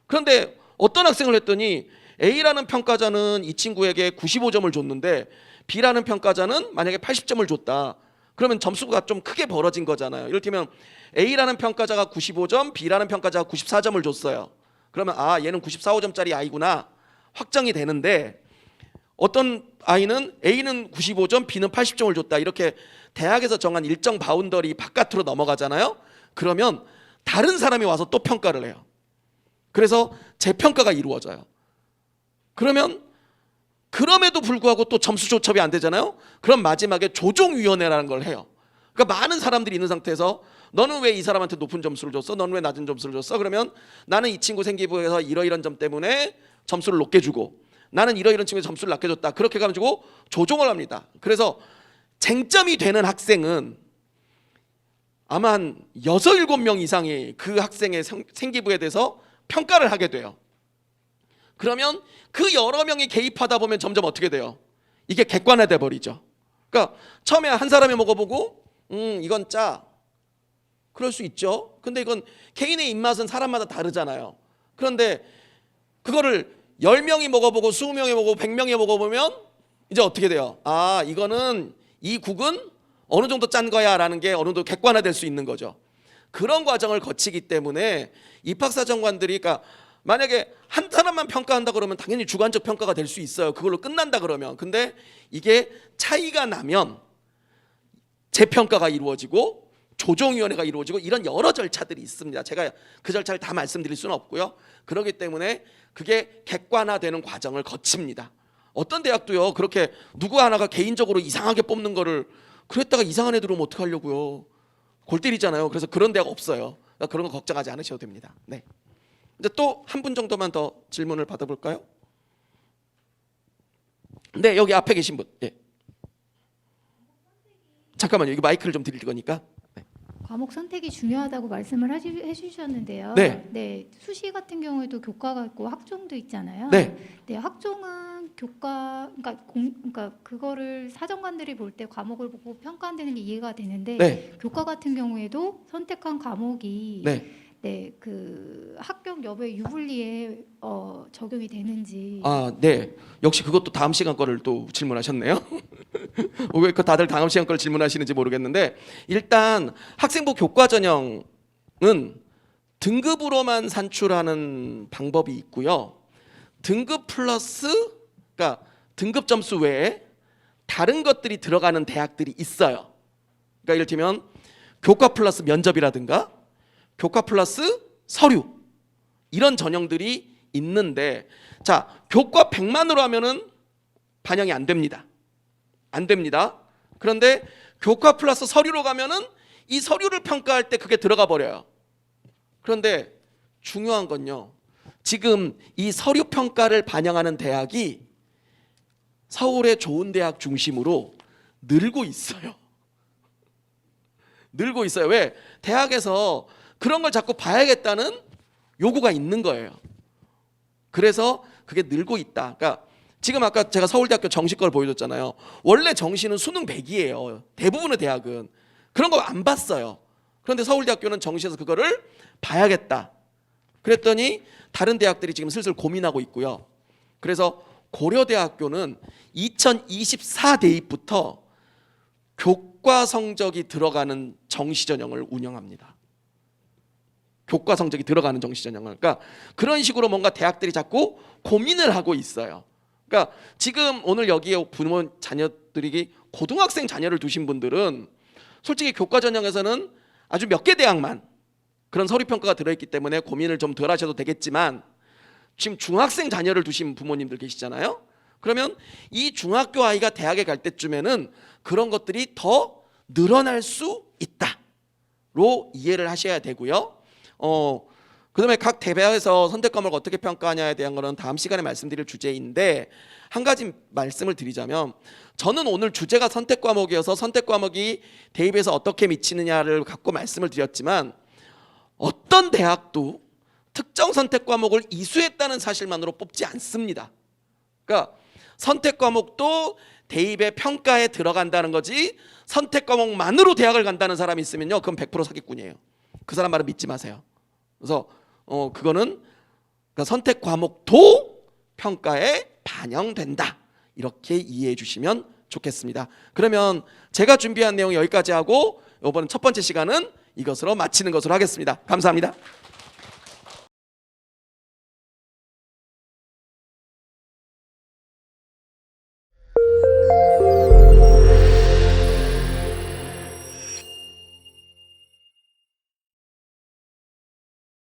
그런데 어떤 학생을 했더니 A라는 평가자는 이 친구에게 95점을 줬는데 B라는 평가자는 만약에 80점을 줬다. 그러면 점수가 좀 크게 벌어진 거잖아요. 이를테면 A라는 평가자가 95점, B라는 평가자가 94점을 줬어요. 그러면 얘는 94, 5점짜리 아이구나 확정이 되는데, 어떤 아이는 A는 95점, B는 80점을 줬다. 이렇게 대학에서 정한 일정 바운더리 바깥으로 넘어가잖아요. 그러면 다른 사람이 와서 또 평가를 해요. 그래서 재평가가 이루어져요. 그러면 그럼에도 불구하고 또 점수 조첩이 안 되잖아요. 그럼 마지막에 조종위원회라는 걸 해요. 그러니까 많은 사람들이 있는 상태에서 너는 왜 이 사람한테 높은 점수를 줬어? 너는 왜 낮은 점수를 줬어? 그러면 나는 이 친구 생기부에서 이러이런 점 때문에 점수를 높게 주고, 나는 이러이런 친구에 점수를 낮게 줬다. 그렇게 가지고 조종을 합니다. 그래서 쟁점이 되는 학생은 아마 한 6, 7명 이상이 그 학생의 생기부에 대해서 평가를 하게 돼요. 그러면 그 여러 명이 개입하다 보면 점점 어떻게 돼요? 이게 객관화돼 버리죠. 그러니까 처음에 한 사람이 먹어보고 이건 짜. 그럴 수 있죠. 근데 이건 개인의 입맛은 사람마다 다르잖아요. 그런데 그거를 10명이 먹어보고 20명이 먹어보고 100명이 먹어보면 이제 어떻게 돼요? 아, 이거는 이 국은 어느 정도 짠 거야 라는 게 어느 정도 객관화될 수 있는 거죠. 그런 과정을 거치기 때문에 입학사정관들이, 그러니까 만약에 한 사람만 평가한다 그러면 당연히 주관적 평가가 될 수 있어요. 그걸로 끝난다 그러면. 근데 이게 차이가 나면 재평가가 이루어지고 조정위원회가 이루어지고 이런 여러 절차들이 있습니다. 제가 그 절차를 다 말씀드릴 수는 없고요. 그렇기 때문에 그게 객관화되는 과정을 거칩니다. 어떤 대학도요, 그렇게 누구 하나가 개인적으로 이상하게 뽑는 거를 그랬다가 이상한 애 들어오면 어떡하려고요. 골 때리잖아요. 그래서 그런 대학 없어요. 그러니까 그런 거 걱정하지 않으셔도 됩니다. 네. 이제 또 한 분 정도만 더 질문을 받아볼까요? 네, 여기 앞에 계신 분. 예. 잠깐만요. 여기 마이크를 좀 드릴 거니까. 네. 과목 선택이 중요하다고 말씀을 해주셨는데요. 네. 수시 같은 경우에도 교과가 있고 학종도 있잖아요. 네. 학종은 교과, 그러니까 그거를 사정관들이 볼 때 과목을 보고 평가한다는 게 이해가 되는데 네. 교과 같은 경우에도 선택한 과목이 네. 그 합격 여부의 유불리에 적용이 되는지. 아, 네. 역시 그것도 다음 시간 거를 또 질문하셨네요. 왜 그 다들 다음 시간 걸 질문하시는지 모르겠는데, 일단 학생부 교과 전형은 등급으로만 산출하는 방법이 있고요. 등급 플러스, 그러니까 등급 점수 외에 다른 것들이 들어가는 대학들이 있어요. 그러니까 이를테면 교과 플러스 면접이라든가 교과 플러스 서류, 이런 전형들이 있는데, 자, 교과 100만으로 하면은 반영이 안 됩니다. 안 됩니다. 그런데 교과 플러스 서류로 가면은 이 서류를 평가할 때 그게 들어가 버려요. 그런데 중요한 건요, 지금 이 서류 평가를 반영하는 대학이 서울의 좋은 대학 중심으로 늘고 있어요. 늘고 있어요. 왜? 대학에서 그런 걸 자꾸 봐야겠다는 요구가 있는 거예요. 그래서 그게 늘고 있다. 그러니까 지금 아까 제가 서울대학교 정시 걸 보여줬잖아요. 원래 정시는 수능 100이에요. 대부분의 대학은 그런 거 안 봤어요. 그런데 서울대학교는 정시에서 그거를 봐야겠다. 그랬더니 다른 대학들이 지금 슬슬 고민하고 있고요. 그래서 고려대학교는 2024 대입부터 교과 성적이 들어가는 정시 전형을 운영합니다. 교과 성적이 들어가는 정시 전형을. 그러니까 그런 식으로 뭔가 대학들이 자꾸 고민을 하고 있어요. 그러니까 지금 오늘 여기에 부모 자녀들이 고등학생 자녀를 두신 분들은 솔직히 교과 전형에서는 아주 몇 개 대학만 그런 서류 평가가 들어있기 때문에 고민을 좀 덜 하셔도 되겠지만, 지금 중학생 자녀를 두신 부모님들 계시잖아요. 그러면 이 중학교 아이가 대학에 갈 때쯤에는 그런 것들이 더 늘어날 수 있다로 이해를 하셔야 되고요. 그다음에 각 대학에서 선택 과목을 어떻게 평가하냐에 대한 거는 다음 시간에 말씀드릴 주제인데, 한 가지 말씀을 드리자면, 저는 오늘 주제가 선택 과목이어서 선택 과목이 대입에서 어떻게 미치느냐를 갖고 말씀을 드렸지만, 어떤 대학도 특정 선택 과목을 이수했다는 사실만으로 뽑지 않습니다. 그러니까 선택 과목도 대입의 평가에 들어간다는 거지, 선택 과목만으로 대학을 간다는 사람이 있으면요, 그건 100% 사기꾼이에요. 그 사람 말은 믿지 마세요. 그래서 그거는 그러니까 선택 과목도 평가에 반영된다, 이렇게 이해해 주시면 좋겠습니다. 그러면 제가 준비한 내용 여기까지 하고 이번 첫 번째 시간은 이것으로 마치는 것으로 하겠습니다. 감사합니다.